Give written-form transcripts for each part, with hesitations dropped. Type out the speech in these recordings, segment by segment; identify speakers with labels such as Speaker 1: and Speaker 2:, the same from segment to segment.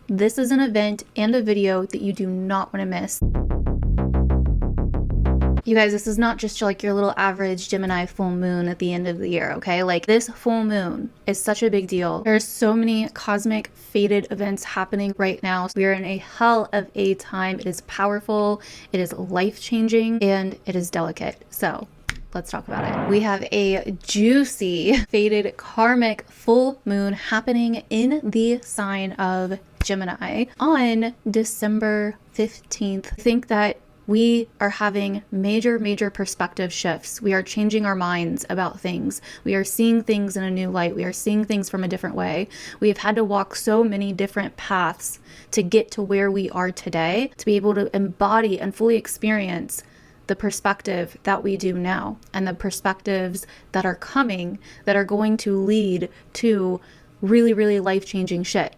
Speaker 1: This is an event and a video that you do not want to miss. You guys, this is not just like your little average Gemini full moon at the end of the year, okay? Like, this full moon is such a big deal. There's so many cosmic fated events happening right now. We are in a hell of a time. It is powerful, it is life-changing, and it is delicate. So let's talk about it. We have a juicy fated karmic full moon happening in the sign of Gemini on December 15th. I think that we are having major perspective shifts. We are changing our minds about things. We are seeing things in a new light. We are seeing things from a different way. We have had to walk so many different paths to get to where we are today, to be able to embody and fully experience the perspective that we do now, and the perspectives that are coming that are going to lead to really life-changing shit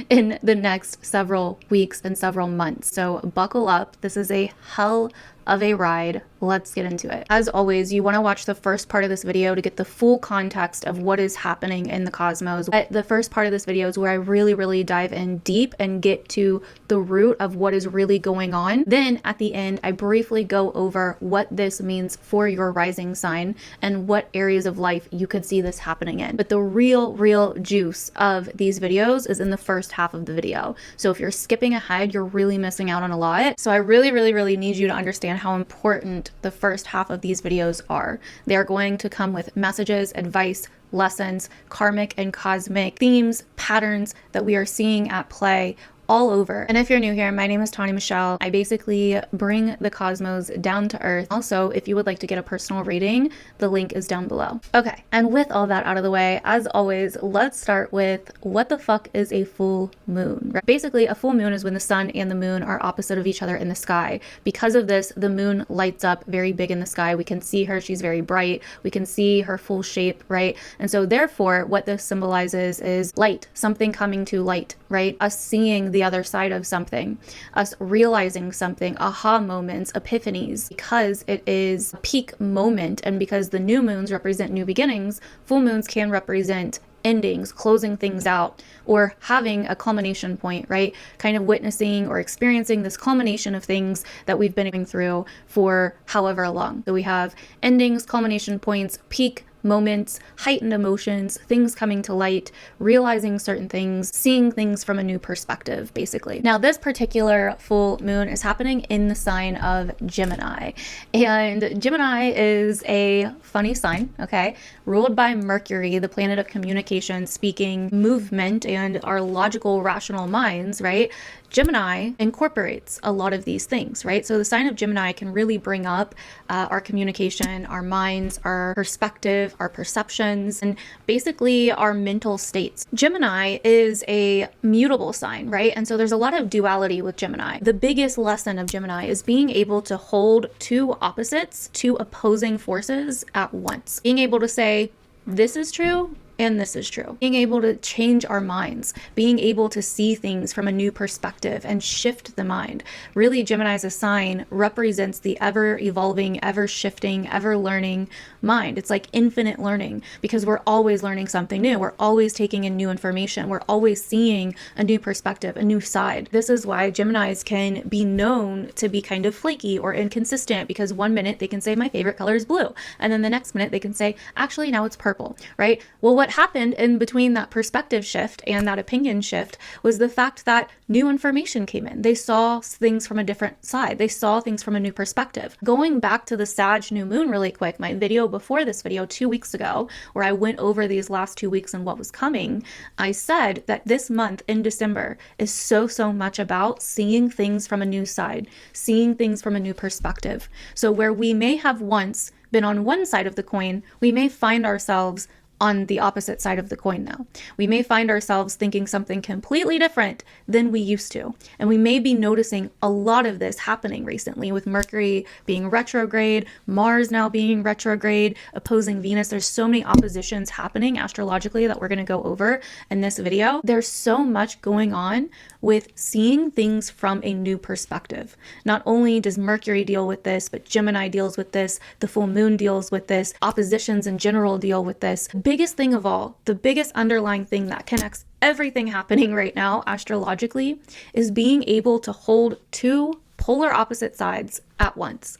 Speaker 1: in the next several weeks and several months. So buckle up. This is a hell of a ride. Let's get into it. As always, you want to watch the first part of this video to get the full context of what is happening in the cosmos. But the first part of this video is where I really dive in deep and get to the root of what is really going on. Then at the end, I briefly go over what this means for your rising sign and what areas of life you could see this happening in. But the real juice of these videos is in the first half of the video. So if you're skipping ahead, you're really missing out on a lot. So I really need you to understand how important the first half of these videos are. They are going to come with messages, advice, lessons, karmic and cosmic themes, patterns that we are seeing at play all over. And if you're new here, my name is Tani Michelle. I basically bring the cosmos down to earth. Also, if you would like to get a personal reading, the link is down below. Okay, and with all that out of the way, as always, let's start with what the fuck is a full moon, right? Basically, a full moon is when the sun and the moon are opposite of each other in the sky. Because of this, the moon lights up very big in the sky. We can see her, she's very bright. We can see her full shape, right? And so therefore, what this symbolizes is light, something coming to light, right? Us seeing the other side of something, us realizing something, aha moments, epiphanies. Because it is a peak moment, and because the new moons represent new beginnings, full moons can represent endings, closing things out, or having a culmination point, right? Kind of witnessing or experiencing this culmination of things that we've been going through for however long. So we have endings, culmination points, peak moments, heightened emotions, things coming to light, realizing certain things, seeing things from a new perspective, basically. Now, this particular full moon is happening in the sign of Gemini. And Gemini is a funny sign, okay? Ruled by Mercury, the planet of communication, speaking, movement, and our logical, rational minds, right? Gemini incorporates a lot of these things, right? So the sign of Gemini can really bring up our communication, our minds, our perspective, our perceptions, and basically our mental states. Gemini is a mutable sign, right? And so there's a lot of duality with Gemini. The biggest lesson of Gemini is being able to hold two opposites, two opposing forces at once. Being able to say, this is true, and this is true. Being able to change our minds, being able to see things from a new perspective and shift the mind. Really, Gemini as a sign represents the ever-evolving, ever-shifting, ever-learning mind. It's like infinite learning, because we're always learning something new. We're always taking in new information. We're always seeing a new perspective, a new side. This is why Geminis can be known to be kind of flaky or inconsistent, because one minute they can say my favorite color is blue, and then the next minute they can say actually now it's purple, right? Well, what happened in between that perspective shift and that opinion shift was the fact that new information came in. They saw things from a different side. They saw things from a new perspective. Going back to the Sag New Moon really quick, my video before this video 2 weeks ago, where I went over these last 2 weeks and what was coming, I said that this month in December is so much about seeing things from a new side, seeing things from a new perspective. So where we may have once been on one side of the coin, we may find ourselves on the opposite side of the coin now. We may find ourselves thinking something completely different than we used to. And we may be noticing a lot of this happening recently with Mercury being retrograde, Mars now being retrograde, opposing Venus. There's so many oppositions happening astrologically that we're going to go over in this video. There's so much going on with seeing things from a new perspective. Not only does Mercury deal with this, but Gemini deals with this, the full moon deals with this, oppositions in general deal with this. biggest thing of all, the biggest underlying thing that connects everything happening right now astrologically is being able to hold two polar opposite sides at once.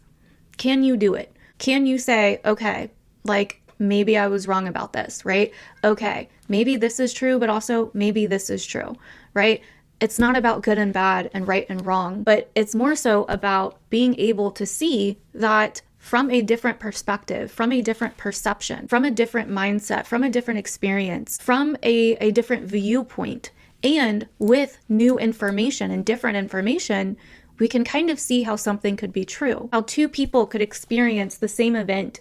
Speaker 1: Can you do it? Can you say, okay, like maybe I was wrong about this, right? Okay, maybe this is true, but also maybe this is true, right? It's not about good and bad and right and wrong, but it's more so about being able to see that from a different perspective, from a different perception, from a different mindset, from a different experience, from a different viewpoint, and with new information and different information, we can kind of see how something could be true, how two people could experience the same event,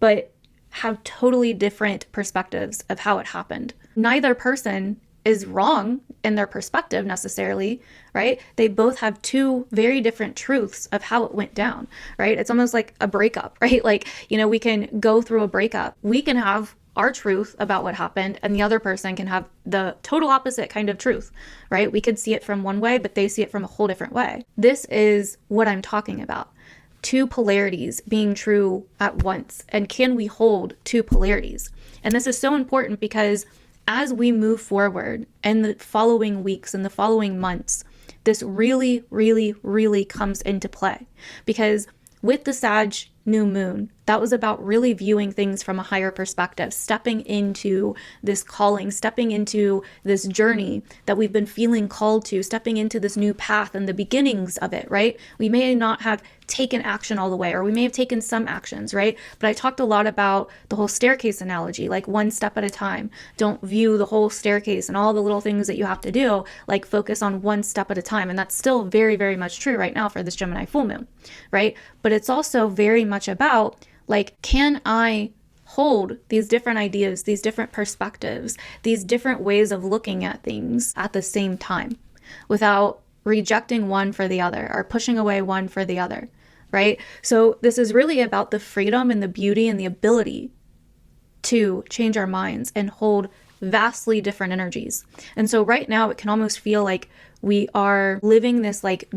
Speaker 1: but have totally different perspectives of how it happened. Neither person is wrong in their perspective necessarily, right? They both have two very different truths of how it went down, right? It's almost like a breakup, right? Like, we can go through a breakup. We can have our truth about what happened, and the other person can have the total opposite kind of truth, right? We could see it from one way, but they see it from a whole different way. This is what I'm talking about. Two polarities being true at once. And can we hold two polarities? And this is so important because as we move forward in the following weeks and the following months, this really, really, really comes into play. Because with the Sag New Moon, that was about really viewing things from a higher perspective, stepping into this calling, stepping into this journey that we've been feeling called to, stepping into this new path and the beginnings of it, right? We may not have taken action all the way, or we may have taken some actions, right? But I talked a lot about the whole staircase analogy, like one step at a time. Don't view the whole staircase and all the little things that you have to do, like focus on one step at a time. And that's still very, very much true right now for this Gemini full moon, right? But it's also very much about, like, can I hold these different ideas, these different perspectives, these different ways of looking at things at the same time without rejecting one for the other or pushing away one for the other, right? So this is really about the freedom and the beauty and the ability to change our minds and hold vastly different energies. And so right now it can almost feel like we are living this like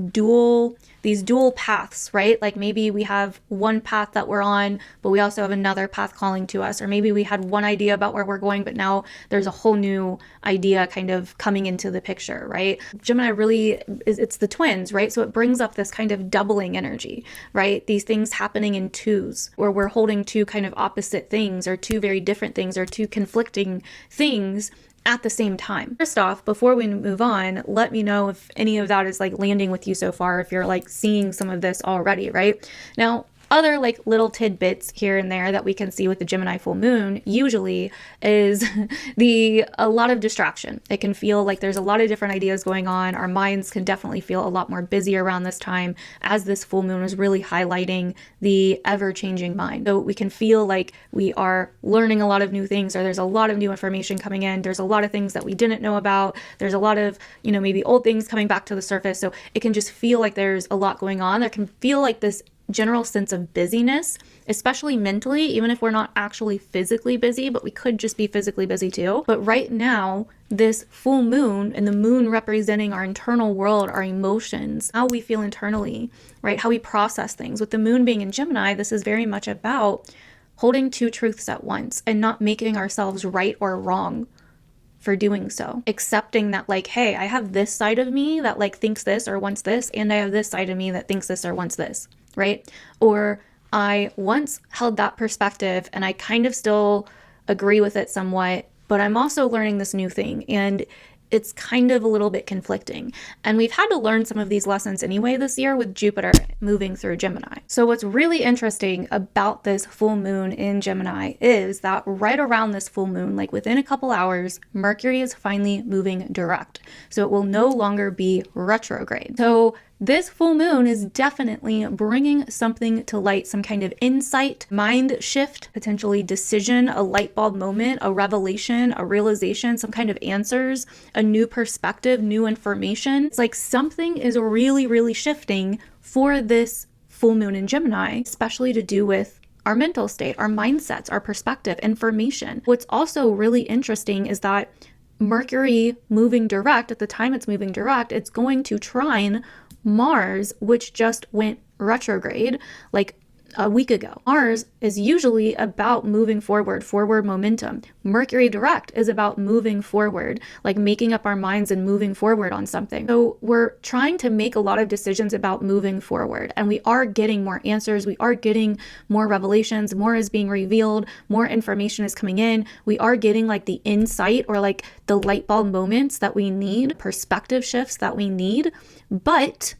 Speaker 1: these dual paths, right? Like maybe we have one path that we're on, but we also have another path calling to us. Or maybe we had one idea about where we're going, but now there's a whole new idea kind of coming into the picture, right? Gemini really it's the twins, right? So it brings up this kind of doubling energy, right? These things happening in twos, where we're holding two kind of opposite things or two very different things or two conflicting things at the same time. First off, before we move on, let me know if any of that is like landing with you so far, if you're like seeing some of this already, right? Now, other like little tidbits here and there that we can see with the Gemini full moon usually is a lot of distraction. It can feel like there's a lot of different ideas going on. Our minds can definitely feel a lot more busy around this time, as this full moon is really highlighting the ever-changing mind. So we can feel like we are learning a lot of new things, or there's a lot of new information coming in. There's a lot of things that we didn't know about. There's a lot of, maybe old things coming back to the surface. So it can just feel like there's a lot going on. There can feel like this general sense of busyness, especially mentally, even if we're not actually physically busy, but we could just be physically busy too. But right now, this full moon, and the moon representing our internal world, our emotions, how we feel internally, right? How we process things. With the moon being in Gemini, this is very much about holding two truths at once and not making ourselves right or wrong for doing so. Accepting that, like, hey, I have this side of me that like thinks this or wants this, and I have this side of me that thinks this or wants this, right? Or I once held that perspective and I kind of still agree with it somewhat, but I'm also learning this new thing, and it's kind of a little bit conflicting. And we've had to learn some of these lessons anyway this year with Jupiter moving through Gemini. So what's really interesting about this full moon in Gemini is that right around this full moon, like within a couple hours, Mercury is finally moving direct. So it will no longer be retrograde. So this full moon is definitely bringing something to light, some kind of insight, mind shift, potentially decision, a light bulb moment, a revelation, a realization, some kind of answers, a new perspective, new information. It's like something is really, really shifting for this full moon in Gemini, especially to do with our mental state, our mindsets, our perspective, information. What's also really interesting is that Mercury moving direct, at the time it's moving direct, it's going to trine Mars, which just went retrograde like a week ago. Mars is usually about moving forward, forward momentum. Mercury direct is about moving forward, like making up our minds and moving forward on something. So we're trying to make a lot of decisions about moving forward, and we are getting more answers. We are getting more revelations. More is being revealed. More information is coming in. We are getting like the insight or like the light bulb moments that we need, perspective shifts that we need. But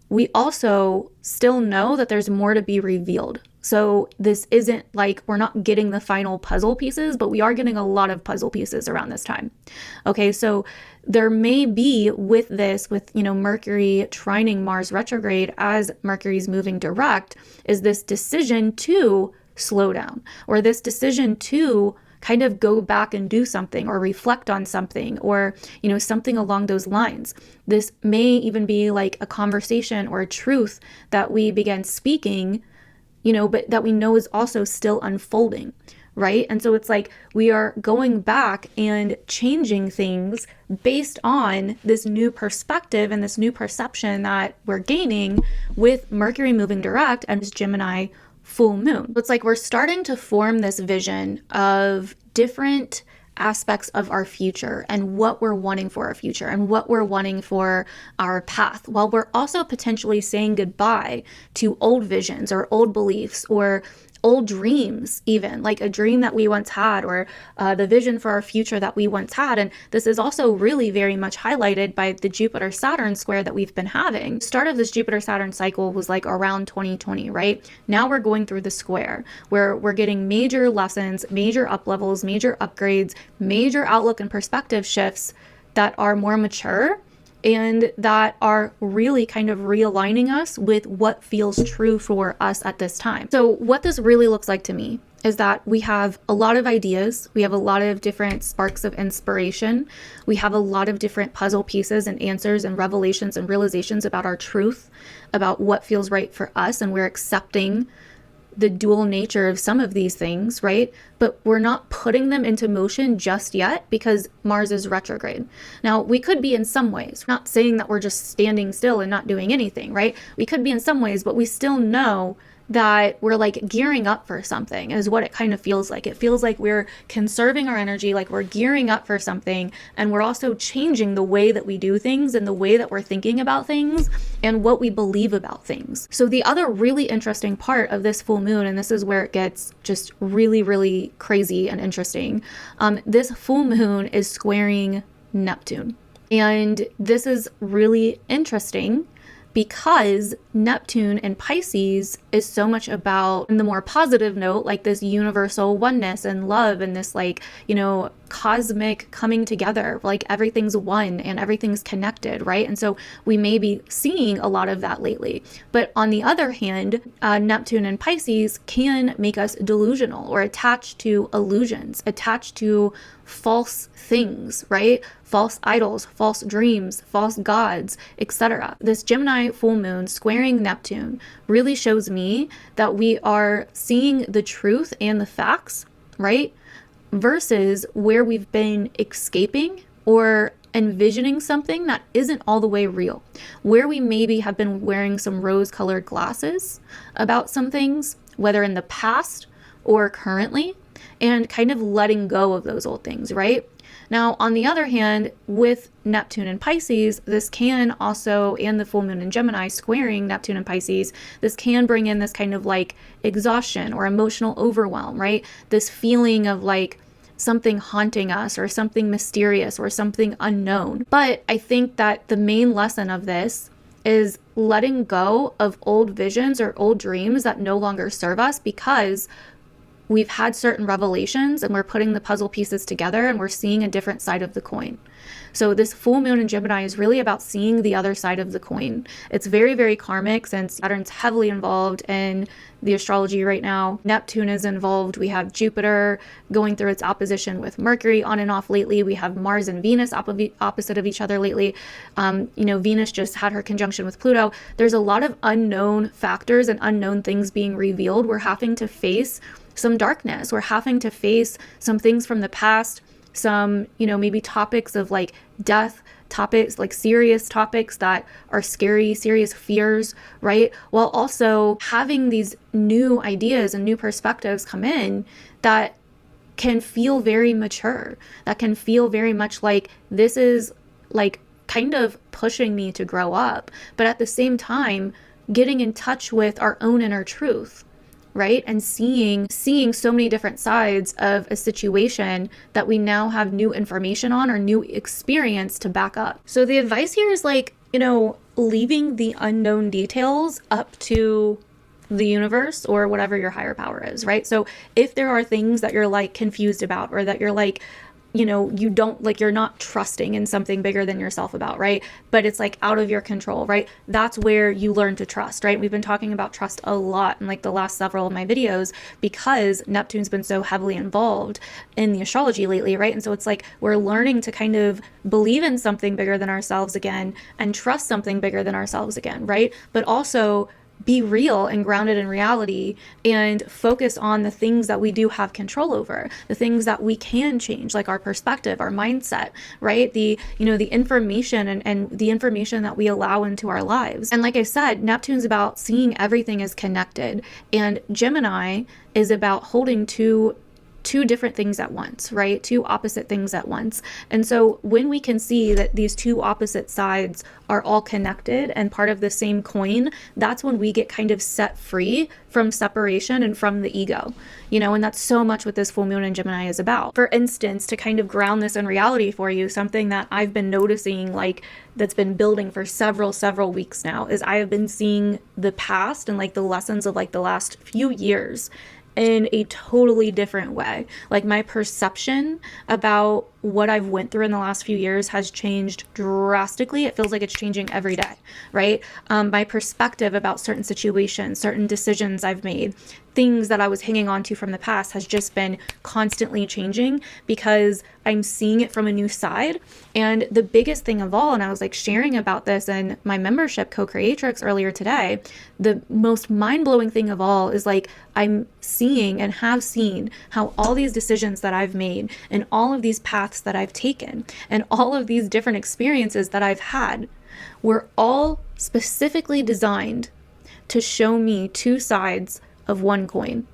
Speaker 1: we also still know that there's more to be revealed. So this isn't like we're not getting the final puzzle pieces, but we are getting a lot of puzzle pieces around this time. Okay, so there may be with this, with, Mercury trining Mars retrograde as Mercury's moving direct, is this decision to slow down, or this decision to kind of go back and do something or reflect on something, or, something along those lines. This may even be like a conversation or a truth that we began speaking, but that we know is also still unfolding, right? And so it's like we are going back and changing things based on this new perspective and this new perception that we're gaining with Mercury moving direct and this Gemini full moon. It's like we're starting to form this vision of different aspects of our future and what we're wanting for our future and what we're wanting for our path, while we're also potentially saying goodbye to old visions or old beliefs or old dreams, even like a dream that we once had, or the vision for our future that we once had. And this is also really very much highlighted by the Jupiter-Saturn square that we've been having. The start of this Jupiter-Saturn cycle was like around 2020, right? Now we're going through the square where we're getting major lessons, major up levels, major upgrades, major outlook and perspective shifts that are more mature and that are really kind of realigning us with what feels true for us at this time. So what this really looks like to me is that we have a lot of ideas, we have a lot of different sparks of inspiration, we have a lot of different puzzle pieces and answers and revelations and realizations about our truth, about what feels right for us, and we're accepting the dual nature of some of these things, right? But we're not putting them into motion just yet because Mars is retrograde. Now, we could be in some ways, not saying that we're just standing still and not doing anything, right? We could be in some ways, but we still know that we're like gearing up for something is what it kind of feels like. It feels like we're conserving our energy, like we're gearing up for something, and we're also changing the way that we do things and the way that we're thinking about things and what we believe about things. So the other really interesting part of this full moon, and this is where it gets just really, really crazy and interesting, this full moon is squaring Neptune. And this is really interesting because Neptune in Pisces is so much about, in the more positive note, like this universal oneness and love and this like, cosmic coming together, like everything's one and everything's connected, right? And so we may be seeing a lot of that lately. But on the other hand, Neptune in Pisces can make us delusional or attached to illusions, attached to false things, right? False idols, false dreams, false gods, etc. This Gemini full moon squaring Neptune really shows me that we are seeing the truth and the facts, right? Versus where we've been escaping or envisioning something that isn't all the way real, where we maybe have been wearing some rose-colored glasses about some things, whether in the past or currently, and kind of letting go of those old things, right? Now, on the other hand, with Neptune and Pisces, this can also, and the full moon in Gemini squaring Neptune and Pisces, this can bring in this kind of like exhaustion or emotional overwhelm, right? This feeling of like something haunting us or something mysterious or something unknown. But I think that the main lesson of this is letting go of old visions or old dreams that no longer serve us because we've had certain revelations and we're putting the puzzle pieces together and we're seeing a different side of the coin. So this full moon in Gemini is really about seeing the other side of the coin. It's very, very karmic since Saturn's heavily involved in the astrology right now. Neptune is involved. We have Jupiter going through its opposition with Mercury on and off lately. We have Mars and Venus opposite of each other lately. Venus just had her conjunction with Pluto. There's a lot of unknown factors and unknown things being revealed. We're having to face some darkness. We're having to face some things from the past, some, maybe topics of like death, topics, like serious topics that are scary, serious fears, right? While also having these new ideas and new perspectives come in that can feel very mature, that can feel very much like this is like kind of pushing me to grow up, but at the same time, getting in touch with our own inner truth, right? And seeing so many different sides of a situation that we now have new information on or new experience to back up. So the advice here is like, you know, leaving the unknown details up to the universe or whatever your higher power is, right? So if there are things that you're like confused about, or that you're like, you know, you don't like, you're not trusting in something bigger than yourself about, right? But it's like out of your control, right? That's where you learn to trust, right? We've been talking about trust a lot in like the last several of my videos because Neptune's been so heavily involved in the astrology lately, right? And so it's like we're learning to kind of believe in something bigger than ourselves again and trust something bigger than ourselves again, right? But also be real and grounded in reality and focus on the things that we do have control over, the things that we can change, like our perspective, our mindset, right? The, you know, the information and the information that we allow into our lives. And like I said, Neptune's about seeing everything as connected, and Gemini is about holding two different things at once, right? Two opposite things at once. And so when we can see that these two opposite sides are all connected and part of the same coin, that's when we get kind of set free from separation and from the ego, you know, and that's so much what this full moon in Gemini is about. For instance, to kind of ground this in reality for you, something that I've been noticing, like that's been building for several weeks now, is I have been seeing the past and like the lessons of like the last few years in a totally different way. Like my perception about what I've went through in the last few years has changed drastically. It feels like it's changing every day, right? My perspective about certain situations, certain decisions I've made, things that I was hanging on to from the past has just been constantly changing because I'm seeing it from a new side. And the biggest thing of all, and I was like sharing about this in my membership Co-Creatrix earlier today, the most mind-blowing thing of all is like I'm seeing and have seen how all these decisions that I've made and all of these paths that I've taken and all of these different experiences that I've had were all specifically designed to show me two sides of one coin.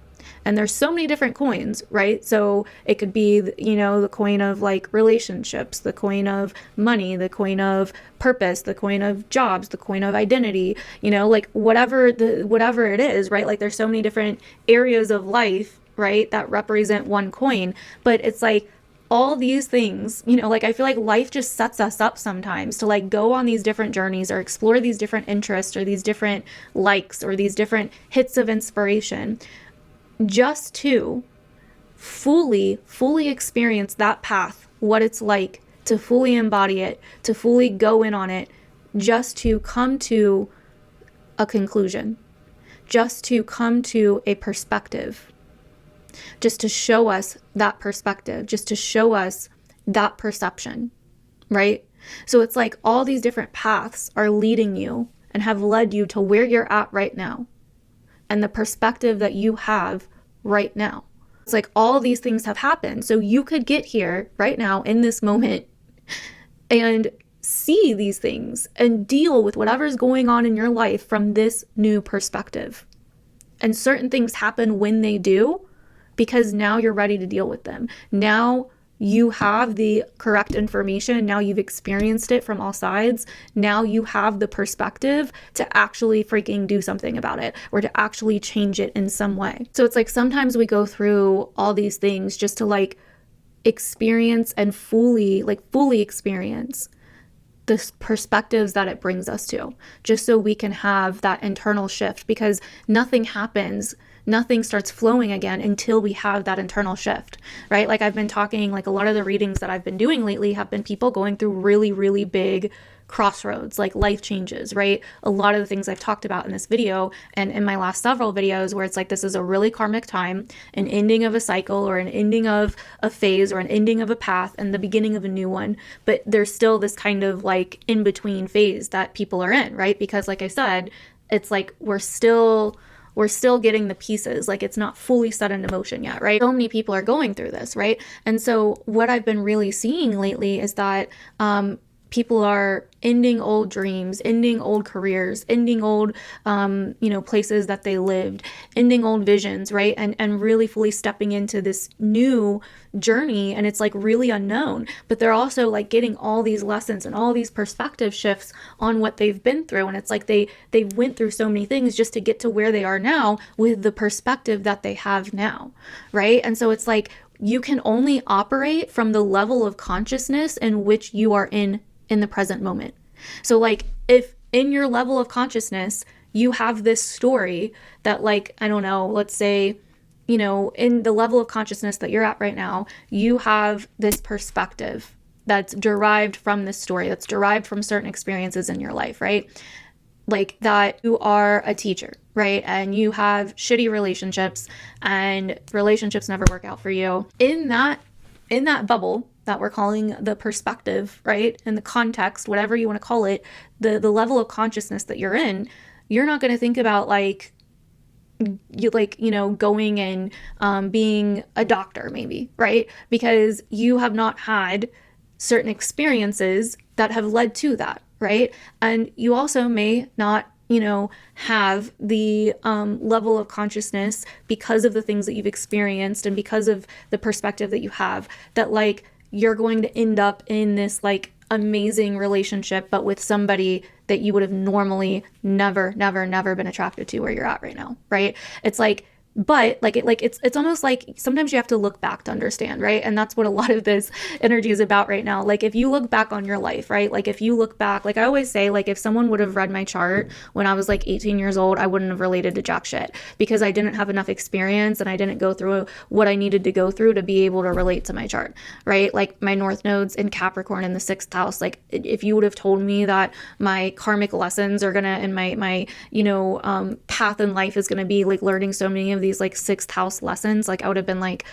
Speaker 1: And there's so many different coins, right? So it could be, you know, the coin of like relationships, the coin of money, the coin of purpose, the coin of jobs, the coin of identity, you know, like whatever it is, right? Like there's so many different areas of life, right, that represent one coin. But it's like all these things, you know, like I feel like life just sets us up sometimes to like go on these different journeys or explore these different interests or these different likes or these different hits of inspiration, just to fully experience that path, what it's like to fully embody it, to fully go in on it, just to come to a conclusion, just to come to a perspective, just to show us that perspective, just to show us that perception, right? So it's like all these different paths are leading you and have led you to where you're at right now and the perspective that you have right now. It's like all these things have happened. So you could get here right now in this moment and see these things and deal with whatever's going on in your life from this new perspective. And certain things happen when they do, because now you're ready to deal with them. Now you have the correct information. Now you've experienced it from all sides. Now you have the perspective to actually freaking do something about it or to actually change it in some way. So it's like sometimes we go through all these things just to like experience and fully experience the perspectives that it brings us to, just so we can have that internal shift, because nothing happens, nothing starts flowing again until we have that internal shift, right? Like I've been talking, like a lot of the readings that I've been doing lately have been people going through really big crossroads, like life changes, right? A lot of the things I've talked about in this video and in my last several videos, where it's like this is a really karmic time, an ending of a cycle or an ending of a phase or an ending of a path and the beginning of a new one. But there's still this kind of like in between phase that people are in, right? Because like I said, it's like we're still getting the pieces, like it's not fully set into motion yet, right? So many people are going through this, right? And so what I've been really seeing lately is that people are ending old dreams, ending old careers, ending old, places that they lived, ending old visions, right? And really fully stepping into this new journey. And it's like really unknown, but they're also like getting all these lessons and all these perspective shifts on what they've been through. And it's like they went through so many things just to get to where they are now with the perspective that they have now, right? And so it's like, you can only operate from the level of consciousness in which you are in the present moment. So like, if in your level of consciousness, you have this story that, like, I don't know, let's say, in the level of consciousness that you're at right now, you have this perspective that's derived from this story, that's derived from certain experiences in your life, right? Like that you are a teacher, right? And you have shitty relationships and relationships never work out for you. In that bubble that we're calling the perspective, right? In the context, whatever you want to call it, the level of consciousness that you're in, you're not going to think about going and being a doctor maybe, right? Because you have not had certain experiences that have led to that, right? And you also may not have the level of consciousness because of the things that you've experienced and because of the perspective that you have, that like you're going to end up in this like amazing relationship, but with somebody that you would have normally never been attracted to where you're at right now, right? It's like, but it's almost like sometimes you have to look back to understand, right? And that's what a lot of this energy is about right now. Like if you look back on your life, right? Like if you look back, like I always say, like if someone would have read my chart when I was like 18 years old, I wouldn't have related to jack shit because I didn't have enough experience and I didn't go through what I needed to go through to be able to relate to my chart, right? Like my North Node's in Capricorn in the 6th house. Like if you would have told me that my karmic lessons are gonna, and my path in life is gonna be like learning so many of these like 6th house lessons, like I would have been like,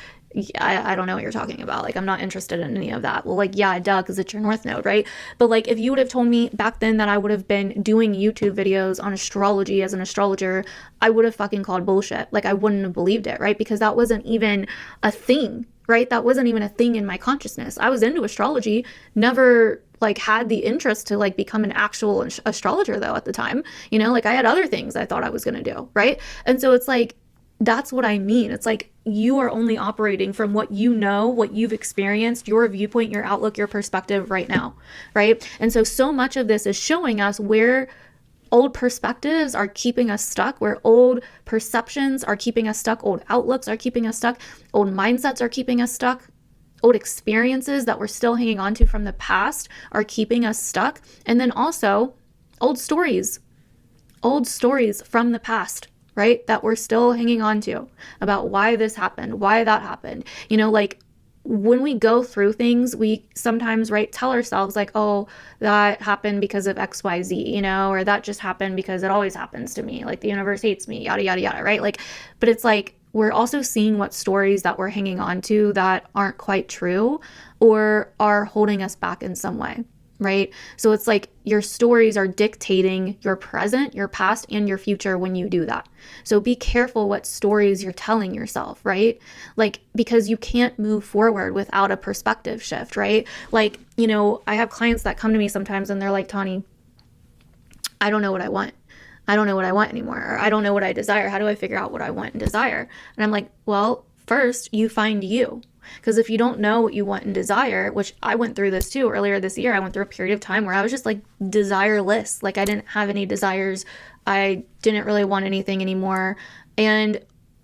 Speaker 1: I don't know what you're talking about. Like, I'm not interested in any of that. Well, like, yeah, duh, because it's your North Node, right? But like, if you would have told me back then that I would have been doing YouTube videos on astrology as an astrologer, I would have fucking called bullshit. Like, I wouldn't have believed it, right? Because that wasn't even a thing, right? That wasn't even a thing in my consciousness. I was into astrology, never like had the interest to like become an actual astrologer though at the time, like I had other things I thought I was going to do, right? And so it's like, that's what I mean. It's like you are only operating from what you know, what you've experienced, your viewpoint, your outlook, your perspective right now, right? And so much of this is showing us where old perspectives are keeping us stuck, where old perceptions are keeping us stuck, old outlooks are keeping us stuck, old mindsets are keeping us stuck, old experiences that we're still hanging on to from the past are keeping us stuck. And then also old stories from the past, right? That we're still hanging on to about why this happened, why that happened. Like when we go through things, we sometimes, right, tell ourselves like, oh, that happened because of XYZ, or that just happened because it always happens to me. Like the universe hates me, yada, yada, yada, right? Like, but it's like, we're also seeing what stories that we're hanging on to that aren't quite true or are holding us back in some way. Right? So it's like your stories are dictating your present, your past, and your future when you do that. So be careful what stories you're telling yourself, right? Like, because you can't move forward without a perspective shift, right? Like, I have clients that come to me sometimes and they're like, Tani, I don't know what I want. I don't know what I want anymore. Or I don't know what I desire. How do I figure out what I want and desire? And I'm like, well, first you find you. Because if you don't know what you want and desire, which I went through this too earlier this year, I went through a period of time where I was just like desireless. Like I didn't have any desires. I didn't really want anything anymore. And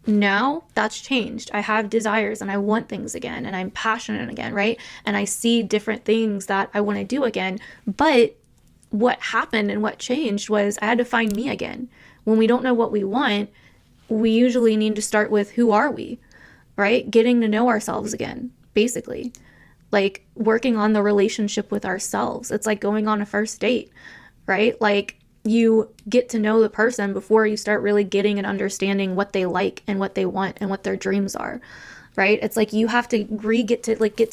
Speaker 1: now that's changed. I have desires and I want things again and I'm passionate again, right? And I see different things that I want to do again. But what happened and what changed was I had to find me again. When we don't know what we want, we usually need to start with who are we? Right? Getting to know ourselves again, basically. Like working on the relationship with ourselves. It's like going on a first date, right? Like you get to know the person before you start really getting and understanding what they like and what they want and what their dreams are, right? It's like you have to get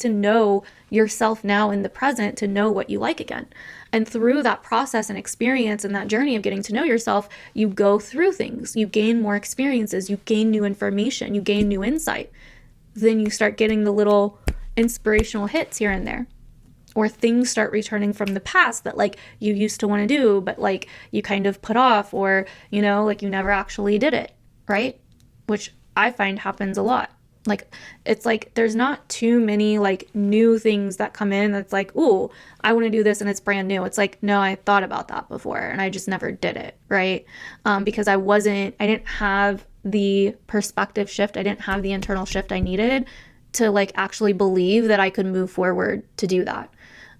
Speaker 1: to know yourself now in the present to know what you like again. And through that process and experience and that journey of getting to know yourself, you go through things, you gain more experiences, you gain new information, you gain new insight. Then you start getting the little inspirational hits here and there. or things start returning from the past that like you used to want to do, but like you kind of put off, or, you know, like you never actually did it, right? Which I find happens a lot. Like, it's like there's not too many like new things that come in that's like, ooh, I want to do this and it's brand new. It's like, no, I thought about that before and I just never did it, right? Because I didn't have the perspective shift. I didn't have the internal shift I needed to like actually believe that I could move forward to do that.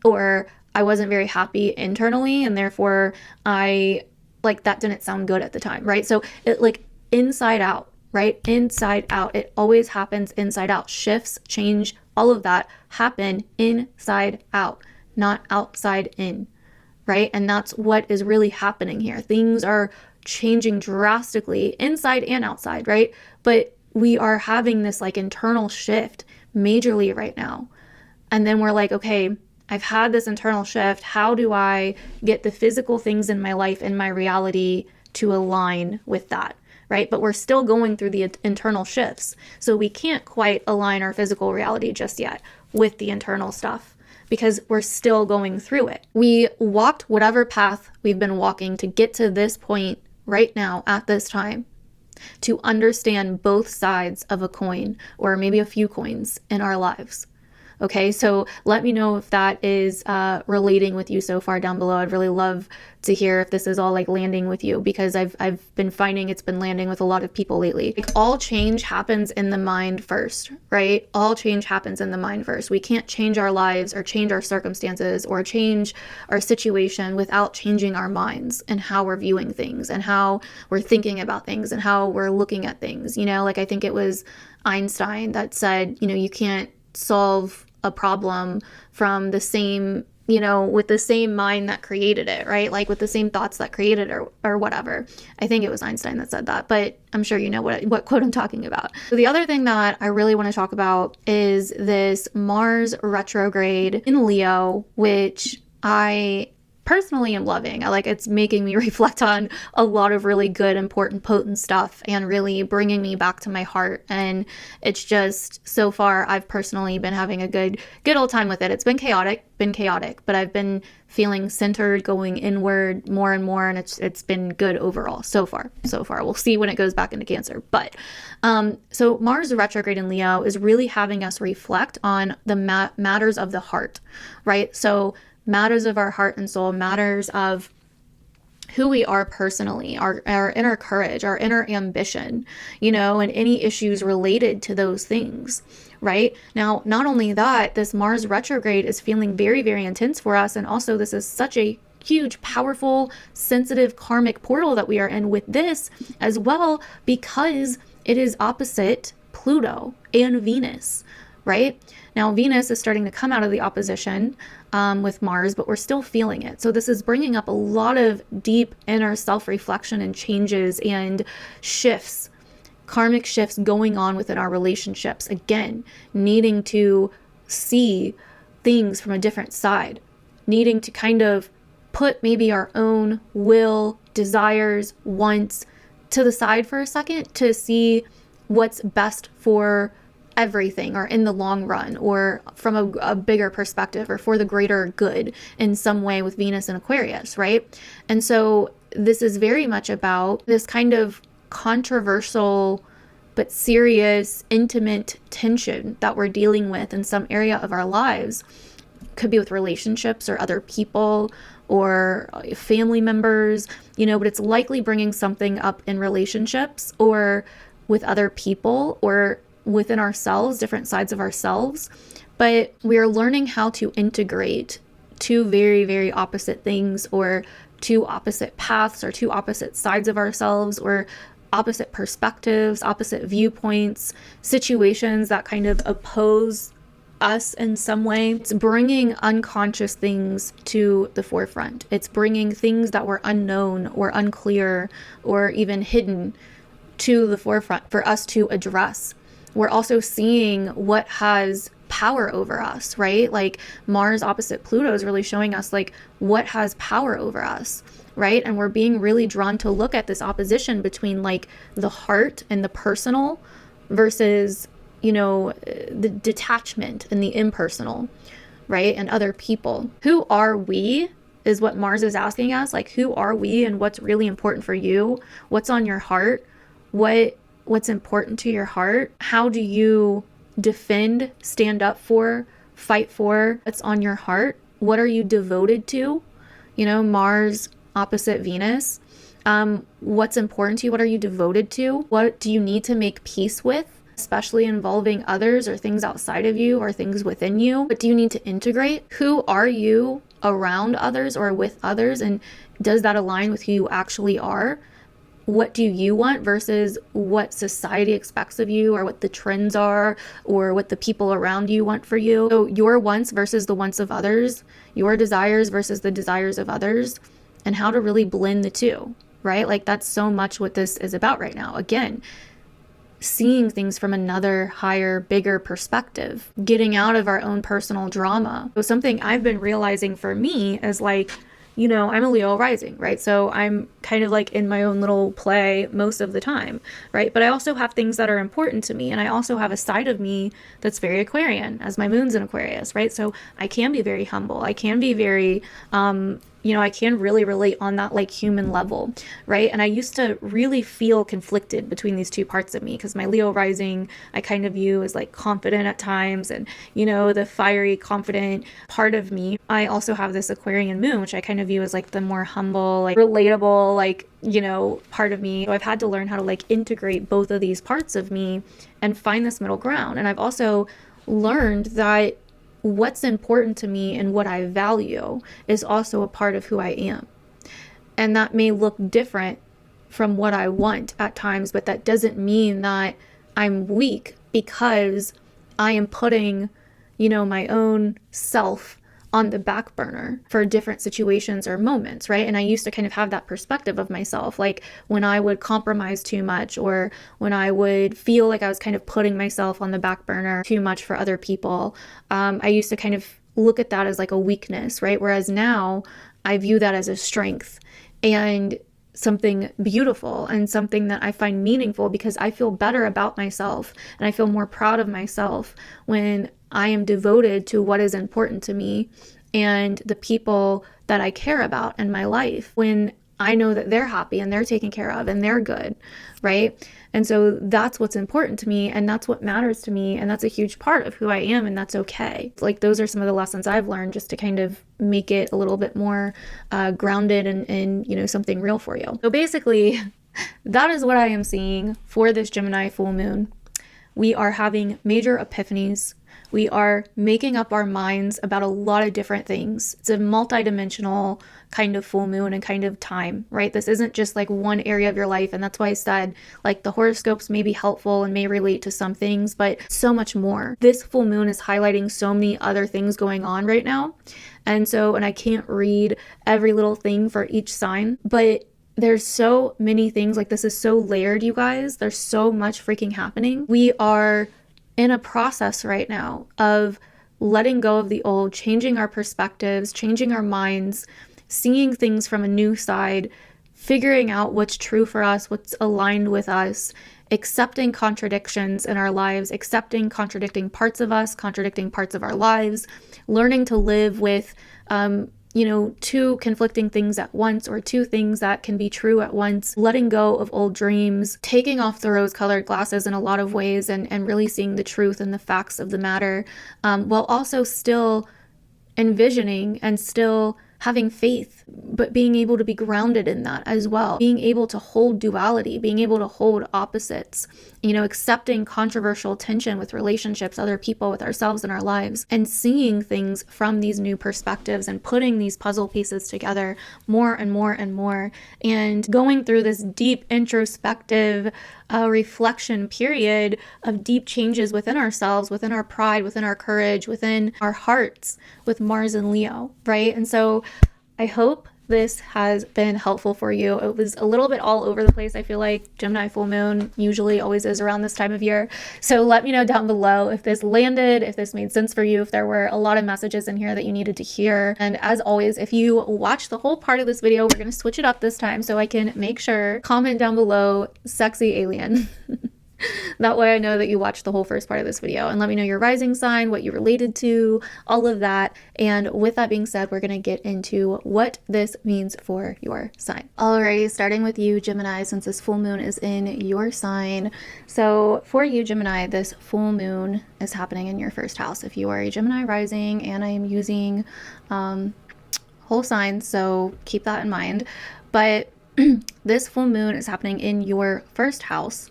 Speaker 1: Or I wasn't very happy internally, and therefore I like that didn't sound good at the time, right? So it like inside out, right? Inside out. It always happens inside out. Shifts, change, all of that happen inside out, not outside in, right? And that's what is really happening here. Things are changing drastically inside and outside, right? But we are having this like internal shift majorly right now. And then we're like, okay, I've had this internal shift. How do I get the physical things in my life, in my reality, to align with that? Right? But we're still going through the internal shifts. So we can't quite align our physical reality just yet with the internal stuff because we're still going through it. We walked whatever path we've been walking to get to this point right now at this time, to understand both sides of a coin, or maybe a few coins in our lives. Okay, so let me know if that is relating with you so far down below. I'd really love to hear if this is all like landing with you, because I've been finding it's been landing with a lot of people lately. Like, all change happens in the mind first, right? All change happens in the mind first. We can't change our lives or change our circumstances or change our situation without changing our minds and how we're viewing things and how we're thinking about things and how we're looking at things. You know, like I think it was Einstein that said, you know, you can't solve a problem from the same, you know, with the same mind that created it, right? Like with the same thoughts that created it, or whatever. I think it was Einstein that said that, but I'm sure you know what quote I'm talking about. So the other thing that I really want to talk about is this Mars retrograde in Leo, which I personally am loving. It's making me reflect on a lot of really good, important, potent stuff, and really bringing me back to my heart. And it's just, so far, I've personally been having a good old time with it. It's been chaotic, but I've been feeling centered, going inward more and more, and it's been good overall so far. We'll see when it goes back into Cancer. But so Mars retrograde in Leo is really having us reflect on the matters of the heart, right? So matters of our heart and soul, matters of who we are personally, our inner courage, our inner ambition, you know, and any issues related to those things, right? Now, not only that, this Mars retrograde is feeling very, very intense for us. And also this is such a huge, powerful, sensitive karmic portal that we are in with this as well, because it is opposite Pluto and Venus, right? Now, Venus is starting to come out of the opposition with Mars, but we're still feeling it. So this is bringing up a lot of deep inner self-reflection and changes and shifts, karmic shifts going on within our relationships. Again, needing to see things from a different side, needing to kind of put maybe our own will, desires, wants to the side for a second to see what's best for everything, or in the long run, or from a bigger perspective, or for the greater good in some way with Venus and Aquarius, right? And so this is very much about this kind of controversial but serious, intimate tension that we're dealing with in some area of our lives. Could be with relationships or other people or family members, you know, but it's likely bringing something up in relationships or with other people or within ourselves, different sides of ourselves. But we are learning how to integrate two very, very opposite things, or two opposite paths, or two opposite sides of ourselves, or opposite perspectives, opposite viewpoints, situations that kind of oppose us in some way. It's bringing unconscious things to the forefront. It's bringing things that were unknown or unclear or even hidden to the forefront for us to address. We're also seeing what has power over us, right? Like Mars opposite Pluto is really showing us like what has power over us, right? And we're being really drawn to look at this opposition between like the heart and the personal versus, you know, the detachment and the impersonal, right? And other people. Who are we is what Mars is asking us. Like, who are we and what's really important for you? What's on your heart? What's important to your heart? How do you defend, stand up for, fight for what's on your heart? What are you devoted to? You know, Mars opposite Venus. What's important to you? What are you devoted to? What do you need to make peace with, especially involving others or things outside of you or things within you? What do you need to integrate? Who are you around others or with others? And does that align with who you actually are? What do you want versus what society expects of you, or what the trends are, or what the people around you want for you? So your wants versus the wants of others, your desires versus the desires of others, and how to really blend the two, right? Like, that's so much what this is about right now. Again, seeing things from another higher, bigger perspective, getting out of our own personal drama. So something I've been realizing for me is like, you know, I'm a Leo rising, right? So I'm kind of like in my own little play most of the time, right? But I also have things that are important to me. And I also have a side of me that's very Aquarian, as my moon's in Aquarius, right? So I can be very humble. I can be very, you know, I can really relate on that like human level, right? And I used to really feel conflicted between these two parts of me, because my Leo rising, I kind of view as like confident at times, and, you know, the fiery, confident part of me. I also have this Aquarian moon, which I kind of view as like the more humble, like relatable, like, you know, part of me. So I've had to learn how to like integrate both of these parts of me and find this middle ground. And I've also learned that what's important to me and what I value is also a part of who I am. And that may look different from what I want at times, but that doesn't mean that I'm weak because I am putting, you know, my own self on the back burner for different situations or moments, right? And I used to kind of have that perspective of myself, like when I would compromise too much, or when I would feel like I was kind of putting myself on the back burner too much for other people. I used to kind of look at that as like a weakness, right? Whereas now I view that as a strength and something beautiful and something that I find meaningful, because I feel better about myself and I feel more proud of myself when I am devoted to what is important to me and the people that I care about in my life, when I know that they're happy and they're taken care of and they're good, right? And so that's what's important to me, and that's what matters to me, and that's a huge part of who I am, and that's okay. Like, those are some of the lessons I've learned just to kind of make it a little bit more grounded and, you know, something real for you. So basically, that is what I am seeing for this Gemini full moon. We are having major epiphanies. We are making up our minds about a lot of different things. It's a multidimensional kind of full moon and kind of time, right? This isn't just like one area of your life. And that's why I said, like, the horoscopes may be helpful and may relate to some things, but so much more. This full moon is highlighting so many other things going on right now. And I can't read every little thing for each sign, but there's so many things. Like, this is so layered, you guys. There's so much freaking happening. We are in a process right now of letting go of the old, changing our perspectives, changing our minds, seeing things from a new side, figuring out what's true for us, what's aligned with us, accepting contradictions in our lives, accepting contradicting parts of us, contradicting parts of our lives, learning to live with, you know, two conflicting things at once, or two things that can be true at once, letting go of old dreams, taking off the rose-colored glasses in a lot of ways, and really seeing the truth and the facts of the matter, while also still envisioning and still having faith, but being able to be grounded in that as well, being able to hold duality, being able to hold opposites, you know, accepting controversial tension with relationships, other people, with ourselves and our lives, and seeing things from these new perspectives and putting these puzzle pieces together more and more and more, and going through this deep introspective reflection period of deep changes within ourselves, within our pride, within our courage, within our hearts, with Mars and Leo, right? And so I hope this has been helpful for you. It was a little bit all over the place. I feel like Gemini full moon usually always is around this time of year. So let me know down below if this landed, if this made sense for you, if there were a lot of messages in here that you needed to hear. And as always, if you watch the whole part of this video, we're going to switch it up this time so I can make sure. Comment down below, sexy alien. That way I know that you watched the whole first part of this video. And let me know your rising sign, what you related to, all of that. And with that being said, we're going to get into what this means for your sign. Alrighty, starting with you, Gemini, since this full moon is in your sign. So for you, Gemini, this full moon is happening in your first house. If you are a Gemini rising, and I am using whole signs, so keep that in mind. But this full moon is happening in your first house.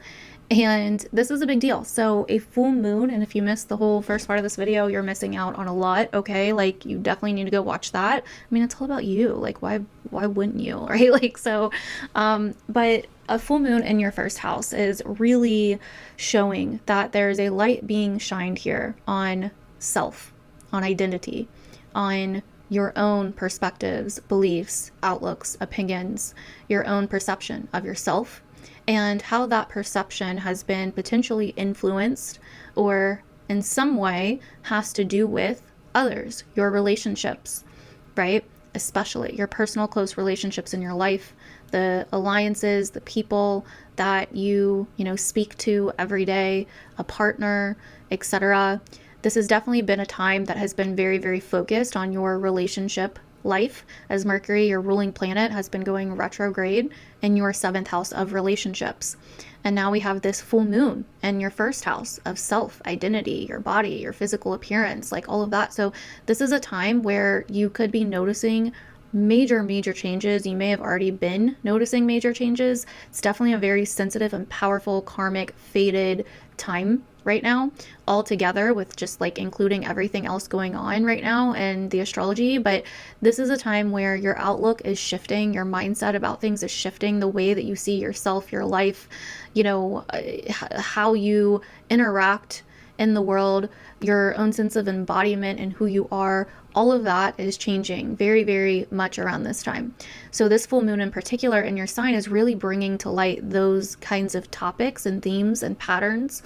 Speaker 1: And this is a big deal. So a full moon, and if you missed the whole first part of this video, you're missing out on a lot, okay? Like, you definitely need to go watch that. I mean, it's all about you. Like, why wouldn't you, right? Like, so, but a full moon in your first house is really showing that there's a light being shined here on self, on identity, on your own perspectives, beliefs, outlooks, opinions, your own perception of yourself, and how that perception has been potentially influenced or in some way has to do with others, your relationships, right? Especially your personal close relationships in your life, the alliances, the people that you speak to every day, a partner, etc. This has definitely been a time that has been very, very focused on your relationship life, as Mercury, your ruling planet, has been going retrograde in your 7th house of relationships. And now we have this full moon in your first house of self, identity, your body, your physical appearance, like all of that. So this is a time where you could be noticing major changes. You may have already been noticing major changes. It's definitely a very sensitive and powerful karmic fated time right now, all together with just like including everything else going on right now in the astrology. But this is a time where your outlook is shifting, your mindset about things is shifting, the way that you see yourself, your life, how you interact in the world, your own sense of embodiment and who you are, all of that is changing very, very much around this time. So this full moon in particular in your sign is really bringing to light those kinds of topics and themes and patterns.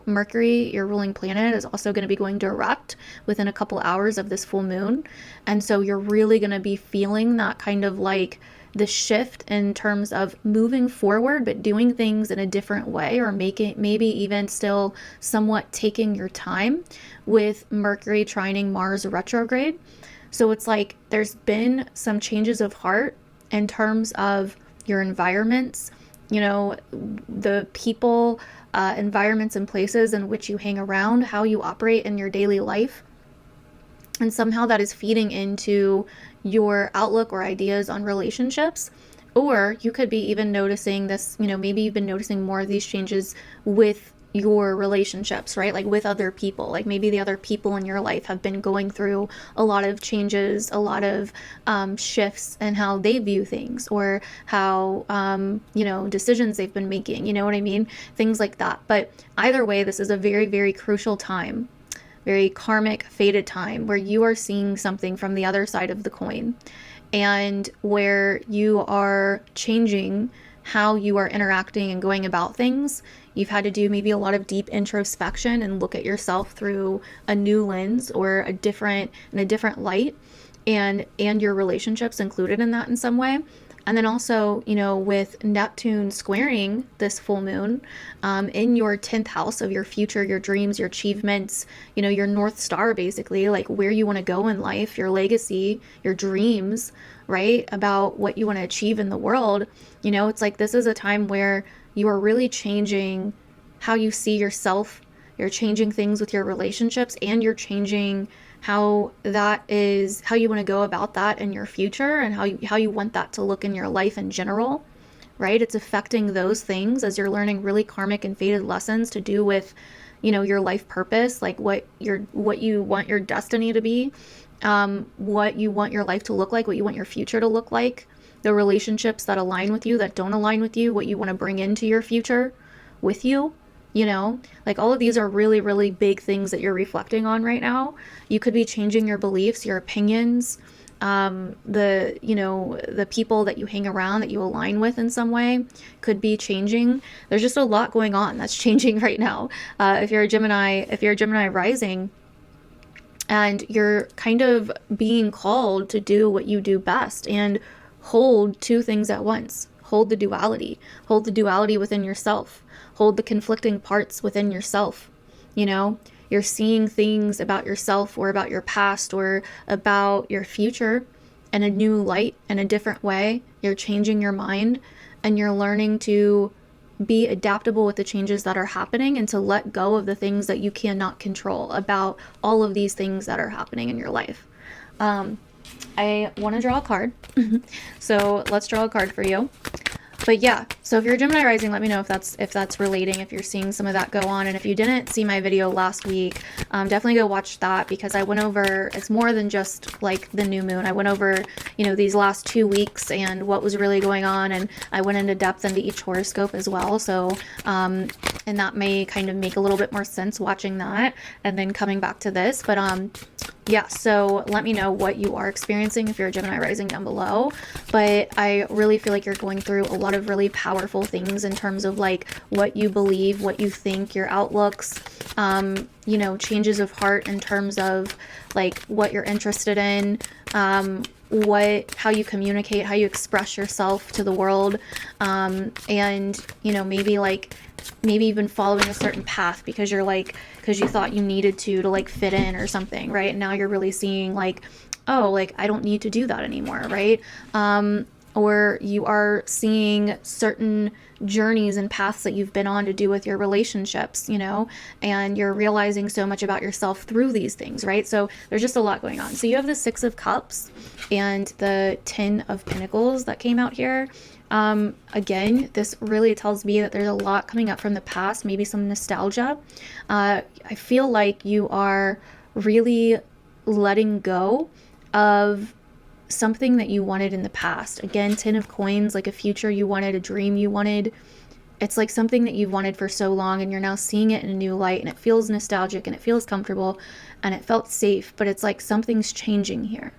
Speaker 1: Mercury, your ruling planet, is also going to be going direct within a couple hours of this full moon. And so you're really going to be feeling that kind of like the shift in terms of moving forward, but doing things in a different way, or maybe even still somewhat taking your time with Mercury trining Mars retrograde. So it's like there's been some changes of heart in terms of your environments, the people, environments and places in which you hang around, how you operate in your daily life. And somehow that is feeding into your outlook or ideas on relationships. Or you could be even noticing this, maybe you've been noticing more of these changes with your relationships, right? Like with other people, like maybe the other people in your life have been going through a lot of changes, a lot of shifts in how they view things, or how, decisions they've been making, you know what I mean? Things like that. But either way, this is a very, very crucial time, very karmic, fated time where you are seeing something from the other side of the coin, and where you are changing how you are interacting and going about things. You've had to do maybe a lot of deep introspection and look at yourself through a new lens or a different light, and your relationships included in that in some way. And then also, with Neptune squaring this full moon in your 10th house of your future, your dreams, your achievements, your North Star, basically, like where you want to go in life, your legacy, your dreams, right? About what you want to achieve in the world. It's like this is a time where you are really changing how you see yourself. You're changing things with your relationships, and you're changing how you want to go about that in your future, and how you want that to look in your life in general, right? It's affecting those things as you're learning really karmic and fated lessons to do with, your life purpose, like what you want your destiny to be, what you want your life to look like, what you want your future to look like, the relationships that align with you, that don't align with you, what you want to bring into your future with you. Like all of these are really, really big things that you're reflecting on right now. You could be changing your beliefs, your opinions, the people that you hang around, that you align with in some way could be changing. There's just a lot going on that's changing right now. If you're a Gemini rising, and you're kind of being called to do what you do best and hold two things at once. hold the duality. Hold the duality within yourself. Hold the conflicting parts within yourself. You know, you're seeing things about yourself or about your past or about your future in a new light, in a different way. You're changing your mind and you're learning to be adaptable with the changes that are happening and to let go of the things that you cannot control about all of these things that are happening in your life. I want to draw a card. So let's draw a card for you. But yeah, so if you're Gemini rising, let me know if that's relating, if you're seeing some of that go on. And if you didn't see my video last week, definitely go watch that, because I went over, it's more than just like the new moon. I went over, you know, these last 2 weeks and what was really going on, and I went into depth into each horoscope as well. So and that may kind of make a little bit more sense watching that and then coming back to this. But yeah, so let me know what you are experiencing if you're a Gemini rising down below. But I really feel like you're going through a lot of really powerful things in terms of like what you believe, what you think, your outlooks, you know, changes of heart in terms of like what you're interested in, how you communicate, how you express yourself to the world, and you know, maybe even following a certain path because you're like, because you thought you needed to like fit in or something, right? And now you're really seeing like, oh, like I don't need to do that anymore, right? Or you are seeing certain journeys and paths that you've been on to do with your relationships, you know, and you're realizing so much about yourself through these things, right? So there's just a lot going on. So you have the 6 of Cups and the 10 of Pentacles that came out here. Again, this really tells me that there's a lot coming up from the past, maybe some nostalgia. I feel like you are really letting go of something that you wanted in the past. Again, 10 of Coins, like a future you wanted, a dream you wanted. It's like something that you've wanted for so long and you're now seeing it in a new light, and it feels nostalgic and it feels comfortable and it felt safe, but it's like something's changing here,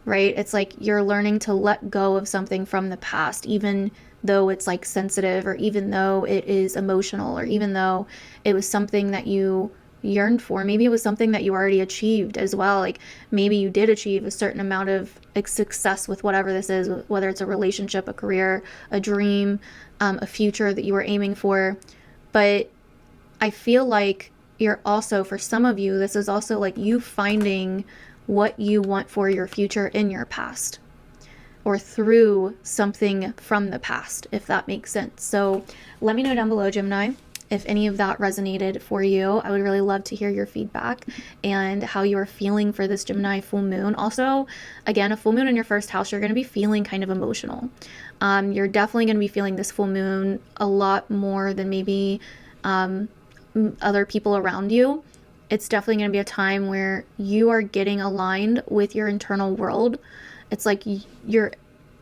Speaker 1: right? It's like you're learning to let go of something from the past, even though it's like sensitive, or even though it is emotional, or even though it was something that you yearned for. Maybe it was something that you already achieved as well. Like maybe you did achieve a certain amount of success with whatever this is, whether it's a relationship, a career, a dream, a future that you were aiming for. But I feel like you're also, for some of you, this is also like you finding what you want for your future in your past, or through something from the past, if that makes sense. So let me know down below, Gemini, if any of that resonated for you. I would really love to hear your feedback and how you are feeling for this Gemini full moon. Also, again, a full moon in your first house, you're going to be feeling kind of emotional. You're definitely going to be feeling this full moon a lot more than maybe other people around you. It's definitely going to be a time where you are getting aligned with your internal world. It's like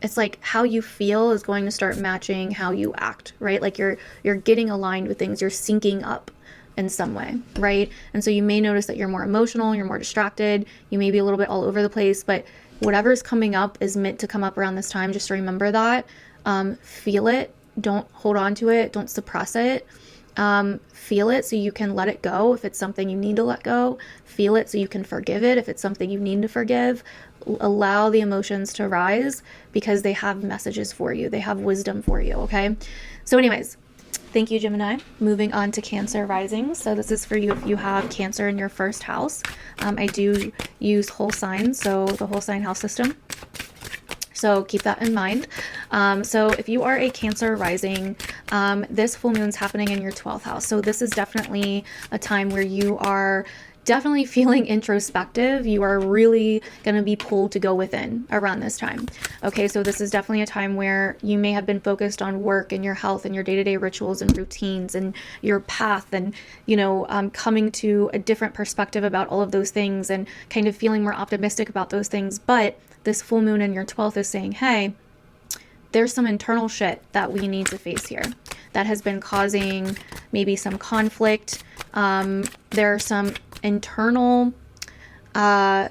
Speaker 1: it's like how you feel is going to start matching how you act, right? Like you're getting aligned with things, you're syncing up in some way, right? And so you may notice that you're more emotional, you're more distracted, you may be a little bit all over the place, but whatever's coming up is meant to come up around this time. Just remember that. Feel it. Don't hold on to it. Don't suppress it. Feel it so you can let it go if it's something you need to let go. Feel it so you can forgive it if it's something you need to forgive. Allow the emotions to rise because they have messages for you. They have wisdom for you, okay? So anyways, thank you, Gemini. Moving on to Cancer Rising. So this is for you if you have Cancer in your first house. I do use whole signs, so the whole sign house system. So keep that in mind. So if you are a Cancer rising, this full moon's happening in your 12th house. So this is definitely a time where you are definitely feeling introspective. You are really going to be pulled to go within around this time. Okay, so this is definitely a time where you may have been focused on work and your health and your day-to-day rituals and routines and your path and, you know, coming to a different perspective about all of those things and kind of feeling more optimistic about those things. But this full moon in your 12th is saying, hey, there's some internal shit that we need to face here that has been causing maybe some conflict. There are some internal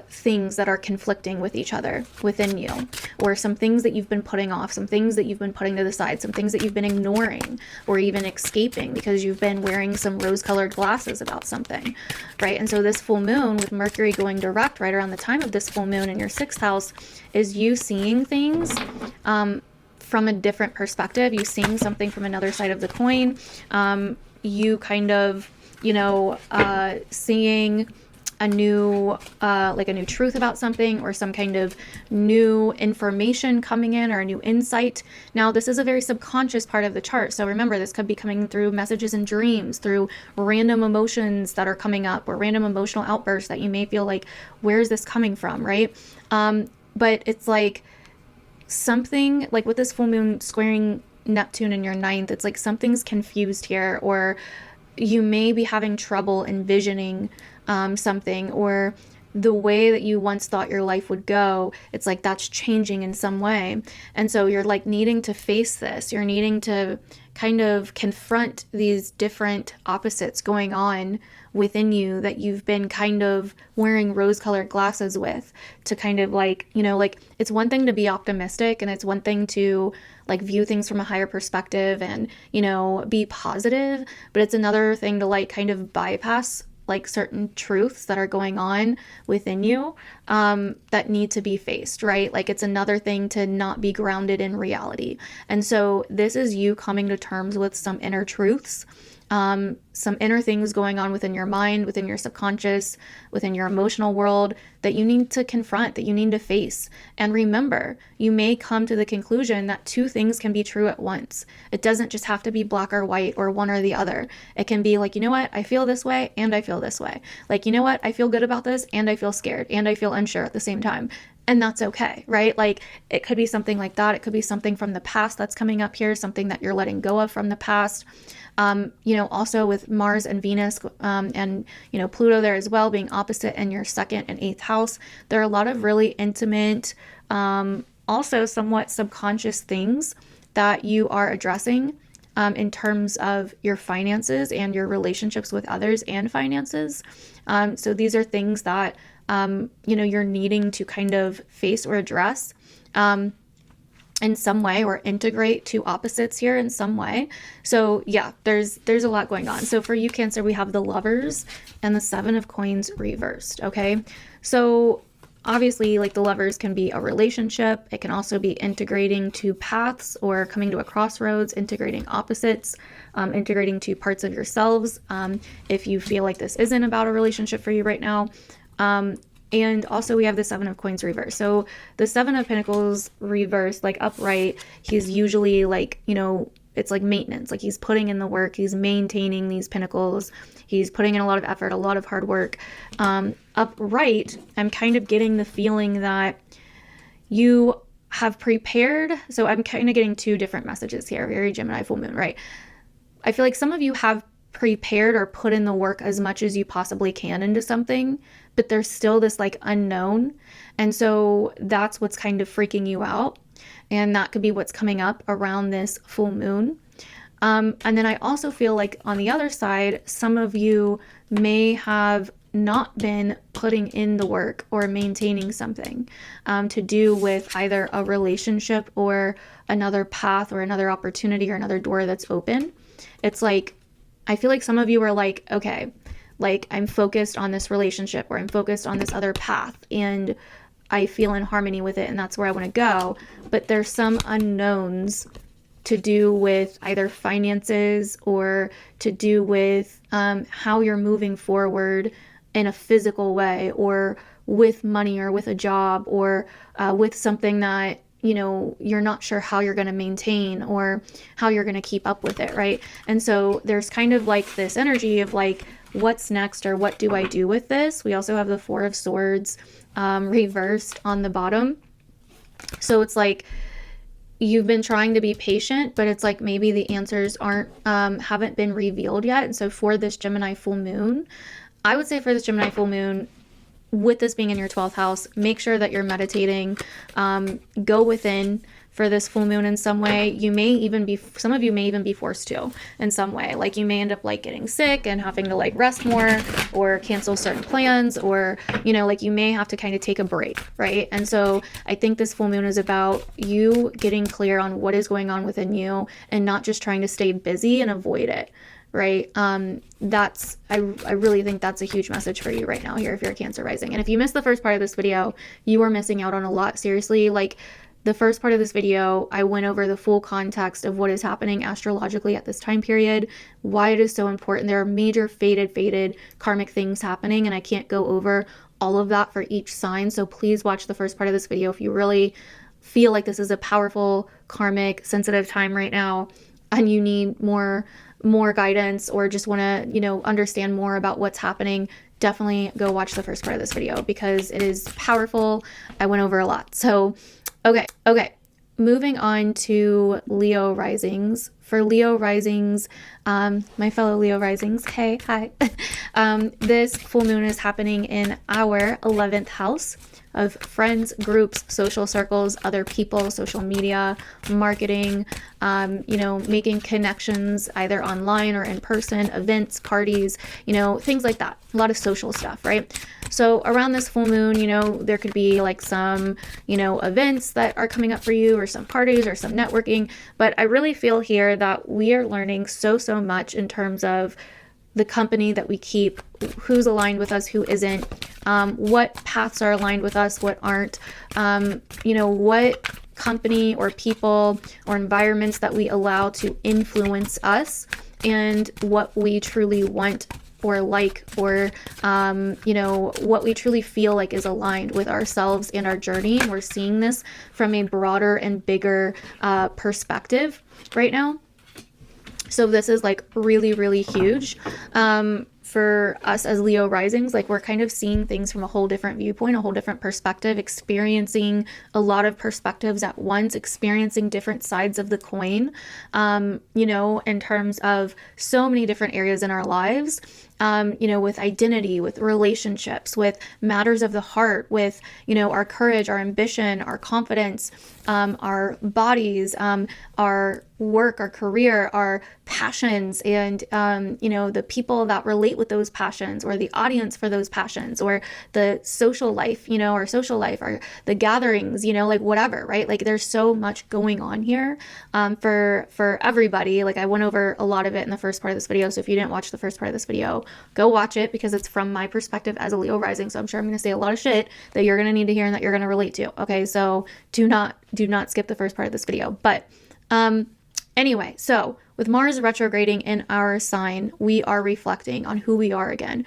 Speaker 1: things that are conflicting with each other within you, or some things that you've been putting off, some things that you've been putting to the side, some things that you've been ignoring or even escaping because you've been wearing some rose-colored glasses about something, right? And so this full moon with Mercury going direct right around the time of this full moon in your 6th house is you seeing things from a different perspective. You seeing something from another side of the coin. You kind of, you know, seeing a new like a new truth about something, or some kind of new information coming in, or a new insight. Now this is a very subconscious part of the chart, so remember, this could be coming through messages and dreams, through random emotions that are coming up, or random emotional outbursts that you may feel like, where is this coming from, right? But it's like something like with this full moon squaring Neptune in your ninth, it's like something's confused here, or you may be having trouble envisioning something, or the way that you once thought your life would go, it's like that's changing in some way. And so you're like needing to face this. You're needing to kind of confront these different opposites going on within you that you've been kind of wearing rose-colored glasses with, to kind of like, you know, like it's one thing to be optimistic, and it's one thing to like view things from a higher perspective and, you know, be positive, but it's another thing to like kind of bypass like certain truths that are going on within you that need to be faced, right? Like it's another thing to not be grounded in reality. And so this is you coming to terms with some inner truths, some inner things going on within your mind, within your subconscious, within your emotional world, that you need to confront, that you need to face. And remember, you may come to the conclusion that two things can be true at once. It doesn't just have to be black or white, or one or the other. It can be like, you know what, I feel this way and I feel this way. Like, you know what, I feel good about this and I feel scared and I feel unsure at the same time. And that's okay, right? Like it could be something like that. It could be something from the past that's coming up here, something that you're letting go of from the past. You know, also with Mars and Venus and, you know, Pluto there as well, being opposite in your second and eighth house, there are a lot of really intimate, also somewhat subconscious things that you are addressing in terms of your finances and your relationships with others and finances. So these are things that, you know, you're needing to kind of face or address in some way, or integrate two opposites here in some way. So yeah, there's a lot going on. So for you, Cancer, we have the Lovers and the Seven of Coins reversed. Okay, so obviously, like the Lovers can be a relationship. It can also be integrating two paths, or coming to a crossroads, integrating opposites, integrating two parts of yourselves. If you feel like this isn't about a relationship for you right now. And also we have the Seven of Coins reversed. So the Seven of Pentacles reversed, like upright, he's usually like, you know, it's like maintenance. Like he's putting in the work. He's maintaining these pentacles. He's putting in a lot of effort, a lot of hard work. Upright, I'm kind of getting the feeling that you have prepared. So I'm kind of getting two different messages here. Very Gemini full moon, right? I feel like some of you have prepared or put in the work as much as you possibly can into something, but there's still this like unknown. And so that's what's kind of freaking you out. And that could be what's coming up around this full moon. And then I also feel like on the other side, some of you may have not been putting in the work or maintaining something to do with either a relationship or another path or another opportunity or another door that's open. It's like, I feel like some of you are like, okay, like I'm focused on this relationship, or I'm focused on this other path, and I feel in harmony with it, and that's where I want to go. But there's some unknowns to do with either finances, or to do with how you're moving forward in a physical way, or with money, or with a job, or with something that, you know, you're not sure how you're going to maintain or how you're going to keep up with it, right? And so there's kind of like this energy of like, what's next, or what do I do with this? We also have the Four of Swords reversed on the bottom. So it's like you've been trying to be patient, but it's like maybe the answers haven't been revealed yet. And so for this Gemini full moon, I would say for this Gemini full moon, with this being in your 12th house, make sure that you're meditating, go within for this full moon in some way. You may even be, some of you may even be forced to in some way. Like you may end up like getting sick and having to like rest more, or cancel certain plans, or, you know, like you may have to kind of take a break, right? And so I think this full moon is about you getting clear on what is going on within you, and not just trying to stay busy and avoid it. Right? I really think that's a huge message for you right now here if you're a Cancer rising. And if you missed the first part of this video, you are missing out on a lot. Seriously, like the first part of this video, I went over the full context of what is happening astrologically at this time period, why it is so important. There are major fated karmic things happening, and I can't go over all of that for each sign. So please watch the first part of this video if you really feel like this is a powerful, karmic, sensitive time right now, and you need more guidance, or just want to, you know, understand more about what's happening. Definitely go watch the first part of this video because it is powerful. I went over a lot. So, okay. Moving on to Leo risings. For Leo risings, my fellow Leo risings, hey, hi. This full moon is happening in our 11th house of friends, groups, social circles, other people, social media, marketing, you know, making connections either online or in person, events, parties, you know, things like that. A lot of social stuff, right? So around this full moon, you know, there could be like some, you know, events that are coming up for you, or some parties or some networking. But I really feel here that we are learning so much in terms of the company that we keep, who's aligned with us, who isn't, what paths are aligned with us, what aren't, you know, what company or people or environments that we allow to influence us, and what we truly want or like, or, you know, what we truly feel like is aligned with ourselves and our journey. And we're seeing this from a broader and bigger perspective right now. So this is like really huge for us as Leo risings. Like, we're kind of seeing things from a whole different viewpoint, a whole different perspective, experiencing a lot of perspectives at once, experiencing different sides of the coin, you know, in terms of so many different areas in our lives. You know, with identity, with relationships, with matters of the heart, with, you know, our courage, our ambition, our confidence, our bodies, our work, our career, our passions, and, you know, the people that relate with those passions, or the audience for those passions, or the social life, you know, our social life, or the gatherings, you know, like whatever, right? Like, there's so much going on here, for everybody. Like, I went over a lot of it in the first part of this video. So if you didn't watch the first part of this video, go watch it, because it's from my perspective as a Leo rising. So I'm sure I'm going to say a lot of shit that you're going to need to hear and that you're going to relate to. Okay. So do not skip the first part of this video. But, anyway, so with Mars retrograding in our sign, we are reflecting on who we are again,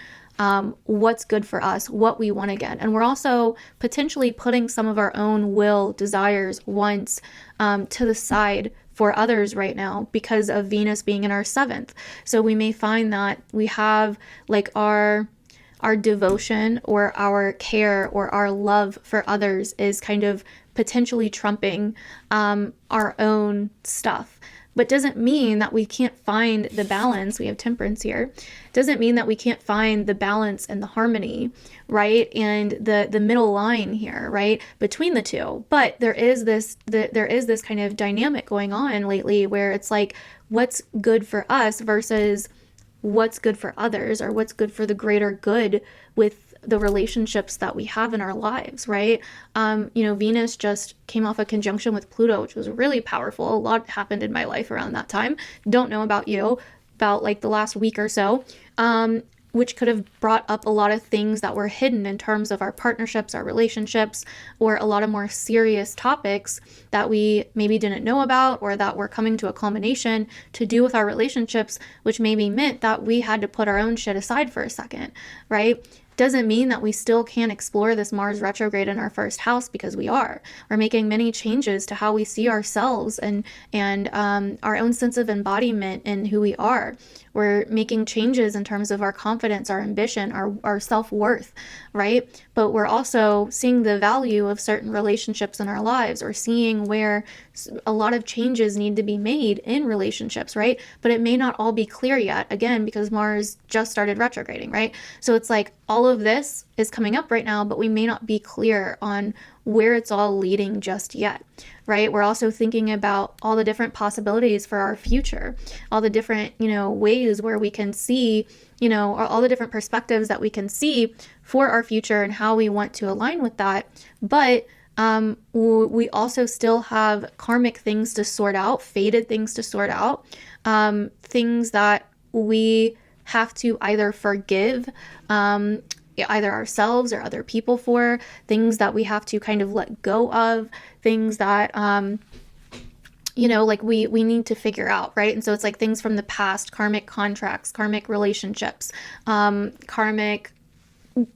Speaker 1: what's good for us, what we want again. And we're also potentially putting some of our own will, desires, wants, to the side for others right now because of Venus being in our 7th. So we may find that we have like our devotion or our care or our love for others is kind of potentially trumping our own stuff. But doesn't mean that we can't find the balance. We have Temperance here. Doesn't mean that we can't find the balance and the harmony, right? And the middle line here, right, between the two. But there is this kind of dynamic going on lately where it's like, what's good for us versus what's good for others, or what's good for the greater good with the relationships that we have in our lives, right? You know, Venus just came off a conjunction with Pluto, which was really powerful. A lot happened in my life around that time. Don't know about you, about like the last week or so, which could have brought up a lot of things that were hidden in terms of our partnerships, our relationships, or a lot of more serious topics that we maybe didn't know about, or that were coming to a culmination to do with our relationships, which maybe meant that we had to put our own shit aside for a second, right? Doesn't mean that we still can't explore this Mars retrograde in our first house, because we're making many changes to how we see ourselves and our own sense of embodiment in who we are. We're making changes in terms of our confidence, our ambition, our self-worth, right? But we're also seeing the value of certain relationships in our lives, or seeing where a lot of changes need to be made in relationships, right? But it may not all be clear yet, again, because Mars just started retrograding, right? So it's like all of this is coming up right now, but we may not be clear on where it's all leading just yet, right? We're also thinking about all the different possibilities for our future, all the different, you know, ways where we can see, you know, all the different perspectives that we can see for our future and how we want to align with that. But we also still have karmic things to sort out, fated things to sort out, things that we have to either forgive, either ourselves or other people for, things that we have to kind of let go of, things that you know, like we need to figure out, right? And so it's like things from the past, karmic contracts, karmic relationships, karmic,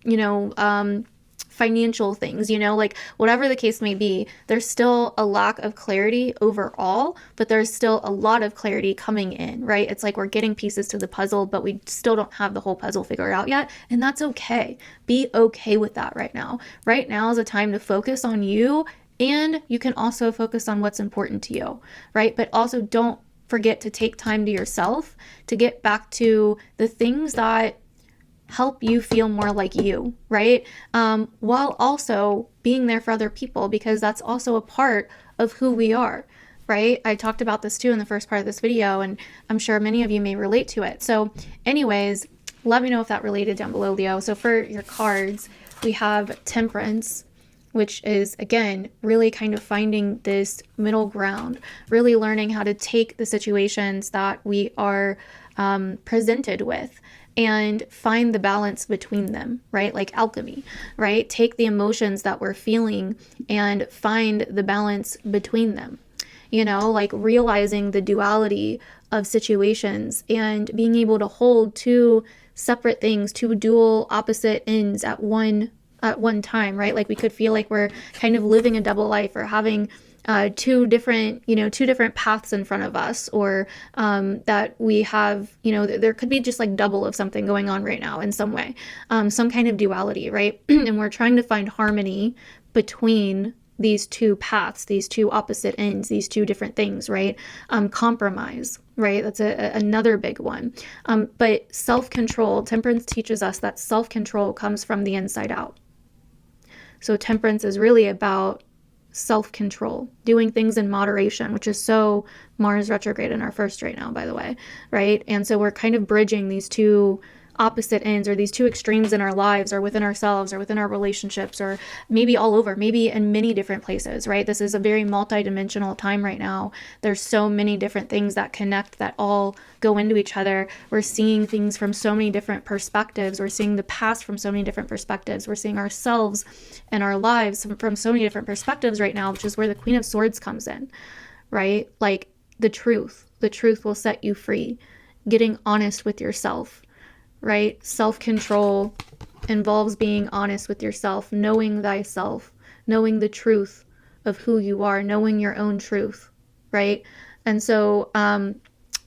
Speaker 1: you know, financial things, you know, like whatever the case may be, there's still a lack of clarity overall, but there's still a lot of clarity coming in, right? It's like we're getting pieces to the puzzle, but we still don't have the whole puzzle figured out yet. And that's okay. Be okay with that right now. Right now is a time to focus on you, and you can also focus on what's important to you, right? But also don't forget to take time to yourself to get back to the things that help you feel more like you, right? While also being there for other people, because that's also a part of who we are, right? I talked about this too in the first part of this video, and I'm sure many of you may relate to it. So anyways, let me know if that related down below, Leo. So for your cards, we have Temperance, which is, again, really kind of finding this middle ground, really learning how to take the situations that we are presented with and find the balance between them, right? Like alchemy, right? Take the emotions that we're feeling and find the balance between them, you know, like realizing the duality of situations and being able to hold two separate things, two dual opposite ends at one time, right? Like we could feel like we're kind of living a double life or having two different paths in front of us, or that we have, you know, there could be just like double of something going on right now in some way, some kind of duality, right? And we're trying to find harmony between these two paths, these two opposite ends, these two different things, right? Compromise, right? That's another big one. But self-control, Temperance teaches us that self-control comes from the inside out. So Temperance is really about self-control, doing things in moderation, which is so Mars retrograde in our first right now, by the way, right? And so we're kind of bridging these two opposite ends, or these two extremes in our lives, or within ourselves, or within our relationships, or maybe all over, maybe in many different places, right? This is a very multi-dimensional time right now. There's so many different things that connect, that all go into each other. We're seeing things from so many different perspectives. We're seeing the past from so many different perspectives. We're seeing ourselves and our lives from so many different perspectives right now, which is where the Queen of Swords comes in, right? Like the truth will set you free. Getting honest with yourself, right? Self-control involves being honest with yourself, knowing thyself, knowing the truth of who you are, knowing your own truth, right? And so,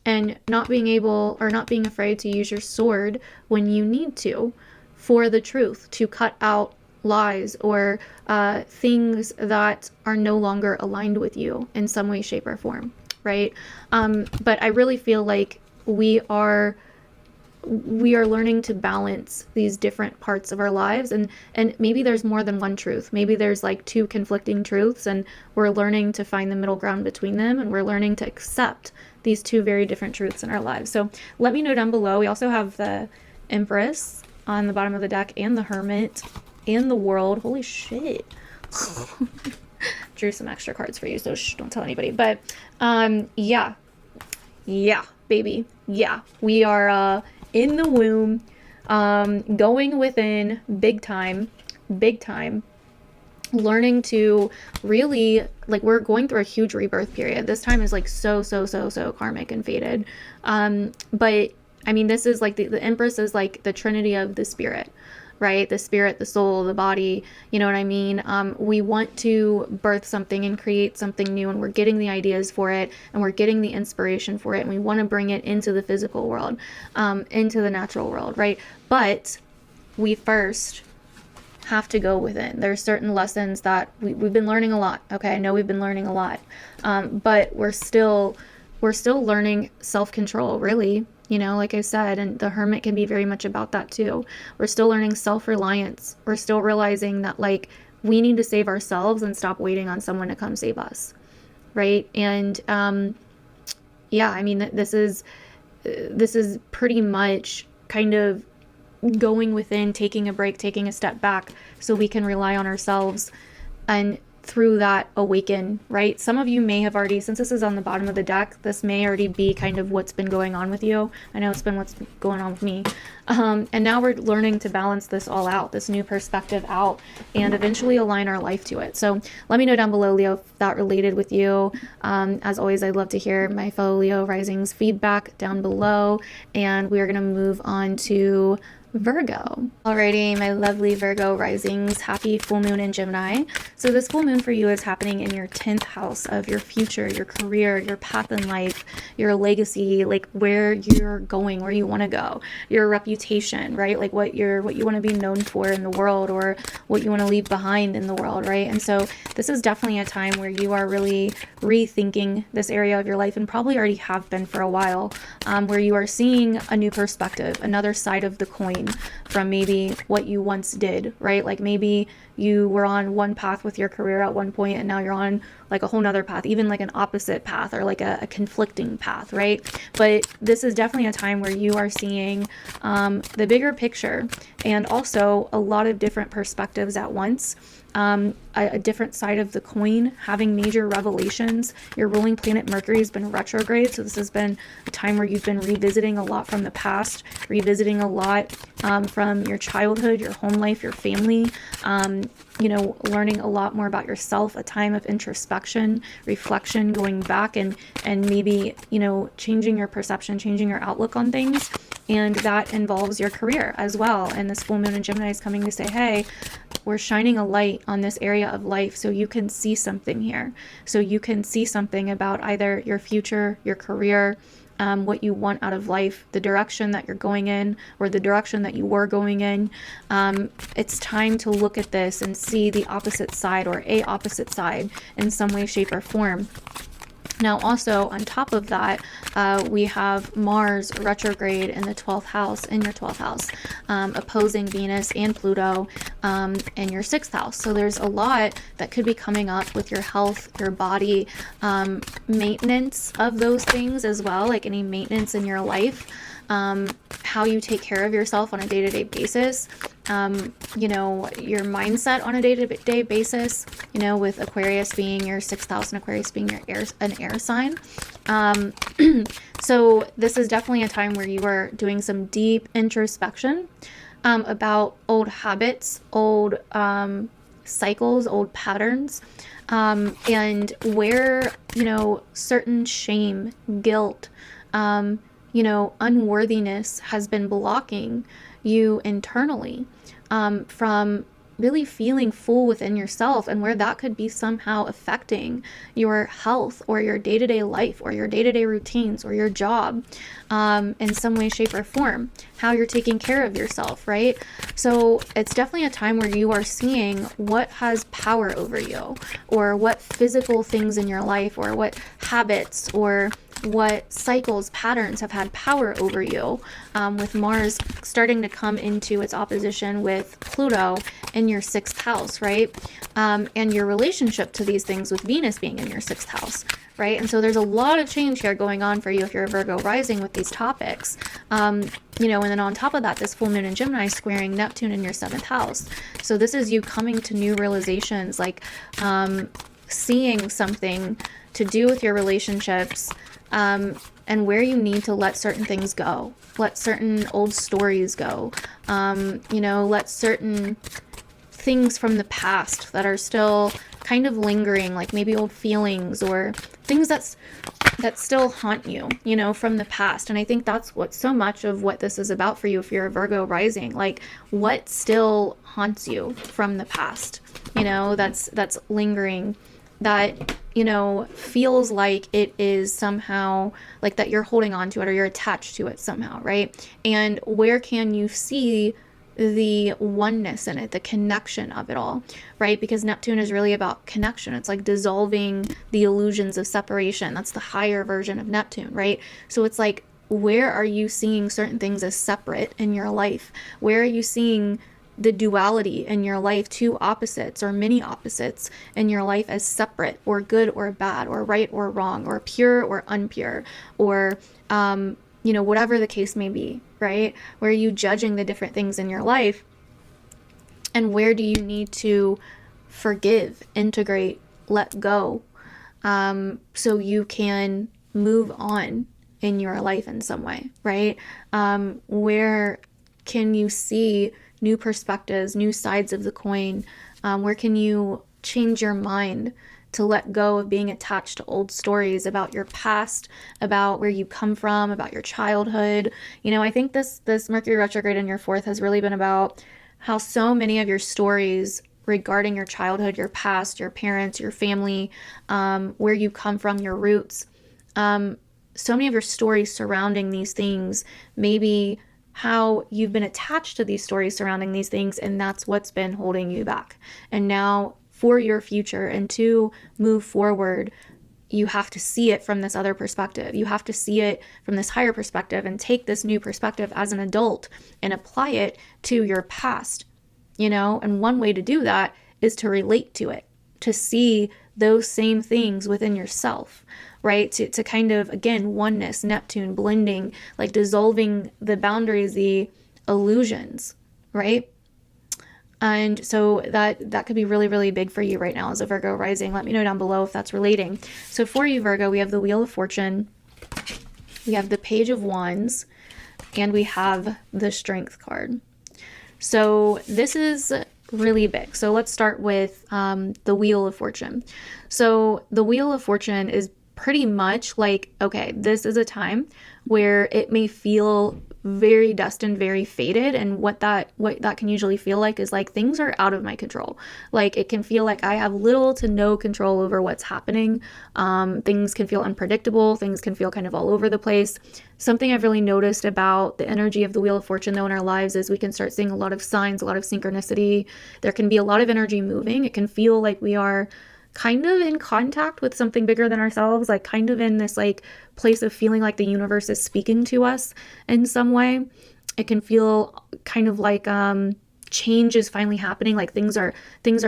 Speaker 1: and not being able, or not being afraid to use your sword when you need to for the truth, to cut out lies or things that are no longer aligned with you in some way, shape, or form, right? But I really feel like we are learning to balance these different parts of our lives, and maybe there's more than one truth. Maybe there's like two conflicting truths, and we're learning to find the middle ground between them, and we're learning to accept these two very different truths in our lives. So let me know down below. We also have the Empress on the bottom of the deck, and the Hermit, and the World. Holy shit. Drew some extra cards for you, so don't tell anybody. But yeah, baby, yeah, we are in the womb, going within big time, learning to really, like, we're going through a huge rebirth period. This time is like so karmic and fated. But I mean, this is like the Empress is like the trinity of the spirit, right? The spirit, the soul, the body, you know what I mean? We want to birth something and create something new, and we're getting the ideas for it, and we're getting the inspiration for it, and we want to bring it into the physical world, into the natural world, right? But we first have to go within. There's certain lessons that we've been learning a lot. Okay, I know we've been learning a lot, but we're still learning self-control, really. You know, like I said, and the Hermit can be very much about that too. We're still learning self-reliance. We're still realizing that, like, we need to save ourselves and stop waiting on someone to come save us, right? And yeah, I mean, this is pretty much kind of going within, taking a break, taking a step back, so we can rely on ourselves and through that awaken, right? Some of you may have already, since this is on the bottom of the deck, this may already be kind of what's been going on with you. I know it's been what's going on with me. And now we're learning to balance this all out, this new perspective out, and eventually align our life to it. So let me know down below, Leo, if that related with you. As always, I'd love to hear my fellow Leo Risings feedback down below. And we are going to move on to Virgo. Alrighty, my lovely Virgo risings, happy full moon in Gemini. So this full moon for you is happening in your 10th house of your future, your career, your path in life, your legacy, like where you're going, where you want to go, your reputation, right? Like what you want to be known for in the world, or what you want to leave behind in the world, right? And so this is definitely a time where you are really rethinking this area of your life, and probably already have been for a while, where you are seeing a new perspective, another side of the coin from maybe what you once did, right? Like maybe you were on one path with your career at one point, and now you're on like a whole nother path, even like an opposite path, or like a conflicting path, right? But this is definitely a time where you are seeing the bigger picture, and also a lot of different perspectives at once. A different side of the coin, having major revelations. Your ruling planet Mercury has been retrograde, so this has been a time where you've been revisiting a lot from the past, revisiting a lot from your childhood, your home life, your family, you know, learning a lot more about yourself, a time of introspection, reflection, going back and maybe, you know, changing your perception, changing your outlook on things. And that involves your career as well. And this full moon in Gemini is coming to say, hey, we're shining a light on this area of life so you can see something here. So you can see something about either your future, your career, what you want out of life, the direction that you're going in, or the direction that you were going in. It's time to look at this and see the opposite side, or a opposite side in some way, shape, or form. Now, also on top of that, we have Mars retrograde in the 12th house, in your 12th house, opposing Venus and Pluto in your 6th house. So there's a lot that could be coming up with your health, your body, maintenance of those things as well, like any maintenance in your life, how you take care of yourself on a day-to-day basis, you know, your mindset on a day-to-day basis, you know, with Aquarius being your 6th house and Aquarius being your an air sign. So this is definitely a time where you are doing some deep introspection about old habits, old cycles, old patterns, and where, you know, certain shame, guilt, you know, unworthiness has been blocking you internally from really feeling full within yourself, and where that could be somehow affecting your health, or your day-to-day life, or your day-to-day routines, or your job in some way, shape, or form, how you're taking care of yourself, right? So it's definitely a time where you are seeing what has power over you, or what physical things in your life, or what habits, or what cycles, patterns have had power over you, with Mars starting to come into its opposition with Pluto in your 6th house, right? And your relationship to these things with Venus being in your 6th house, right? And so there's a lot of change here going on for you if you're a Virgo rising with these topics. You know, and then on top of that, this full moon in Gemini squaring Neptune in your 7th house. So this is you coming to new realizations, like seeing something to do with your relationships, and where you need to let certain things go, let certain old stories go, you know, let certain things from the past that are still kind of lingering, like maybe old feelings or things that still haunt you, you know, from the past. And I think that's what so much of what this is about for you if you're a Virgo rising, like what still haunts you from the past, you know, that's lingering, that, you know, feels like it is somehow like that you're holding on to it, or you're attached to it somehow, right? And where can you see the oneness in it, the connection of it all, right? Because Neptune is really about connection. It's like dissolving the illusions of separation. That's the higher version of Neptune, right? So it's like, where are you seeing certain things as separate in your life? Where are you seeing the duality in your life, two opposites or many opposites in your life as separate, or good or bad, or right or wrong, or pure or impure, or you know, whatever the case may be, right? Where are you judging the different things in your life, and where do you need to forgive, integrate, let go, so you can move on in your life in some way, right? Where can you see new perspectives, new sides of the coin? Where can you change your mind to let go of being attached to old stories about your past, about where you come from, about your childhood? You know, I think this Mercury retrograde in your fourth has really been about how so many of your stories regarding your childhood, your past, your parents, your family, where you come from, your roots, so many of your stories surrounding these things, maybe how you've been attached to these stories surrounding these things, and that's what's been holding you back. And now for your future and to move forward, you have to see it from this other perspective. You have to see it from this higher perspective and take this new perspective as an adult and apply it to your past, you know? And one way to do that is to relate to it, to see those same things within yourself, right? To kind of, again, oneness, Neptune, blending, like dissolving the boundaries, the illusions, right? And so that could be really, really big for you right now as a Virgo rising. Let me know down below if that's relating. So for you, Virgo, we have the Wheel of Fortune, we have the Page of Wands, and we have the Strength card. So this is really big. So let's start with the Wheel of Fortune. So the Wheel of Fortune is pretty much like, okay, this is a time where it may feel very destined, very fated. And what that can usually feel like is like things are out of my control. Like it can feel like I have little to no control over what's happening. Things can feel unpredictable. Things can feel kind of all over the place. Something I've really noticed about the energy of the Wheel of Fortune though in our lives is we can start seeing a lot of signs, a lot of synchronicity. There can be a lot of energy moving. It can feel like we are kind of in contact with something bigger than ourselves, like kind of in this like place of feeling like the universe is speaking to us in some way. It can feel kind of like change is finally happening, like things are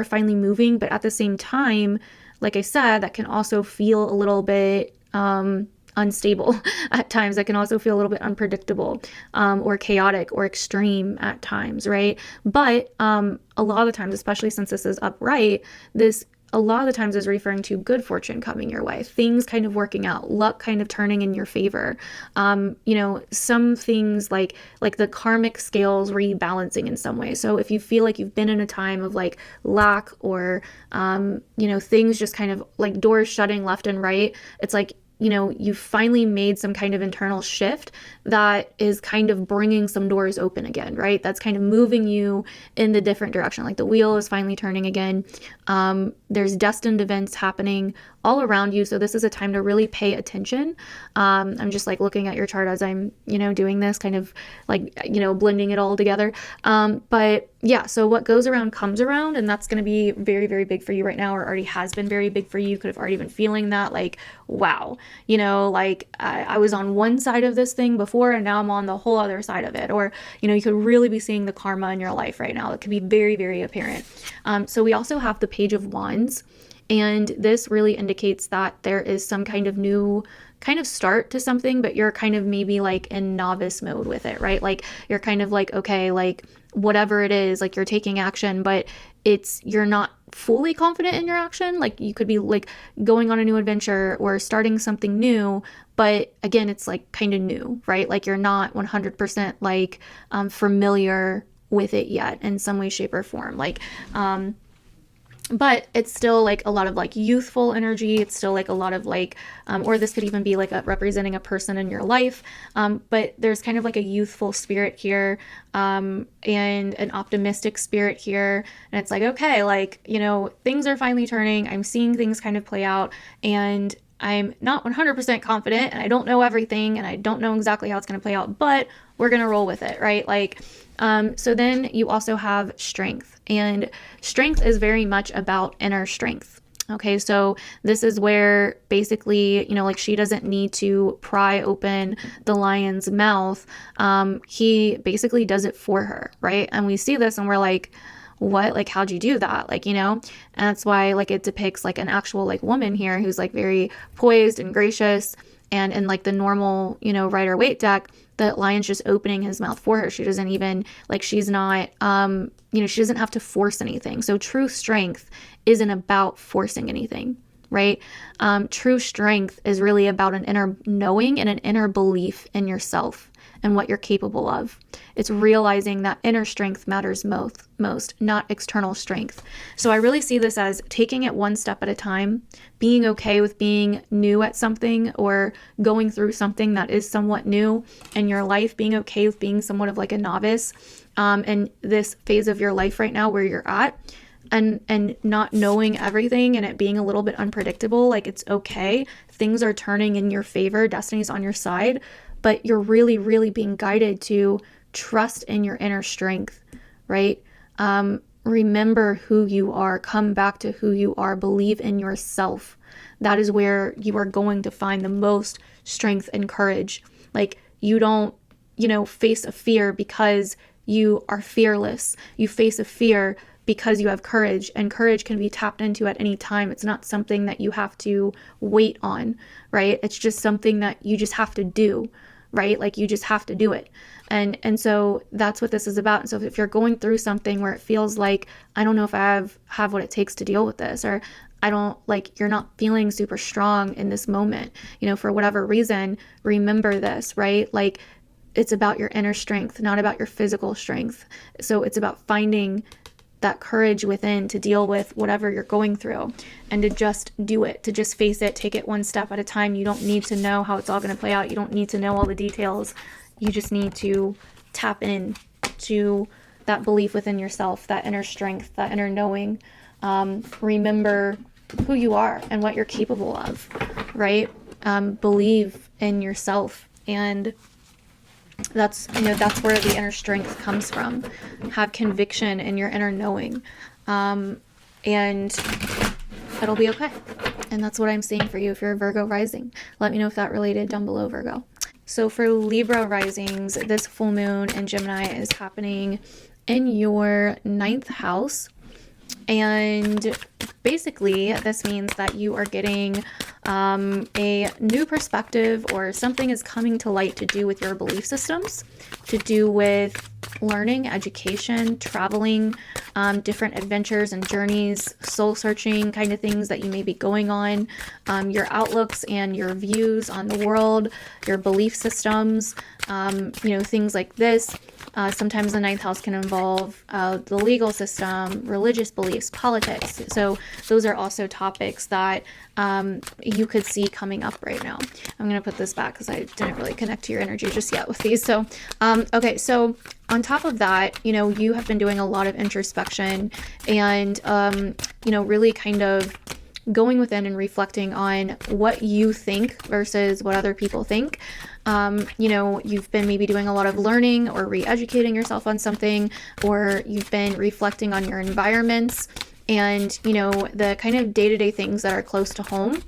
Speaker 1: finally moving, but at the same time, like I said, that can also feel a little bit unstable at times. That can also feel a little bit unpredictable, or chaotic or extreme at times, right? But a lot of the times, especially since this is upright, this a lot of the times is referring to good fortune coming your way, things kind of working out, luck kind of turning in your favor. You know, some things like the karmic scales rebalancing in some way. So if you feel like you've been in a time of like lack or, you know, things just kind of like doors shutting left and right, it's like, you know, you finally made some kind of internal shift that is kind of bringing some doors open again, right? That's kind of moving you in the different direction. Like the wheel is finally turning again. There's destined events happening all around you. So this is a time to really pay attention. I'm just like looking at your chart as I'm, you know, doing this kind of like, you know, blending it all together. But yeah, so what goes around comes around, and that's going to be very, very big for you right now, or already has been very big for you. You could have already been feeling that, like, wow, you know, like I was on one side of this thing before and now I'm on the whole other side of it. Or, you know, you could really be seeing the karma in your life right now. It could be very, very apparent. So we also have the Page of Wands, and this really indicates that there is some kind of new kind of start to something, but you're kind of maybe like in novice mode with it, right? Like you're kind of like, okay, like whatever it is, like you're taking action, but you're not fully confident in your action. Like you could be like going on a new adventure or starting something new, but again, it's like kind of new, right? Like you're not 100% like familiar with it yet in some way, shape, or form. Like, but it's still like a lot of like youthful energy. It's still like a lot of like, or this could even be like representing a person in your life. But there's kind of like a youthful spirit here, and an optimistic spirit here. And it's like, okay, like, you know, things are finally turning. I'm seeing things kind of play out, and I'm not 100% confident, and I don't know everything, and I don't know exactly how it's going to play out, but we're going to roll with it, right? Like, so then you also have strength, and strength is very much about inner strength. Okay, so this is where basically, you know, like she doesn't need to pry open the lion's mouth. He basically does it for her, right? And we see this and we're like, what, like, how'd you do that? Like, you know, and that's why like it depicts like an actual like woman here who's like very poised and gracious, and in like the normal, you know, Rider-Waite deck, the lion's just opening his mouth for her. She doesn't even like, she's not she doesn't have to force anything. So true strength isn't about forcing anything, right? True strength is really about an inner knowing and an inner belief in yourself and what you're capable of. It's realizing that inner strength matters most, not external strength. So I really see this as taking it one step at a time, being okay with being new at something or going through something that is somewhat new in your life, being okay with being somewhat of like a novice in this phase of your life right now where you're at. And not knowing everything and it being a little bit unpredictable. Like, it's okay. Things are turning in your favor. Destiny's on your side, but you're really, really being guided to trust in your inner strength, right? Remember who you are. Come back to who you are. Believe in yourself. That is where you are going to find the most strength and courage. Like, you don't, face a fear because you are fearless. You face a fear because you have courage, and courage can be tapped into at any time. It's not something that you have to wait on, right? It's just something that you just have to do, right? Like, you just have to do it. And so that's what this is about. And so if you're going through something where it feels like, I don't know if I have what it takes to deal with this, or I don't, like, you're not feeling super strong in this moment, for whatever reason, remember this, right? Like, it's about your inner strength, not about your physical strength. So it's about finding that courage within to deal with whatever you're going through and to just do it, to just face it, take it one step at a time. You don't need to know how it's all going to play out. You don't need to know all the details. You just need to tap in to that belief within yourself, that inner strength, that inner knowing. Remember who you are and what you're capable of, right? Believe in yourself, and that's where the inner strength comes from. Have conviction in your inner knowing, and it'll be okay. And that's what I'm seeing for you if you're a Virgo rising. Let me know if that related down below, Virgo. So for Libra risings, this full moon in Gemini is happening in your 9th house. And basically, this means that you are getting a new perspective, or something is coming to light to do with your belief systems, to do with learning, education, traveling, different adventures and journeys, soul searching kind of things that you may be going on, your outlooks and your views on the world, your belief systems, things like this. Sometimes the 9th house can involve the legal system, religious beliefs, politics. So those are also topics that you could see coming up right now. I'm going to put this back because I didn't really connect to your energy just yet with these. So, okay. So on top of that, you have been doing a lot of introspection and, really kind of going within and reflecting on what you think versus what other people think. You've been maybe doing a lot of learning or re-educating yourself on something, or you've been reflecting on your environments and, the kind of day-to-day things that are close to home,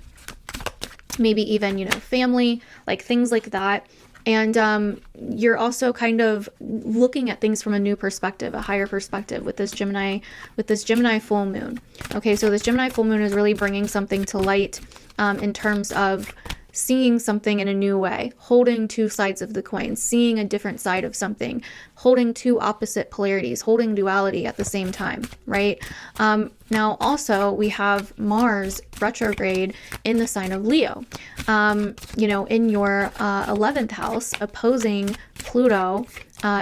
Speaker 1: maybe even, family, like things like that. And you're also kind of looking at things from a new perspective, a higher perspective with this Gemini full moon. Okay, so this Gemini full moon is really bringing something to light in terms of seeing something in a new way, holding two sides of the coin, seeing a different side of something, holding two opposite polarities, holding duality at the same time, right? Now also we have Mars retrograde in the sign of Leo, in your 11th house, opposing Pluto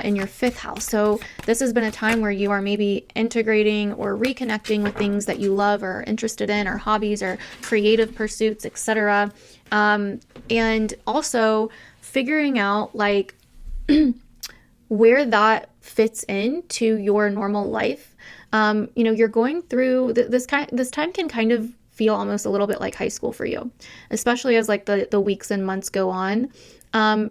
Speaker 1: in your 5th house. So this has been a time where you are maybe integrating or reconnecting with things that you love or are interested in, or hobbies or creative pursuits, etc. And also figuring out like where that fits into your normal life. You're going through this time can kind of feel almost a little bit like high school for you, especially as like the weeks and months go on.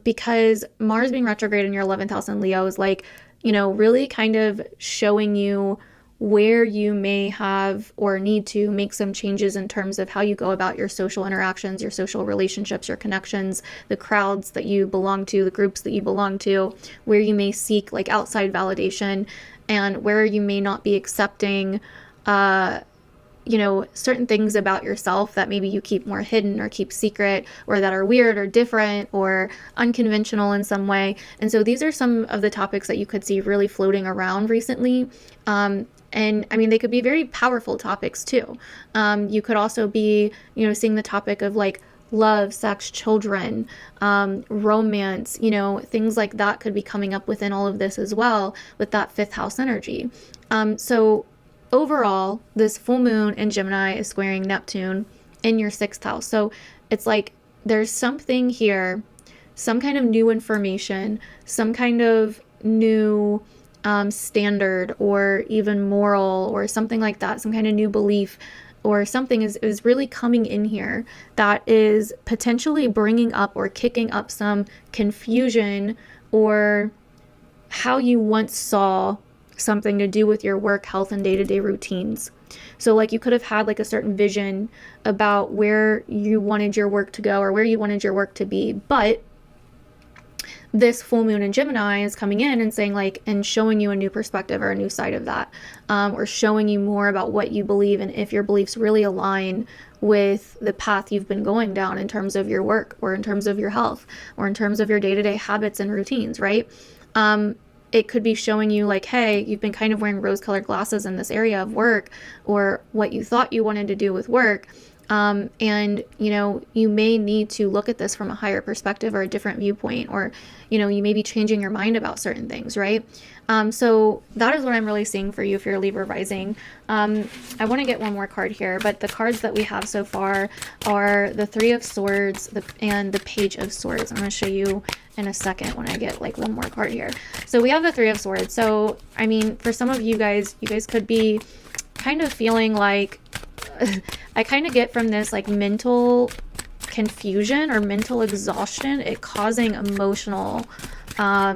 Speaker 1: Because Mars being retrograde in your 11th house in Leo is like, really kind of showing you where you may have or need to make some changes in terms of how you go about your social interactions, your social relationships, your connections, the crowds that you belong to, the groups that you belong to, where you may seek like outside validation, and where you may not be accepting, you know, certain things about yourself that maybe you keep more hidden or keep secret, or that are weird or different or unconventional in some way. And so these are some of the topics that you could see really floating around recently. And I mean, they could be very powerful topics too. You could also be, you know, seeing the topic of like love, sex, children, romance, you know, things like that could be coming up within all of this as well with that 5th house energy. So overall, this full moon in Gemini is squaring Neptune in your 6th house. So it's like there's something here, some kind of new information, some kind of new standard or even moral or something like that, some kind of new belief or something is really coming in here that is potentially bringing up or kicking up some confusion or how you once saw something to do with your work, health, and day-to-day routines. So like you could have had like a certain vision about where you wanted your work to go or where you wanted your work to be, but this full moon in Gemini is coming in and saying like, and showing you a new perspective or a new side of that, or showing you more about what you believe and if your beliefs really align with the path you've been going down in terms of your work or in terms of your health or in terms of your day-to-day habits and routines, right? It could be showing you like, hey, you've been kind of wearing rose-colored glasses in this area of work or what you thought you wanted to do with work. And, you know, you may need to look at this from a higher perspective or a different viewpoint, or, you know, you may be changing your mind about certain things, right? So that is what I'm really seeing for you if you're a Libra rising. I want to get one more card here, but the cards that we have so far are the 3 of Swords and the Page of Swords. I'm going to show you in a second when I get like one more card here. So we have the 3 of Swords. So, I mean, for some of you guys could be kind of feeling like, I kind of get from this like mental confusion or mental exhaustion, it causing emotional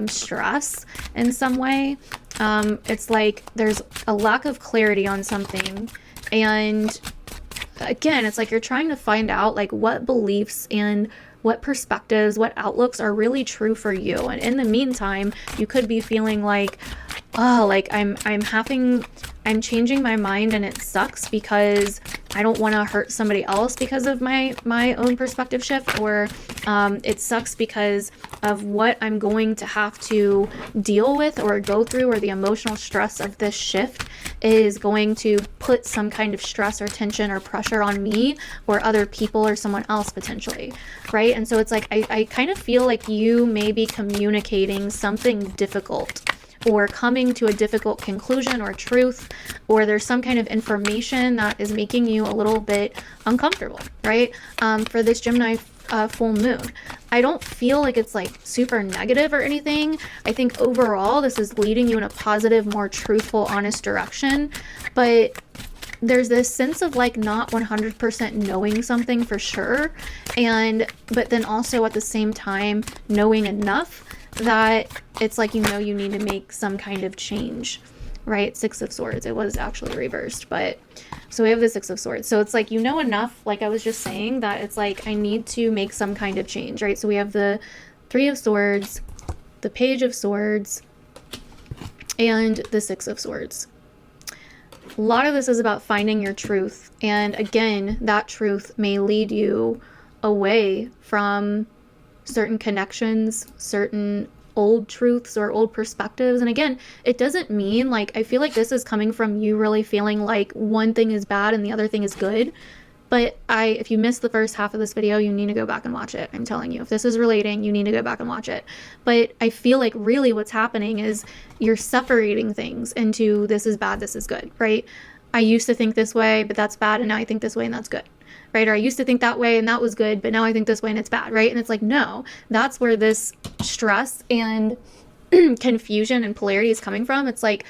Speaker 1: stress in some way. It's like there's a lack of clarity on something, and again, it's like you're trying to find out like what beliefs and what perspectives, what outlooks are really true for you. And in the meantime, you could be feeling like, oh, like I'm changing my mind and it sucks because I don't want to hurt somebody else because of my own perspective shift, or it sucks because of what I'm going to have to deal with or go through, or the emotional stress of this shift is going to put some kind of stress or tension or pressure on me or other people or someone else potentially, right? And so it's like I kind of feel like you may be communicating something difficult, or coming to a difficult conclusion or truth, or there's some kind of information that is making you a little bit uncomfortable, right? For this Gemini full moon, I don't feel like it's like super negative or anything. I think overall this is leading you in a positive, more truthful, honest direction, but there's this sense of like not 100% knowing something for sure, but then also at the same time knowing enough that it's like, you know, you need to make some kind of change, right? 6 of Swords. It was actually reversed, but so we have the 6 of Swords. So it's like, you know enough, like I was just saying, that it's like I need to make some kind of change, right? So we have the 3 of Swords, the Page of Swords, and the 6 of Swords. A lot of this is about finding your truth, and again, that truth may lead you away from certain connections, certain old truths or old perspectives. And again, it doesn't mean like, I feel like this is coming from you really feeling like one thing is bad and the other thing is good. But if you missed the first half of this video, you need to go back and watch it. I'm telling you, if this is relating, you need to go back and watch it. But I feel like really what's happening is you're separating things into this is bad, this is good, right? I used to think this way, but that's bad. And now I think this way and that's good. Right? Or I used to think that way and that was good, but now I think this way and it's bad, right? And it's like, no, that's where this stress and confusion and polarity is coming from. It's like,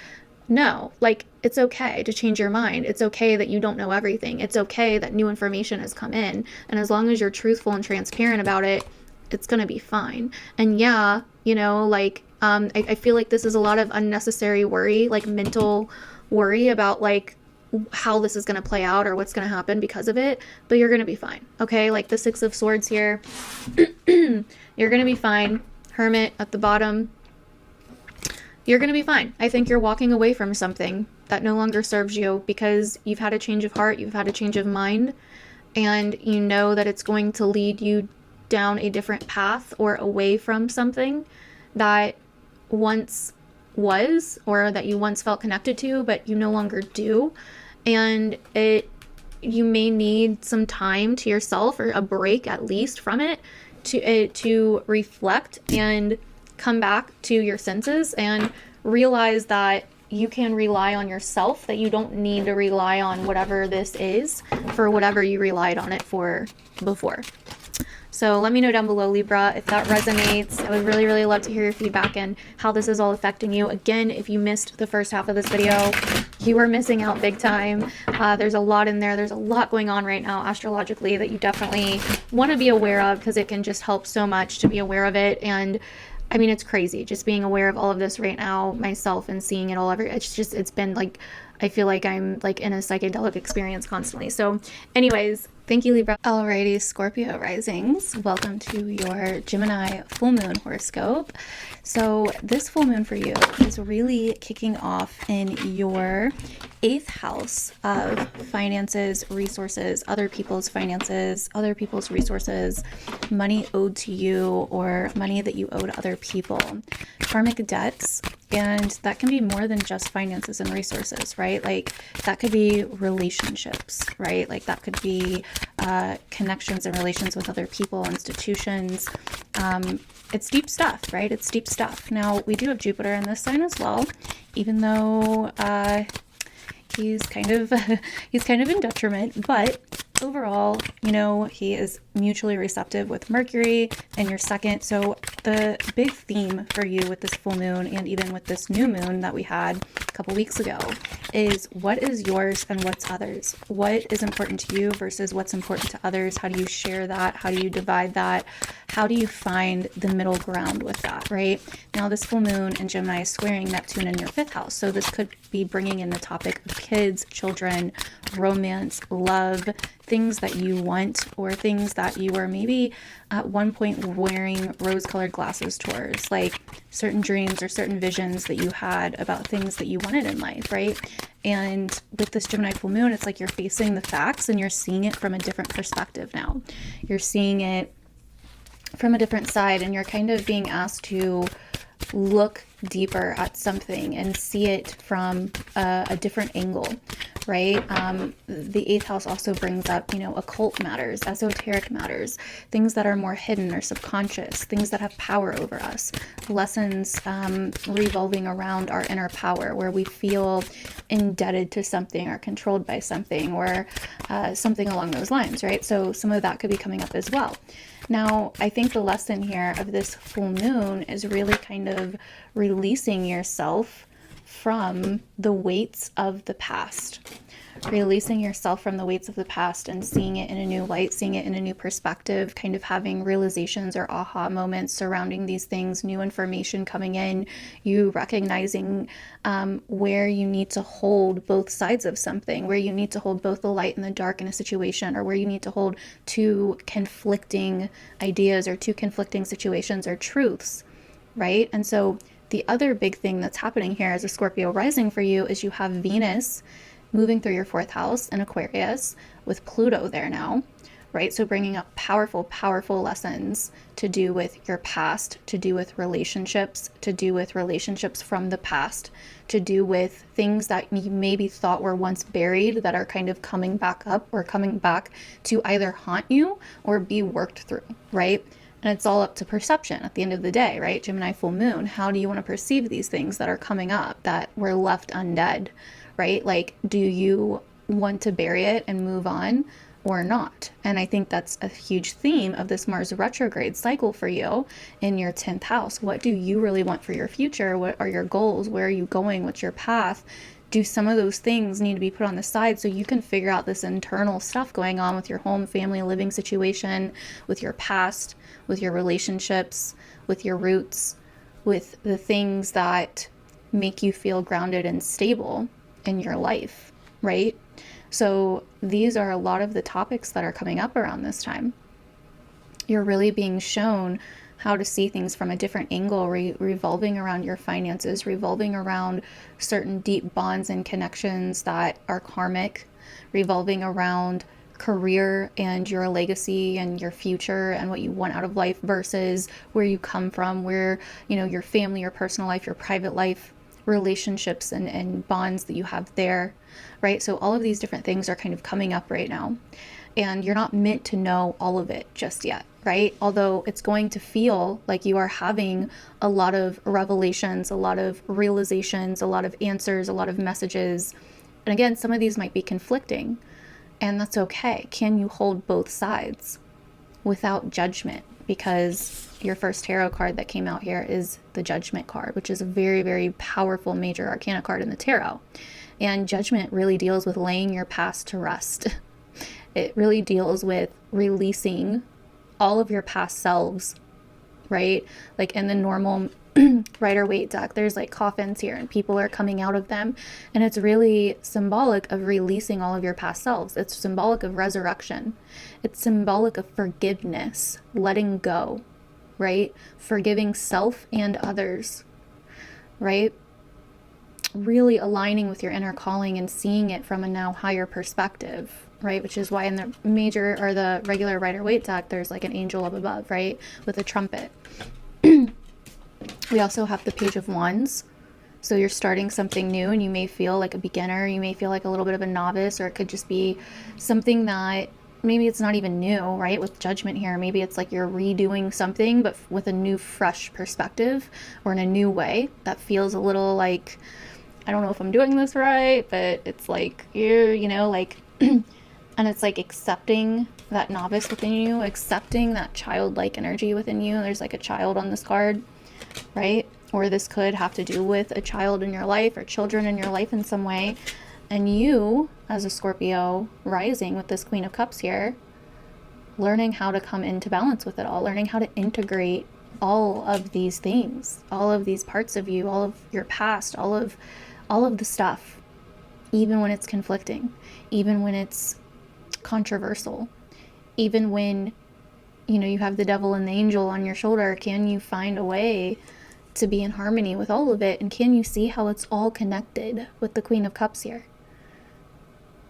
Speaker 1: no, like it's okay to change your mind. It's okay that you don't know everything. It's okay that new information has come in. And as long as you're truthful and transparent about it, it's going to be fine. And yeah, you know, like, I feel like this is a lot of unnecessary worry, like mental worry about like how this is going to play out or what's going to happen because of it, but you're going to be fine. Okay. Like the 6 of Swords here, you're going to be fine. Hermit at the bottom, you're going to be fine. I think you're walking away from something that no longer serves you because you've had a change of heart, you've had a change of mind, and you know that it's going to lead you down a different path or away from something that once was, or that you once felt connected to, but you no longer do. And you may need some time to yourself, or a break at least from it, to reflect and come back to your senses and realize that you can rely on yourself, that you don't need to rely on whatever this is for whatever you relied on it for before. So let me know down below, Libra, if that resonates. I would really, really love to hear your feedback and how this is all affecting you. Again, if you missed the first half of this video, you are missing out big time. There's a lot in there. There's a lot going on right now astrologically that you definitely want to be aware of, because it can just help so much to be aware of it. And I mean, it's crazy just being aware of all of this right now myself and seeing it all it's been like, I feel like I'm like in a psychedelic experience constantly. So anyways, thank you, Libra. Alrighty, Scorpio Risings, welcome to your Gemini full moon horoscope. So this full moon for you is really kicking off in your 8th house of finances, resources, other people's finances, other people's resources, money owed to you or money that you owe to other people, karmic debts. And that can be more than just finances and resources, right? Like that could be relationships, right? Like that could be connections and relations with other people, institutions. It's deep stuff, right? It's deep stuff. Now, we do have Jupiter in this sign as well, even though he's kind of in detriment, but overall, you know, he is mutually receptive with Mercury in your 2nd. So the big theme for you with this full moon, and even with this new moon that we had a couple weeks ago, is what is yours and what's others? What is important to you versus what's important to others? How do you share that? How do you divide that? How do you find the middle ground with that, right? Now, this full moon in Gemini is squaring Neptune in your 5th house. So this could be bringing in the topic of kids, children, romance, love, things that you want, or things that you were maybe at one point wearing rose-colored glasses towards, like certain dreams or certain visions that you had about things that you wanted in life, right? And with this Gemini full moon, it's like you're facing the facts and you're seeing it from a different perspective now. You're seeing it from a different side, and you're kind of being asked to look deeper at something and see it from a different angle, right? The 8th house also brings up, you know, occult matters, esoteric matters, things that are more hidden or subconscious, things that have power over us, lessons revolving around our inner power, where we feel indebted to something or controlled by something, or something along those lines, right? So some of that could be coming up as well. Now, I think the lesson here of this full moon is really kind of releasing yourself from the weights of the past. Releasing yourself from the weights of the past and seeing it in a new light, seeing it in a new perspective, kind of having realizations or aha moments surrounding these things, new information coming in, you recognizing where you need to hold both sides of something, where you need to hold both the light and the dark in a situation, or where you need to hold two conflicting ideas or two conflicting situations or truths, right? And so the other big thing that's happening here as a Scorpio rising for you is you have Venus moving through your 4th house in Aquarius with Pluto there now, right? So bringing up powerful, powerful lessons to do with your past, to do with relationships, to do with relationships from the past, to do with things that you maybe thought were once buried that are kind of coming back up or coming back to either haunt you or be worked through, right? And it's all up to perception at the end of the day, right? Gemini full moon, how do you want to perceive these things that are coming up that were left undead, right? Like, do you want to bury it and move on or not? And I think that's a huge theme of this Mars retrograde cycle for you in your 10th house. What do you really want for your future? What are your goals? Where are you going? What's your path? Do some of those things need to be put on the side so you can figure out this internal stuff going on with your home, family, living situation, with your past, with your relationships, with your roots, with the things that make you feel grounded and stable in your life, right? So these are a lot of the topics that are coming up around this time. You're really being shown how to see things from a different angle, revolving around your finances, revolving around certain deep bonds and connections that are karmic, revolving around career and your legacy and your future and what you want out of life versus where you come from, where, you know, your family, your personal life, your private life, relationships and bonds that you have there, right? So all of these different things are kind of coming up right now, and you're not meant to know all of it just yet, right? Although it's going to feel like you are having a lot of revelations, a lot of realizations, a lot of answers, a lot of messages. And again, some of these might be conflicting, and that's okay. Can you hold both sides without judgment? Because your first tarot card that came out here is the Judgment card, which is a very, very powerful major arcana card in the tarot. And Judgment really deals with laying your past to rest. It really deals with releasing all of your past selves, right? Like in the normal Rider-Waite deck, there's like coffins here and people are coming out of them, and it's really symbolic of releasing all of your past selves. It's symbolic of resurrection. It's symbolic of forgiveness, letting go, right? Forgiving self and others, right? Really aligning with your inner calling and seeing it from a now higher perspective, right? Which is why in the major or the regular Rider-Waite deck, there's like an angel up above, right? With a trumpet. We also have the Page of Wands. So you're starting something new and you may feel like a beginner, you may feel like a little bit of a novice, or it could just be something that maybe it's not even new, right? With Judgment here, maybe it's like you're redoing something, but with a new, fresh perspective or in a new way that feels a little like, I don't know if I'm doing this right, but it's like, you know, like, and it's like accepting that novice within you, accepting that childlike energy within you. There's like a child on this card, right? Or this could have to do with a child in your life or children in your life in some way. And you, as a Scorpio rising with this Queen of Cups here, learning how to come into balance with it all, learning how to integrate all of these things, all of these parts of you, all of your past, all of the stuff, even when it's conflicting, even when it's controversial, even when, you know, you have the devil and the angel on your shoulder. Can you find a way to be in harmony with all of it? And can you see how it's all connected with the Queen of Cups here?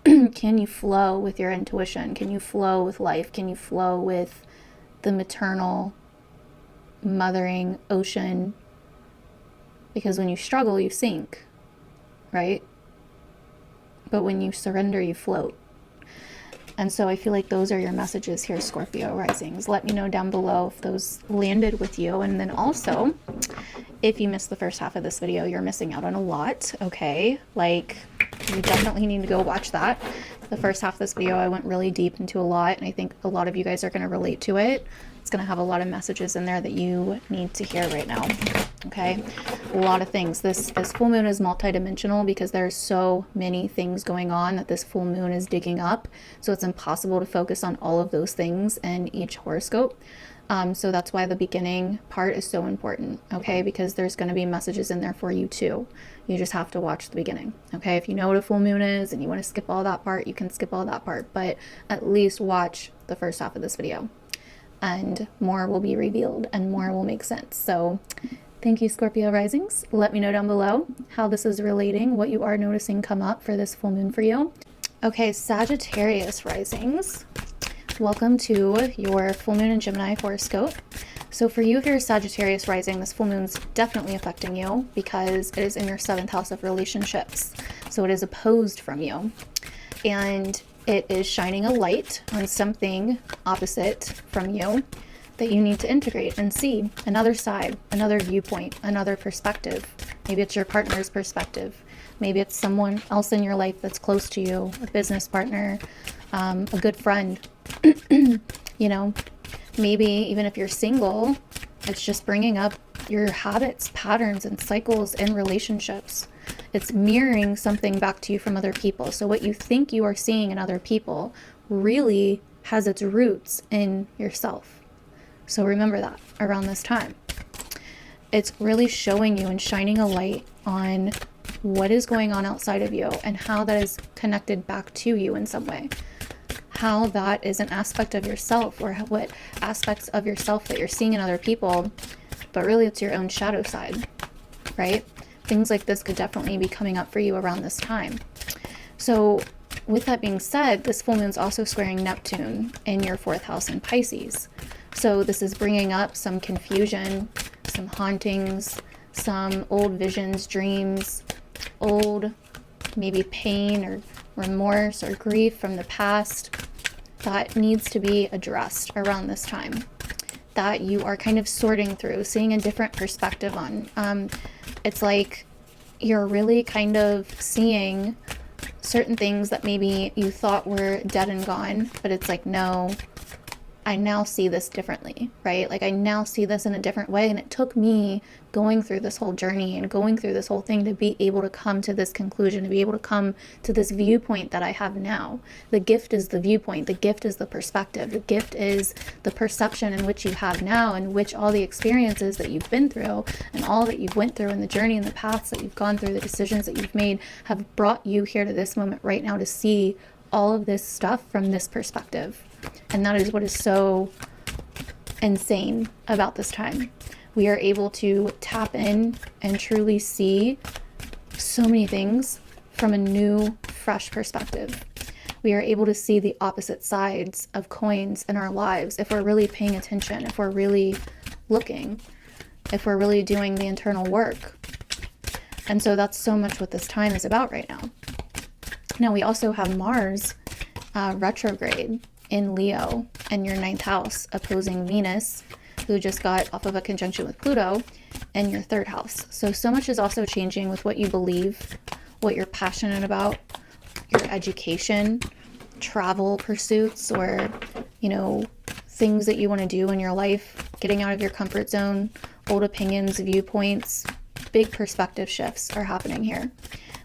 Speaker 1: Can you flow with your intuition? Can you flow with life? Can you flow with the maternal, mothering ocean? Because when you struggle, you sink, right? But when you surrender, you float. And so I feel like those are your messages here, Scorpio risings. Let me know down below if those landed with you. And then also, if you missed the first half of this video, you're missing out on a lot, okay? Like, you definitely need to go watch that. The first half of this video, I went really deep into a lot, and I think a lot of you guys are going to relate to it. It's going to have a lot of messages in there that you need to hear right now, okay? A lot of things. This full moon is multidimensional because there's so many things going on that this full moon is digging up. So it's impossible to focus on all of those things in each horoscope. So that's why the beginning part is so important, okay? Because there's going to be messages in there for you too. You just have to watch the beginning, okay? If you know what a full moon is and you want to skip all that part, you can skip all that part, but at least watch the first half of this video and more will be revealed and more will make sense. So thank you, Scorpio risings. Let me know down below how this is relating, what you are noticing come up for this full moon for you. Okay, Sagittarius risings. Welcome to your full moon in Gemini horoscope. So for you, if you're a Sagittarius rising, this full moon's definitely affecting you because it is in your 7th house of relationships. So it is opposed from you. And it is shining a light on something opposite from you that you need to integrate and see another side, another viewpoint, another perspective. Maybe it's your partner's perspective. Maybe it's someone else in your life that's close to you, a business partner, a good friend. You know, maybe even if you're single, it's just bringing up your habits, patterns, and cycles in relationships. It's mirroring something back to you from other people. So what you think you are seeing in other people really has its roots in yourself. So remember that around this time. It's really showing you and shining a light on what is going on outside of you and how that is connected back to you in some way. how that is an aspect of yourself, or what aspects of yourself that you're seeing in other people, but really it's your own shadow side, right? Things like this could definitely be coming up for you around this time. So with that being said, this full moon is also squaring Neptune in your 4th house in Pisces. So this is bringing up some confusion, some hauntings, some old visions, dreams, old maybe pain or remorse or grief from the past that needs to be addressed around this time, that you are kind of sorting through, seeing a different perspective on. It's like you're really kind of seeing certain things that maybe you thought were dead and gone, but it's like, no, I now see this differently, right? Like I now see this in a different way. And it took me going through this whole journey and going through this whole thing to be able to come to this conclusion, to be able to come to this viewpoint that I have now. The gift is the viewpoint. The gift is the perspective. The gift is the perception in which you have now, in which all the experiences that you've been through and all that you've went through and the journey and the paths that you've gone through, the decisions that you've made have brought you here to this moment right now to see all of this stuff from this perspective. And that is what is so insane about this time. We are able to tap in and truly see so many things from a new, fresh perspective. We are able to see the opposite sides of coins in our lives if we're really paying attention, if we're really looking, if we're really doing the internal work. And so that's so much what this time is about right now. Now we also have Mars retrograde in Leo and your 9th house, opposing Venus, who just got off of a conjunction with Pluto, in your 3rd house. So much is also changing with what you believe, what you're passionate about, your education, travel pursuits, or, you know, things that you want to do in your life, getting out of your comfort zone, old opinions, viewpoints. Big perspective shifts are happening here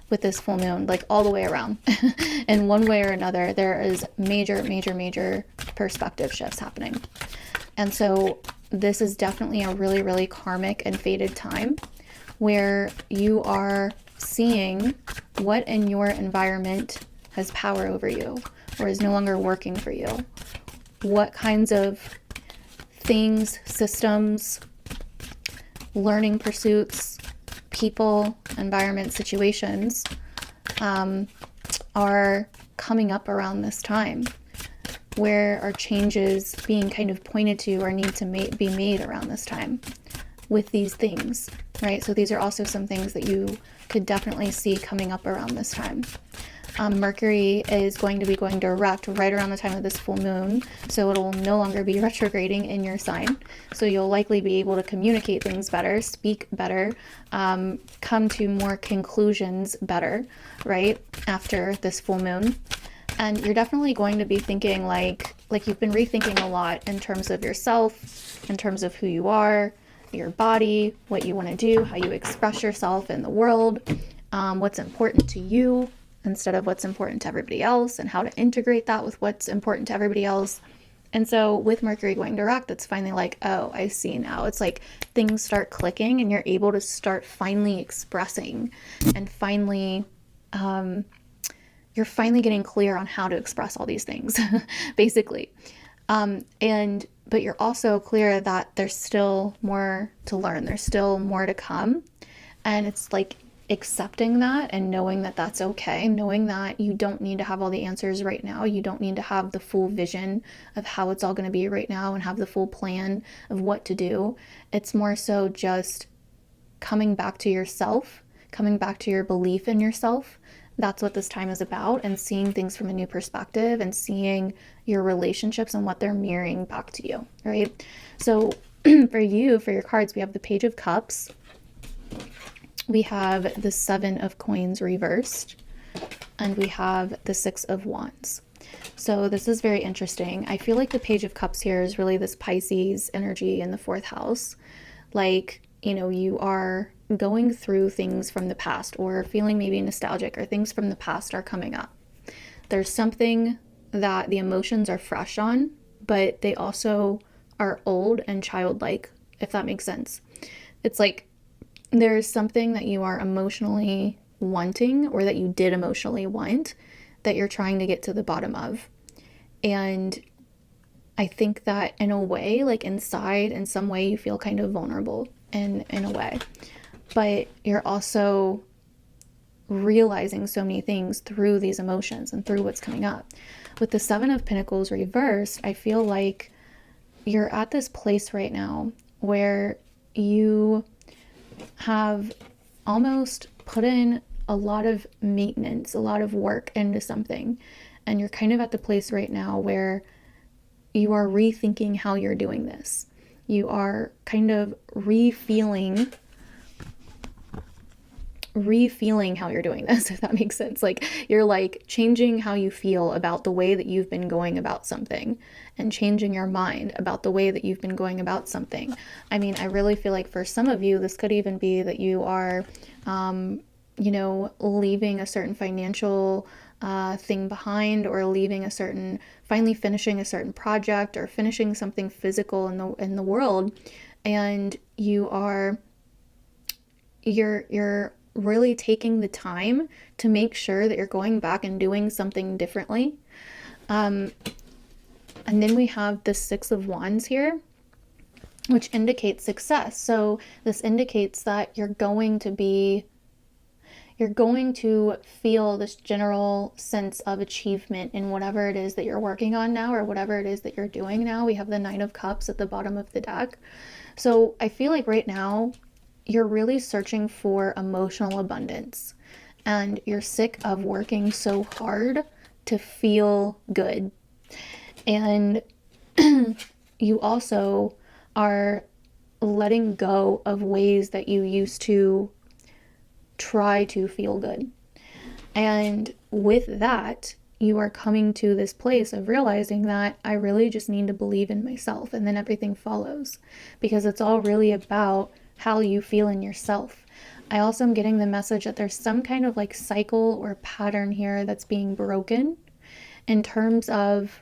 Speaker 1: with this full moon, like all the way around. In one way or another, there is major perspective shifts happening. And so this is definitely a really, really karmic and fated time where you are seeing what in your environment has power over you or is no longer working for you. What kinds of things, systems, learning pursuits, people, environment, situations are coming up around this time? Where are changes being kind of pointed to or need to be made around this time with these things, right? So these are also some things that you could definitely see coming up around this time. Mercury is going to be going direct right around the time of this full moon, so it will no longer be retrograding in your sign. So you'll likely be able to communicate things better, speak better, come to more conclusions better, right, after this full moon. And you're definitely going to be thinking like you've been rethinking a lot in terms of yourself, in terms of who you are, your body, what you want to do, how you express yourself in the world, what's important to you instead of what's important to everybody else, and how to integrate that with what's important to everybody else. And so with Mercury going direct, it's finally like, oh, I see now. It's like things start clicking and you're able to start finally expressing and finally, you're finally getting clear on how to express all these things, basically. But you're also clear that there's still more to learn. There's still more to come. And it's like accepting that and knowing that that's okay, knowing that you don't need to have all the answers right now. You don't need to have the full vision of how it's all going to be right now and have the full plan of what to do. It's more so just coming back to yourself, coming back to your belief in yourself. That's what this time is about, and seeing things from a new perspective and seeing your relationships and what they're mirroring back to you, right? So for your cards, we have the Page of Cups. We have the 7 of Coins reversed, and we have the 6 of Wands. So this is very interesting. I feel like the Page of Cups here is really this Pisces energy in the 4th house. Like, you know, you are going through things from the past or feeling maybe nostalgic, or things from the past are coming up. There's something that the emotions are fresh on, but they also are old and childlike, if that makes sense. It's like there's something that you are emotionally wanting, or that you did emotionally want, that you're trying to get to the bottom of. And I think that in a way, like inside, in some way, you feel kind of vulnerable in a way. But you're also realizing so many things through these emotions and through what's coming up. With the Seven of Pentacles reversed, I feel like you're at this place right now where you have almost put in a lot of maintenance, a lot of work into something. And you're kind of at the place right now where you are rethinking how you're doing this. You are kind of re-feeling how you're doing this, if that makes sense. Like you're like changing how you feel about the way that you've been going about something, and changing your mind about the way that you've been going about something. I mean, I really feel like for some of you, this could even be that you are, you know, leaving a certain financial thing behind, or leaving a certain, finally finishing a certain project, or finishing something physical in the world, and you're really taking the time to make sure that you're going back and doing something differently. And then we have the Six of Wands here, which indicates success. So this indicates that you're going to feel this general sense of achievement in whatever it is that you're working on now, or whatever it is that you're doing now. We have the Nine of Cups at the bottom of the deck. So I feel like right now you're really searching for emotional abundance, and you're sick of working so hard to feel good. And you also are letting go of ways that you used to try to feel good. And with that, you are coming to this place of realizing that I really just need to believe in myself, and then everything follows, because it's all really about how you feel in yourself. I also am getting the message that there's some kind of like cycle or pattern here that's being broken, in terms of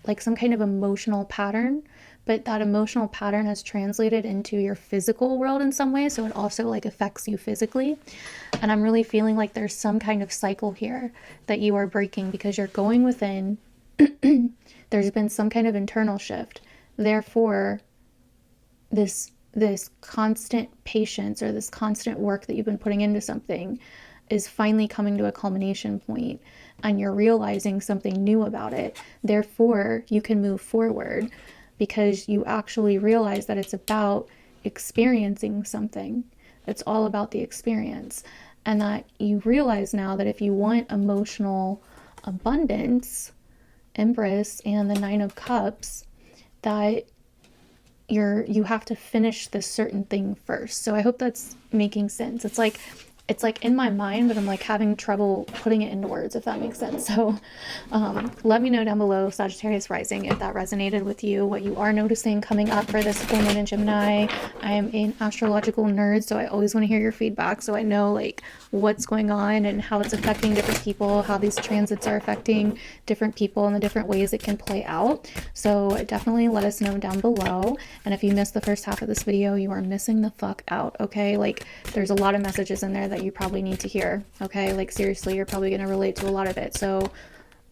Speaker 1: like some kind of emotional pattern, but that emotional pattern has translated into your physical world in some way, so it also like affects you physically. And I'm really feeling like there's some kind of cycle here that you are breaking, because you're going within. There's been some kind of internal shift. Therefore, this constant patience, or this constant work that you've been putting into something, is finally coming to a culmination point, and you're realizing something new about it. Therefore, you can move forward, because you actually realize that it's about experiencing something. It's all about the experience. And that you realize now that if you want emotional abundance, Empress and the Nine of Cups, that you have to finish this certain thing first. So I hope that's making sense. It's like in my mind, but I'm like having trouble putting it into words, if that makes sense. So let me know down below, Sagittarius Rising, if that resonated with you, what you are noticing coming up for this full moon in Gemini. I am an astrological nerd, so I always want to hear your feedback, so I know like what's going on and how it's affecting different people, how these transits are affecting different people and the different ways it can play out. So definitely let us know down below. And if you missed the first half of this video, you are missing the fuck out, okay? Like there's a lot of messages in there that you probably need to hear, okay? Like seriously, you're probably going to relate to a lot of it. So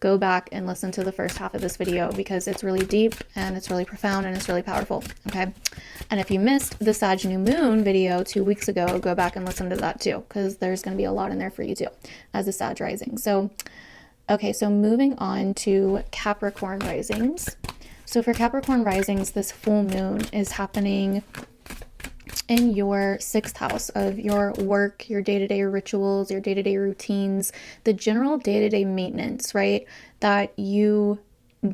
Speaker 1: go back and listen to the first half of this video, because it's really deep and it's really profound and it's really powerful, okay? And if you missed the Sag New Moon video 2 weeks ago, go back and listen to that too, because there's going to be a lot in there for you too, as a Sag Rising. So, okay, so moving on to Capricorn Risings. So for Capricorn Risings, this full moon is happening in your 6th house of your work, your day-to-day rituals, your day-to-day routines, the general day-to-day maintenance, right, that you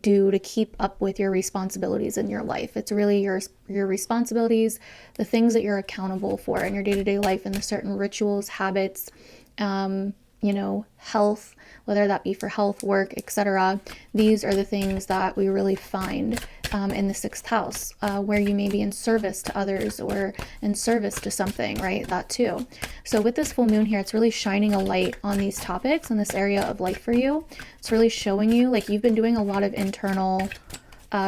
Speaker 1: do to keep up with your responsibilities in your life. It's really your responsibilities, the things that you're accountable for in your day-to-day life, and the certain rituals, habits, you know, health, whether that be for health, work, etc. These are the things that we really find in the 6th house, where you may be in service to others or in service to something, right? That too. So with this full moon here, it's really shining a light on these topics in this area of life for you. It's really showing you like you've been doing a lot of internal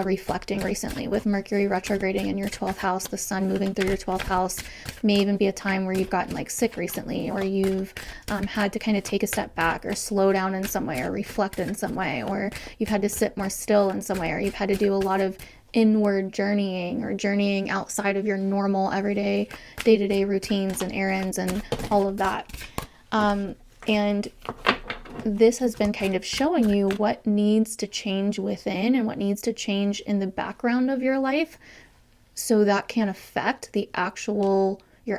Speaker 1: reflecting recently with Mercury retrograding in your 12th house, the sun moving through your 12th house. May even be a time where you've gotten like sick recently, or you've had to kind of take a step back or slow down in some way or reflect in some way, or you've had to sit more still in some way, or you've had to do a lot of inward journeying or journeying outside of your normal everyday day-to-day routines and errands and all of that. And this has been kind of showing you what needs to change within and what needs to change in the background of your life, so that can affect your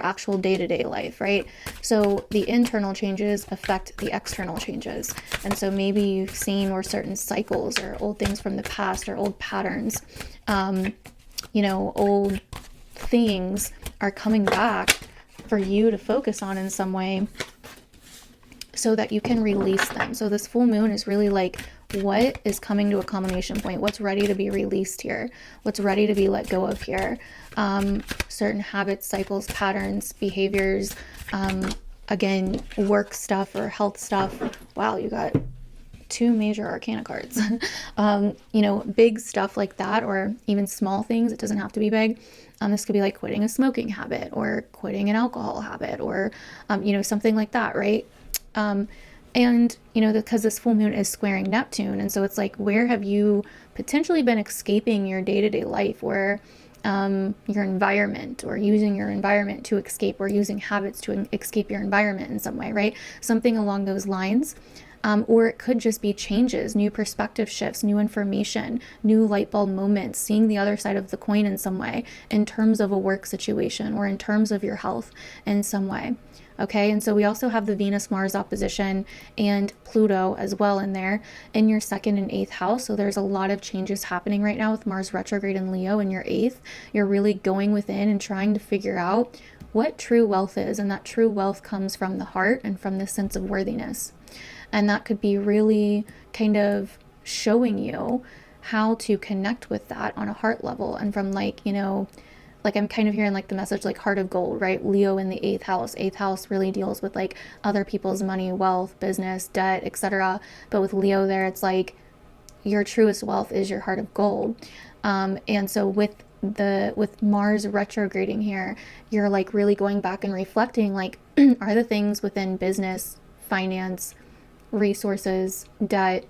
Speaker 1: actual day-to-day life, right? So the internal changes affect the external changes. And so maybe you've seen where certain cycles or old things from the past or old patterns, old things are coming back for you to focus on in some way, so that you can release them. So this full moon is really like, what is coming to a culmination point? What's ready to be released here? What's ready to be let go of here? Certain habits, cycles, patterns, behaviors, again, work stuff or health stuff. Wow, you got 2 major arcana cards. Big stuff like that, or even small things. It doesn't have to be big. This could be like quitting a smoking habit or quitting an alcohol habit, or, something like that, right? Because this full moon is squaring Neptune. And so it's like, where have you potentially been escaping your day-to-day life, or your environment, or using your environment to escape, or using habits to escape your environment in some way, right? Something along those lines. Or it could just be changes, new perspective shifts, new information, new light bulb moments, seeing the other side of the coin in some way, in terms of a work situation or in terms of your health in some way. Okay, and so we also have the Venus-Mars opposition and Pluto as well in there in your 2nd and 8th house. So there's a lot of changes happening right now with Mars retrograde in Leo in your 8th. You're really going within and trying to figure out what true wealth is. And that true wealth comes from the heart and from the sense of worthiness. And that could be really kind of showing you how to connect with that on a heart level. And from like I'm kind of hearing like the message like heart of gold, right? Leo in the 8th house. 8th house really deals with like other people's money, wealth, business, debt, etc. But with Leo there, it's like your truest wealth is your heart of gold. And so with Mars retrograding here, you're like really going back and reflecting, like, are the things within business, finance, resources, debt,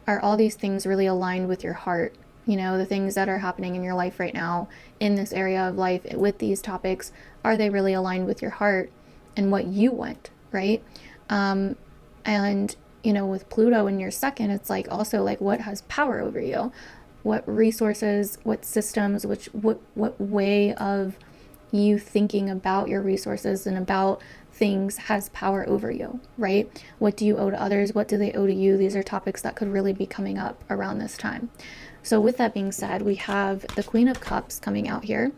Speaker 1: are all these things really aligned with your heart? The things that are happening in your life right now in this area of life with these topics, are they really aligned with your heart and what you want, right? And with Pluto in your 2nd, it's like also like, what has power over you? What resources, what systems, what way of you thinking about your resources and about things has power over you, right? What do you owe to others? What do they owe to you? These are topics that could really be coming up around this time. So with that being said, we have the Queen of Cups coming out here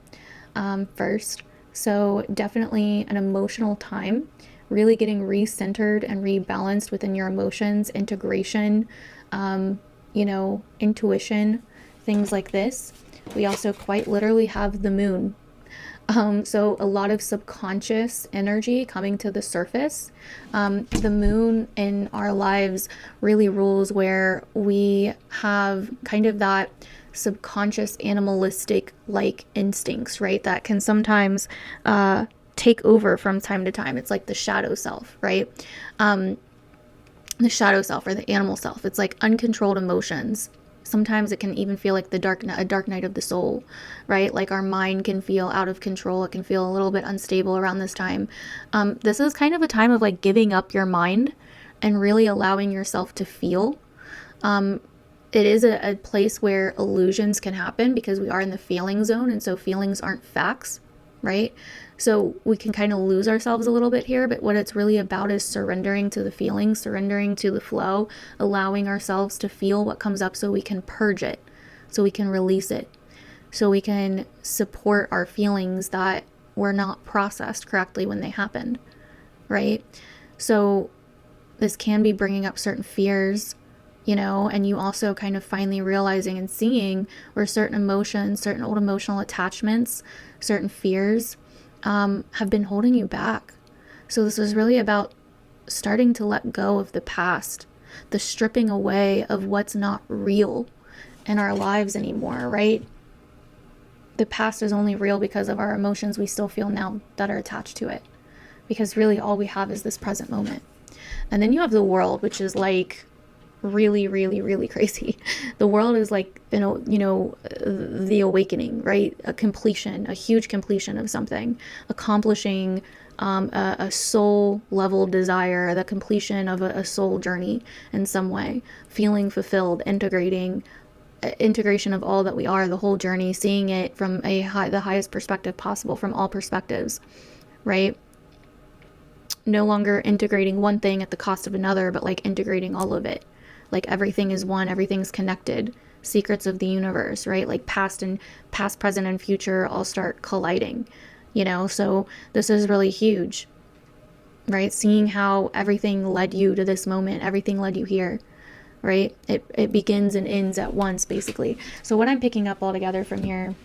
Speaker 1: first. So definitely an emotional time, really getting recentered and rebalanced within your emotions, integration, intuition, things like this. We also quite literally have the moon. So a lot of subconscious energy coming to the surface. The moon in our lives really rules where we have kind of that subconscious animalistic like instincts, right? That can sometimes take over from time to time. It's like the shadow self, right? The shadow self or the animal self. It's like uncontrolled emotions. Sometimes it can even feel like a dark night of the soul, right? Like our mind can feel out of control. It can feel a little bit unstable around this time. This is kind of a time of like giving up your mind and really allowing yourself to feel. It is a place where illusions can happen because we are in the feeling zone. And so feelings aren't facts, right? So we can kind of lose ourselves a little bit here, but what it's really about is surrendering to the feelings, surrendering to the flow, allowing ourselves to feel what comes up so we can purge it, so we can release it, so we can support our feelings that were not processed correctly when they happened, right? So this can be bringing up certain fears, and you also kind of finally realizing and seeing where certain emotions, certain old emotional attachments, certain fears have been holding you back. So this is really about starting to let go of the past, the stripping away of what's not real, in our lives anymore, right? The past is only real because of our emotions we still feel now that are attached to it. Because really all we have is this present moment. And then you have the world, which is like really, really, really crazy. The world is like, the awakening, right? A completion, a huge completion of something, accomplishing a soul level desire, the completion of a soul journey in some way, feeling fulfilled, integration of all that we are, the whole journey, seeing it from the highest perspective possible, from all perspectives, right? No longer integrating one thing at the cost of another, but like integrating all of it. Like everything is one, everything's connected. Secrets of the universe, right? Like past, present, and future all start colliding, so this is really huge, right? Seeing how everything led you to this moment, everything led you here, right? It begins and ends at once, basically. So what I'm picking up all together from here,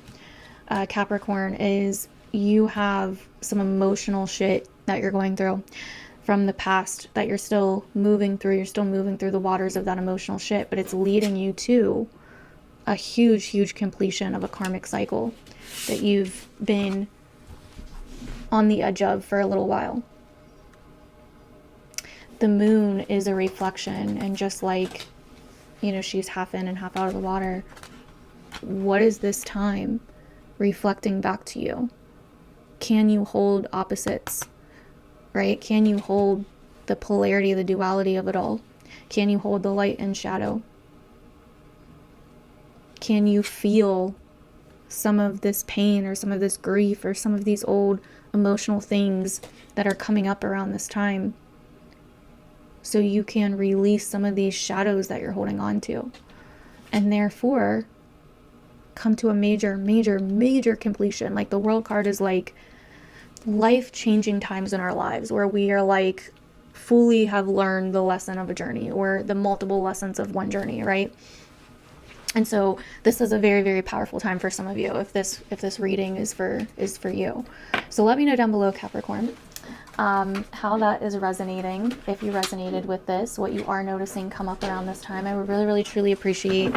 Speaker 1: Capricorn, is you have some emotional shit that you're going through from the past that you're still moving through. You're still moving through the waters of that emotional shit, but it's leading you to a huge, huge completion of a karmic cycle that you've been on the edge of for a little while. The moon is a reflection, and just like, she's half in and half out of the water, what is this time reflecting back to you? Can you hold opposites, right? Can you hold the polarity, the duality of it all? Can you hold the light and shadow? Can you feel some of this pain or some of this grief or some of these old emotional things that are coming up around this time, so you can release some of these shadows that you're holding on to, and therefore come to a major, major, major completion? Like the World card is like life-changing times in our lives where we are like fully have learned the lesson of a journey, or the multiple lessons of one journey, right? And so this is a very, very powerful time for some of you if this reading is for you. So let me know down below, Capricorn, how that is resonating. If you resonated with this, what you are noticing come up around this time. I would really, really, truly appreciate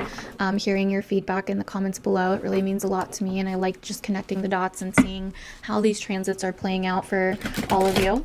Speaker 1: hearing your feedback in the comments below. It really means a lot to me, and I like just connecting the dots and seeing how these transits are playing out for all of you.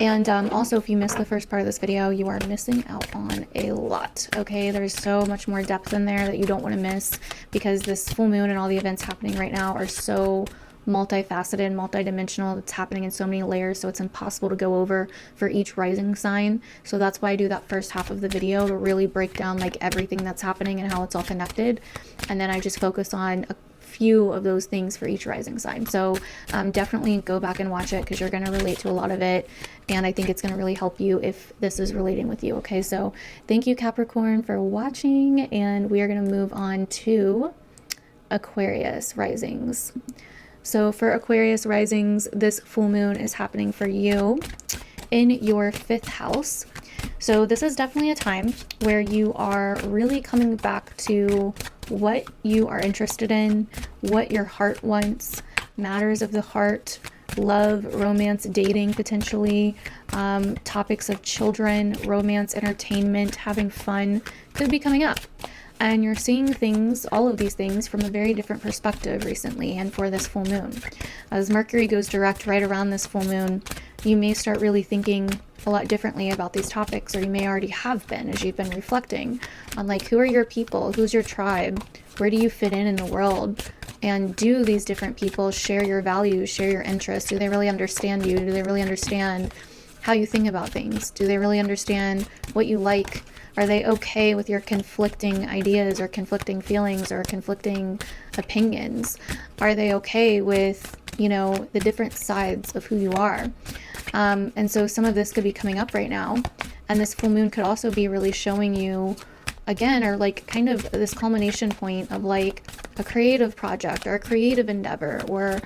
Speaker 1: And also, if you missed the first part of this video, you are missing out on a lot, okay? There's so much more depth in there that you don't want to miss, because this full moon and all the events happening right now are so multifaceted, multidimensional. It's happening in so many layers, so it's impossible to go over for each rising sign. So that's why I do that first half of the video, to really break down like everything that's happening and how it's all connected, and then I just focus on a few of those things for each rising sign. So definitely go back and watch it, because you're going to relate to a lot of it, and I think it's going to really help you if this is relating with you. Okay, so thank you, Capricorn, for watching, and we are going to move on to Aquarius risings. So for Aquarius risings, this full moon is happening for you in your 5th house. So this is definitely a time where you are really coming back to what you are interested in, what your heart wants, matters of the heart, love, romance, dating potentially, topics of children, romance, entertainment, having fun could be coming up. And you're seeing things, all of these things, from a very different perspective recently and for this full moon. As Mercury goes direct right around this full moon, you may start really thinking a lot differently about these topics, or you may already have been as you've been reflecting on like, who are your people, who's your tribe, where do you fit in the world, and do these different people share your values, share your interests? Do they really understand you? Do they really understand how you think about things? Do they really understand what you like? Are they okay with your conflicting ideas or conflicting feelings or conflicting opinions? Are they okay with, the different sides of who you are? And so some of this could be coming up right now. And this full moon could also be really showing you, again, or like kind of this culmination point of like a creative project or a creative endeavor, or,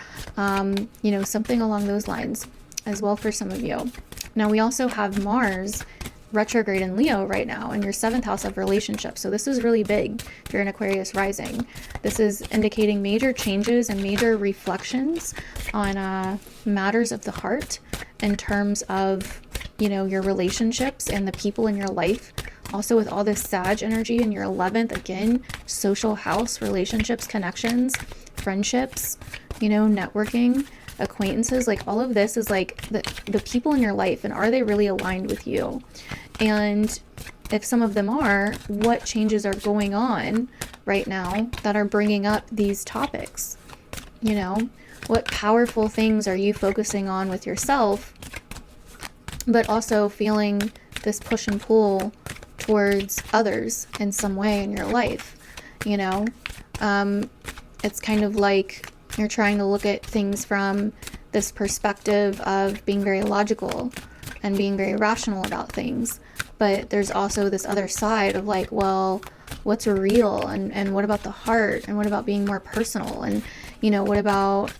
Speaker 1: something along those lines as well for some of you. Now we also have Mars retrograde in Leo right now in your 7th house of relationships. So this is really big if you're an Aquarius rising. This is indicating major changes and major reflections on matters of the heart in terms of, your relationships and the people in your life Also with all this Sag energy in your 11th, again, social house, relationships, connections, friendships, you know, networking, acquaintances, like all of this is like the people in your life, and are they really aligned with you? And if some of them are, what changes are going on right now that are bringing up these topics? You know, what powerful things are you focusing on with yourself, but also feeling this push and pull towards others in some way in your life? You know, it's kind of like you're trying to look at things from this perspective of being very logical and being very rational about things. But there's also this other side of like, well, what's real, and what about the heart, and what about being more personal, and, you know, what about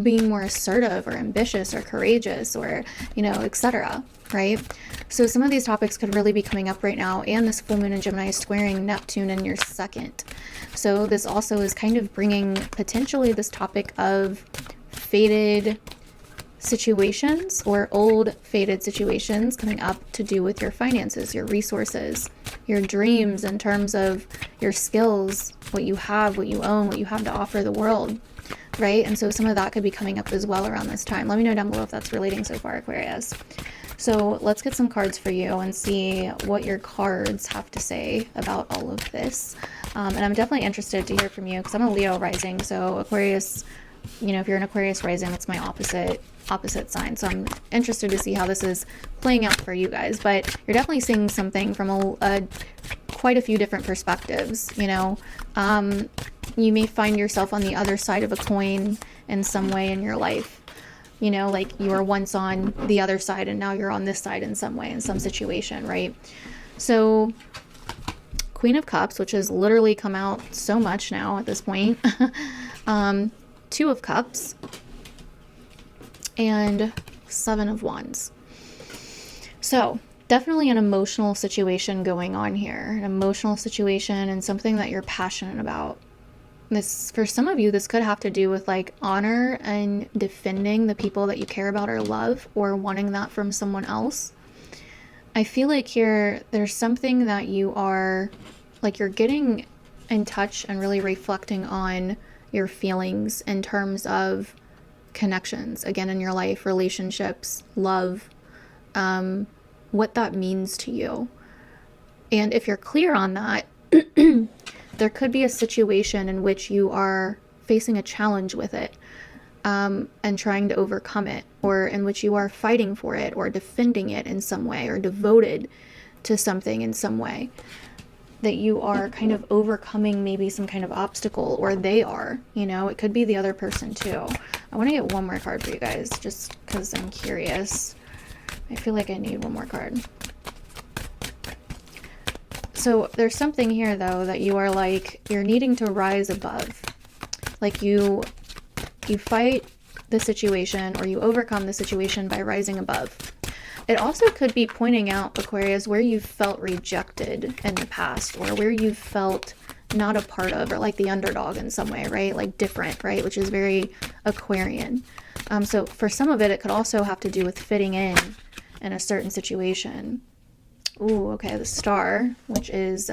Speaker 1: being more assertive or ambitious or courageous, or, you know, etc. Right? So some of these topics could really be coming up right now, and this full moon in Gemini is squaring Neptune in your 2nd. So this also is kind of bringing potentially this topic of faded situations or old faded situations coming up to do with your finances, your resources, your dreams in terms of your skills, what you have, what you own, what you have to offer the world, right? And so some of that could be coming up as well around this time. Let me know down below if that's relating so far, Aquarius. So let's get some cards for you and see what your cards have to say about all of this. And I'm definitely interested to hear from you because I'm a Leo rising. So Aquarius, you know, if you're an Aquarius rising, that's my opposite sign. So I'm interested to see how this is playing out for you guys. But you're definitely seeing something from quite a few different perspectives. You know, you may find yourself on the other side of a coin in some way in your life. You know, like you were once on the other side and now you're on this side in some way, in some situation, right? So Queen of Cups, which has literally come out so much now at this point. 2 of Cups and 7 of Wands. So definitely an emotional situation going on here, an emotional situation and something that you're passionate about. This, for some of you, this could have to do with like honor and defending the people that you care about or love, or wanting that from someone else. I feel like here there's something that you are like, you're getting in touch and really reflecting on your feelings in terms of connections, again, in your life, relationships, love, what that means to you. And if you're clear on that, there could be a situation in which you are facing a challenge with it, and trying to overcome it, or in which you are fighting for it or defending it in some way, or devoted to something in some way, that you are kind of overcoming maybe some kind of obstacle, or they are, you know, it could be the other person too. I want to get one more card for you guys just because I'm curious. I feel like I need one more card. So there's something here though that you are like, you're needing to rise above. Like you fight the situation, or you overcome the situation by rising above. It also could be pointing out, Aquarius, where you felt rejected in the past, or where you felt not a part of, or like the underdog in some way, right? Like different, right? Which is very Aquarian. So for some of it, it could also have to do with fitting in a certain situation. Ooh, okay, the Star, which is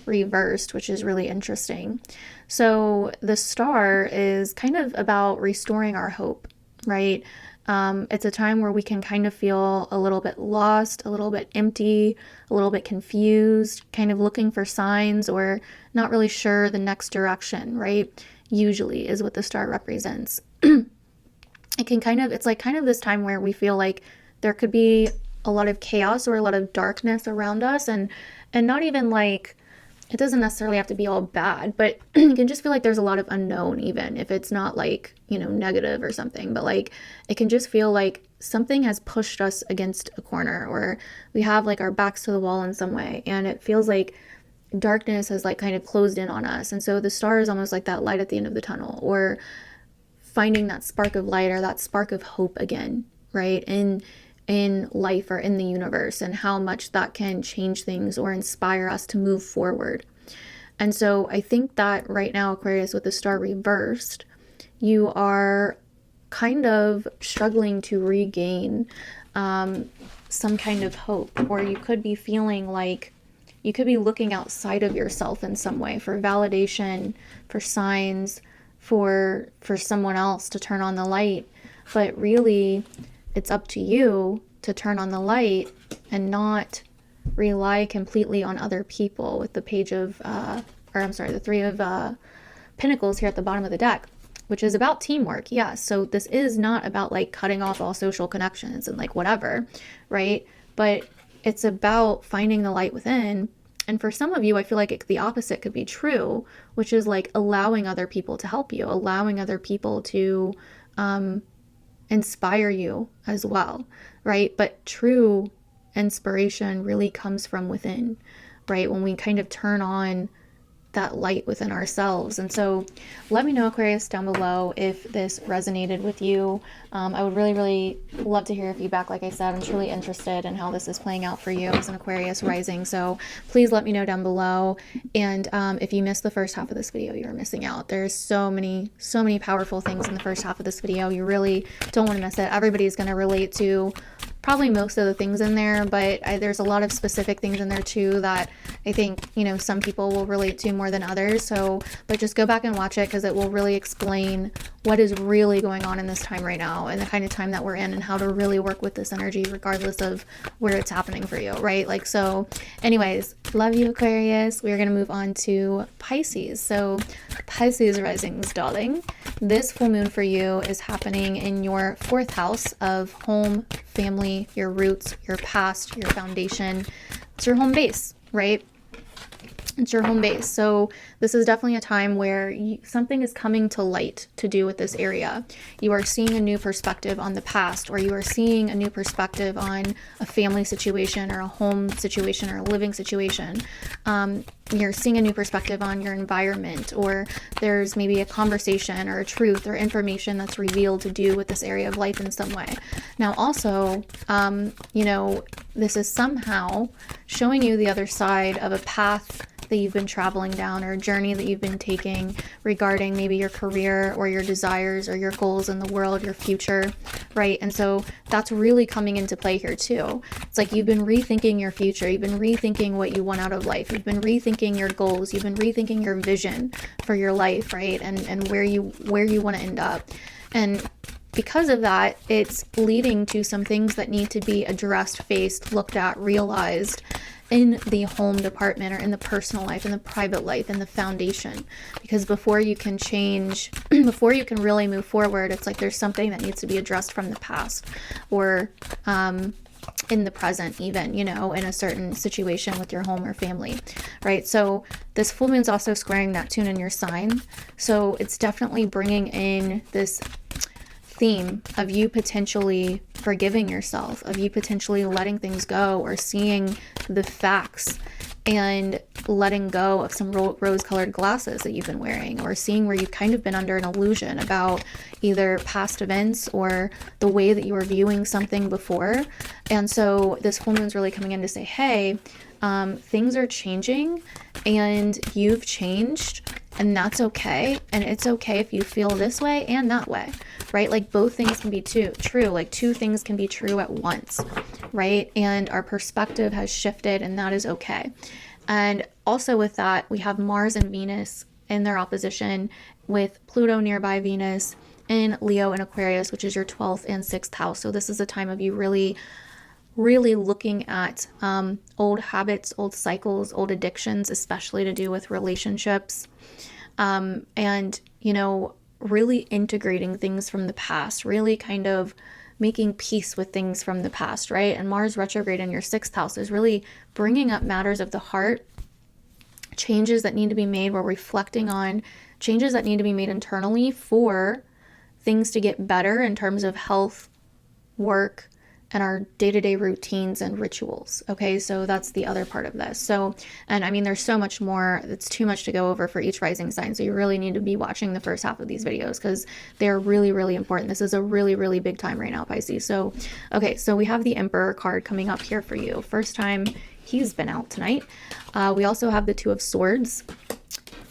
Speaker 1: reversed, which is really interesting. So the Star is kind of about restoring our hope, right? It's a time where we can kind of feel a little bit lost, a little bit empty, a little bit confused, kind of looking for signs, or not really sure the next direction, right? Usually is what the Star represents. It can kind of, it's like kind of this time where we feel like there could be a lot of chaos or a lot of darkness around us, and not even like, it doesn't necessarily have to be all bad, but you can just feel like there's a lot of unknown, even if it's not like, you know, negative or something, but like it can just feel like something has pushed us against a corner, or we have like our backs to the wall in some way, and it feels like darkness has like kind of closed in on us. And so the Star is almost like that light at the end of the tunnel, or finding that spark of light, or that spark of hope again, right? In life, or in the universe, and how much that can change things or inspire us to move forward. And so I think that right now, Aquarius, with the Star reversed, you are kind of struggling to regain some kind of hope, or you could be feeling like you could be looking outside of yourself in some way for validation, for signs, for someone else to turn on the light. But really, it's up to you to turn on the light and not rely completely on other people, with the page of, the Three of Pentacles here at the bottom of the deck, which is about teamwork. Yeah, so this is not about like cutting off all social connections and like whatever, right? But it's about finding the light within. And for some of you, I feel like the opposite could be true, which is like allowing other people to help you, allowing other people to inspire you as well, right? But true inspiration really comes from within, right? When we kind of turn on that light within ourselves. And so let me know, Aquarius, down below if this resonated with you. I would really love to hear your feedback. Like I said, I'm truly interested in how this is playing out for you as an Aquarius rising, so please let me know down below. And if you missed the first half of this video, you're missing out. There's so many powerful things in the first half of this video. You really don't want to miss it. Everybody's going to relate to probably most of the things in there, but there's a lot of specific things in there too that I think, you know, some people will relate to more than others. So, but just go back and watch it, because it will really explain what is really going on in this time right now, and the kind of time that we're in, and how to really work with this energy regardless of where it's happening for you, right? Like, so anyways, love you, Aquarius. We're going to move on to Pisces. So Pisces risings, darling, this full moon for you is happening in your 4th house of home, family, your roots, your past, your foundation. It's your home base, right? It's your home base. So this is definitely a time where something is coming to light to do with this area. You are seeing a new perspective on the past, or you are seeing a new perspective on a family situation, or a home situation, or a living situation. You're seeing a new perspective on your environment, or there's maybe a conversation or a truth or information that's revealed to do with this area of life in some way. Now also, you know, this is somehow showing you the other side of a path that you've been traveling down, or a journey that you've been taking regarding maybe your career or your desires or your goals in the world, your future, right? And so that's really coming into play here too. It's like you've been rethinking your future, you've been rethinking what you want out of life, you've been rethinking your goals, you've been rethinking your vision for your life, right? And where you want to end up. And because of that, it's leading to some things that need to be addressed, faced, looked at, realized in the home department, or in the personal life, in the private life, in the foundation. Because before you can change, before you can really move forward, it's like there's something that needs to be addressed from the past, or in the present even, you know, in a certain situation with your home or family, right? So this full moon's also squaring Neptune in your sign. So it's definitely bringing in this theme of you potentially forgiving yourself, of you potentially letting things go, or seeing the facts and letting go of some rose-colored glasses that you've been wearing, or seeing where you've kind of been under an illusion about either past events or the way that you were viewing something before. And so this full moon's really coming in to say, hey, things are changing and you've changed, and that's okay. And it's okay if you feel this way and that way, right? Like both things can be true, like two things can be true at once, right? And our perspective has shifted, and that is okay. And also with that, we have Mars and Venus in their opposition, with Pluto nearby Venus in Leo and Aquarius, which is your 12th and 6th house. So this is a time of you really looking at old habits, old cycles, old addictions, especially to do with relationships, and, you know, really integrating things from the past, really kind of making peace with things from the past, right? And Mars retrograde in your 6th house is really bringing up matters of the heart, changes that need to be made. We're reflecting on changes that need to be made internally for things to get better in terms of health, work, and our day-to-day routines and rituals. Okay, so that's the other part of this. So, and I mean, there's so much more. It's too much to go over for each rising sign. So you really need to be watching the first half of these videos, because they're really important. This is a really big time right now, Pisces. So, okay, so we have the Emperor card coming up here for you. First time he's been out tonight. We also have the Two of Swords,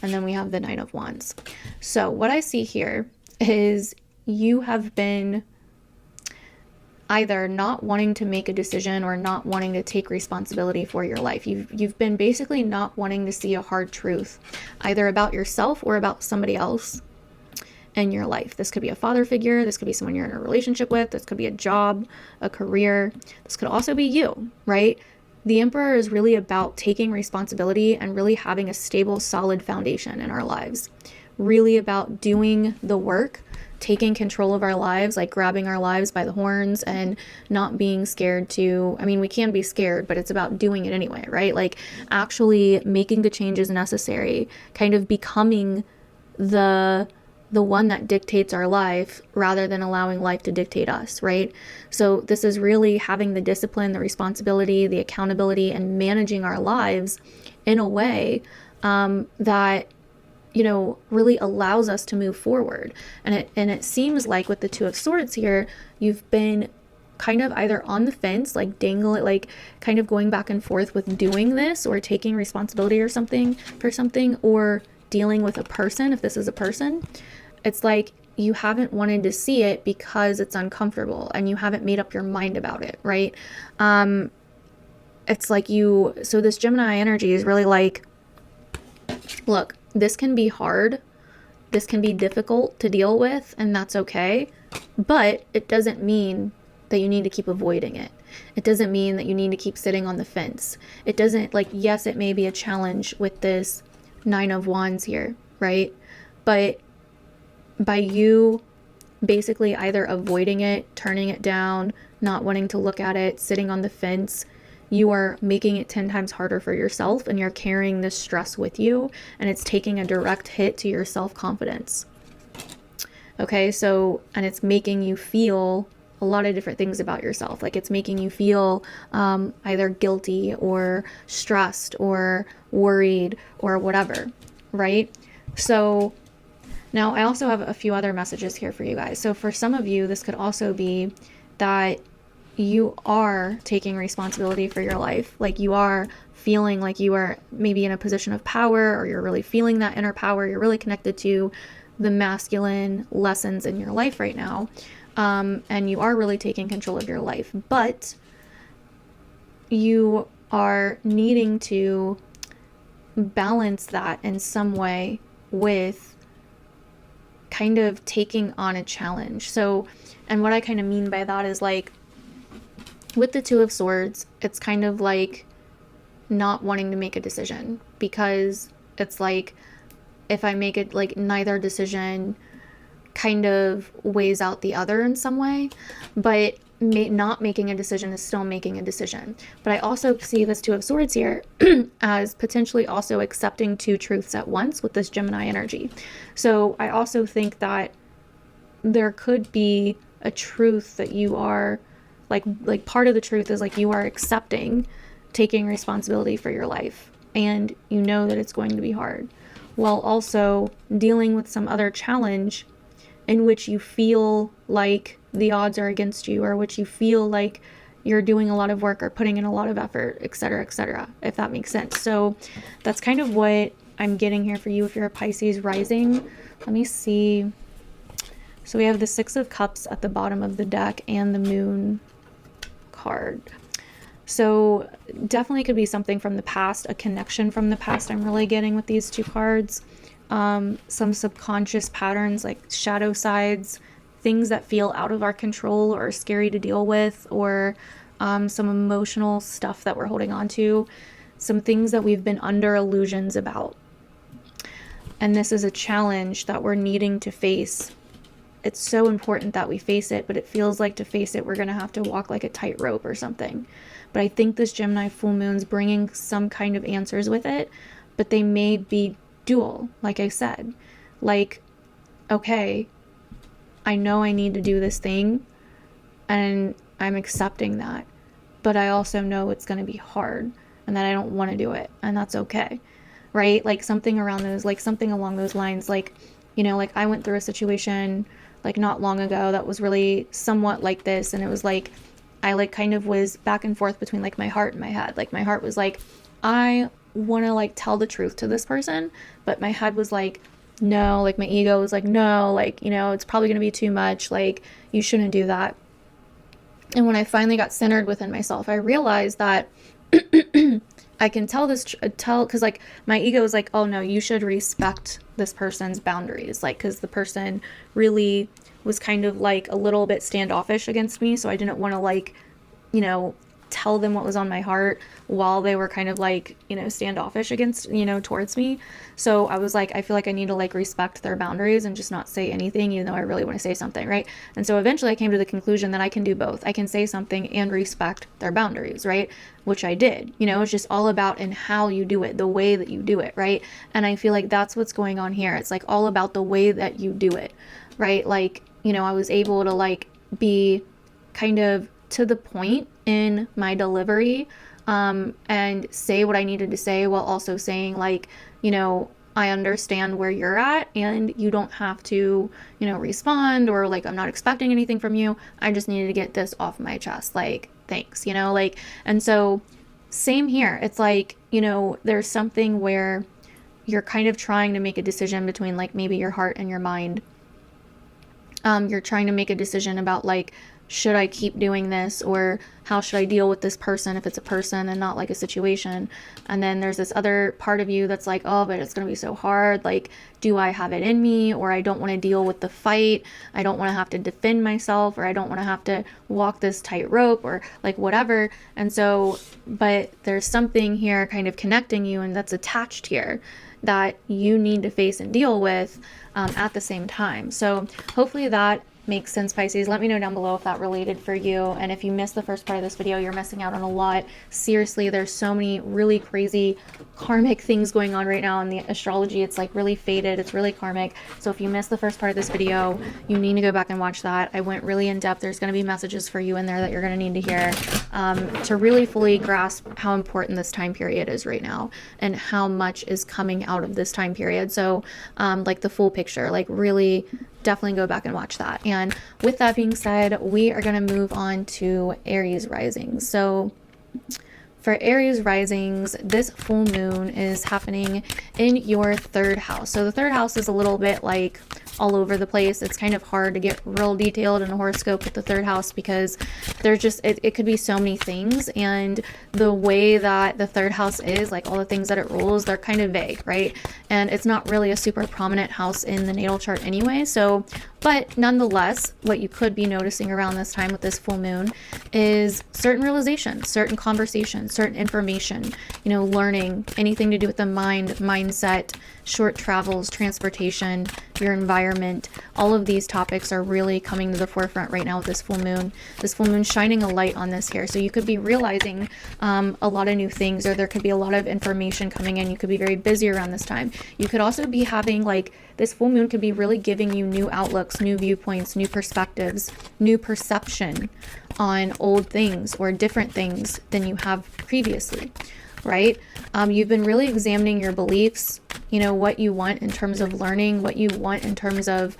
Speaker 1: and then we have the Knight of Wands. So what I see here is you have been either not wanting to make a decision or not wanting to take responsibility for your life. You've been basically not wanting to see a hard truth, either about yourself or about somebody else in your life. This could be a father figure, this could be someone you're in a relationship with, this could be a job, a career, this could also be you, right? The Emperor is really about taking responsibility and really having a stable, solid foundation in our lives. Really about doing the work, taking control of our lives, like grabbing our lives by the horns and not being scared to, I mean, we can be scared, but it's about doing it anyway, right? Like actually making the changes necessary, kind of becoming the one that dictates our life rather than allowing life to dictate us, right? So this is really having the discipline, the responsibility, the accountability, and managing our lives in a way that, you know, really allows us to move forward. And it seems like with the Two of Swords here, you've been kind of either on the fence, like like kind of going back and forth with doing this or taking responsibility or something for something, or dealing with a person. If this is a person, it's like you haven't wanted to see it because it's uncomfortable and you haven't made up your mind about it, right? It's like so this Gemini energy is really like, look, this can be hard, this can be difficult to deal with, and that's okay, but it doesn't mean that you need to keep avoiding it. It doesn't mean that you need to keep sitting on the fence. It doesn't, like, yes, it may be a challenge with this Nine of Wands here, right? But by you basically either avoiding it, turning it down, not wanting to look at it, sitting on the fence, you are making it 10 times harder for yourself, and you're carrying this stress with you, and it's taking a direct hit to your self-confidence. Okay, so, and it's making you feel a lot of different things about yourself. Like it's making you feel either guilty or stressed or worried or whatever, right? So now I also have a few other messages here for you guys. So for some of you, this could also be that you are taking responsibility for your life. Like you are feeling like you are maybe in a position of power, or you're really feeling that inner power. You're really connected to the masculine lessons in your life right now. And you are really taking control of your life, but you are needing to balance that in some way with kind of taking on a challenge. So, and what I kind of mean by that is like, with the Two of Swords, it's kind of like not wanting to make a decision, because it's like, if I make it, like neither decision kind of weighs out the other in some way, but not making a decision is still making a decision. But I also see this Two of Swords here as potentially also accepting two truths at once with this Gemini energy. So I also think that there could be a truth that you are like part of the truth is like you are accepting taking responsibility for your life, and you know that it's going to be hard, while also dealing with some other challenge in which you feel like the odds are against you, or which you feel like you're doing a lot of work or putting in a lot of effort, etc., if that makes sense. So that's kind of what I'm getting here for you if you're a Pisces rising. Let me see. So we have the Six of Cups at the bottom of the deck and the Moon card. So definitely could be something from the past, a connection from the past I'm really getting with these two cards. Some subconscious patterns, like shadow sides, things that feel out of our control or scary to deal with, or some emotional stuff that we're holding on to, some things that we've been under illusions about. And this is a challenge that we're needing to face. It's so important that we face it, but it feels like to face it, we're going to have to walk like a tightrope or something. But I think this Gemini full moon's bringing some kind of answers with it, but they may be dual, like I said. Like, okay, I know I need to do this thing, and I'm accepting that, but I also know it's going to be hard, and that I don't want to do it, and that's okay, right? Like something around those, like something along those lines. Like, you know, like I went through a situation like not long ago that was really somewhat like this, and it was like I like kind of was back and forth between like my heart and my head. Like my heart was like, I want to like tell the truth to this person, but my head was like, no, like my ego was like, no, like, you know, it's probably going to be too much, like you shouldn't do that. And when I finally got centered within myself, I realized that I can tell this, because like my ego is like, oh no, you should respect this person's boundaries. Like, because the person really was kind of like a little bit standoffish against me. So I didn't want to like, you know, tell them what was on my heart while they were kind of like, you know, standoffish against, you know, towards me. So I was like, I feel like I need to like respect their boundaries and just not say anything, even though I really want to say something, right? And so eventually I came to the conclusion that I can do both. I can say something and respect their boundaries, right? Which I did. You know, it's just all about in how you do it, the way that you do it, right? And I feel like that's what's going on here. It's like all about the way that you do it, right? Like, you know, I was able to like be kind of to the point in my delivery, and say what I needed to say, while also saying like, you know, I understand where you're at and you don't have to, you know, respond, or like, I'm not expecting anything from you. I just needed to get this off my chest. Like, thanks, you know, like, and so same here. It's like, you know, there's something where you're kind of trying to make a decision between like maybe your heart and your mind. You're trying to make a decision about like, should I keep doing this, or how should I deal with this person if it's a person and not like a situation? And then there's this other part of you that's like, oh, but it's going to be so hard. Like, do I have it in me, or I don't want to deal with the fight. I don't want to have to defend myself, or I don't want to have to walk this tightrope, or like whatever. And so, but there's something here kind of connecting you, and that's attached here, that you need to face and deal with at the same time. So hopefully that makes sense, Pisces. Let me know down below if that related for you. And if you missed the first part of this video, you're missing out on a lot. Seriously, there's so many really crazy karmic things going on right now in the astrology. It's like really faded. It's really karmic. So if you missed the first part of this video, you need to go back and watch that. I went really in depth. There's going to be messages for you in there that you're going to need to hear to really fully grasp how important this time period is right now, and how much is coming out of this time period. So like the full picture, like really definitely go back and watch that. And with that being said, we are going to move on to Aries Rising. So for Aries Risings, this full moon is happening in your third house. So the third house is a little bit like all over the place. It's kind of hard to get real detailed in a horoscope with the third house, because there's just, it could be so many things. And the way that the third house is, like all the things that it rules, they're kind of vague, right? And it's not really a super prominent house in the natal chart anyway. So, but nonetheless, what you could be noticing around this time with this full moon is certain realizations, certain conversations, certain information, you know, learning, anything to do with the mind, mindset, short travels, transportation, your environment. All of these topics are really coming to the forefront right now with this full moon. This full moon shining a light on this here. So you could be realizing a lot of new things, or there could be a lot of information coming in. You could be very busy around this time. You could also be having like, this full moon could be really giving you new outlooks, new viewpoints, new perspectives, new perception on old things or different things than you have previously, right? You've been really examining your beliefs, you know, what you want in terms of learning, what you want in terms of,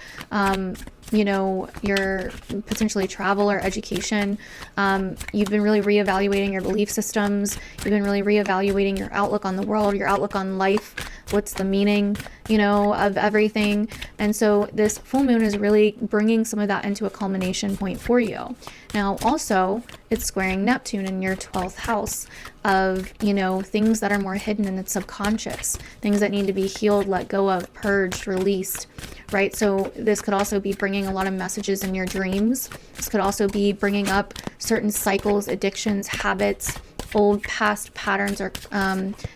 Speaker 1: you know, your potentially travel or education. You've been really reevaluating your belief systems. You've been really reevaluating your outlook on the world, your outlook on life. What's the meaning, you know, of everything? And so this full moon is really bringing some of that into a culmination point for you. Now, also, it's squaring Neptune in your 12th house of, you know, things that are more hidden in the subconscious, things that need to be healed, let go of, purged, released, right? So this could also be bringing a lot of messages in your dreams. This could also be bringing up certain cycles, addictions, habits, old past patterns, or,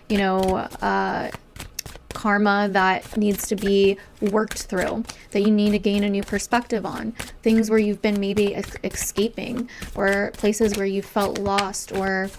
Speaker 1: you know, karma that needs to be worked through, that you need to gain a new perspective on, things where you've been maybe escaping, or places where you felt lost, or,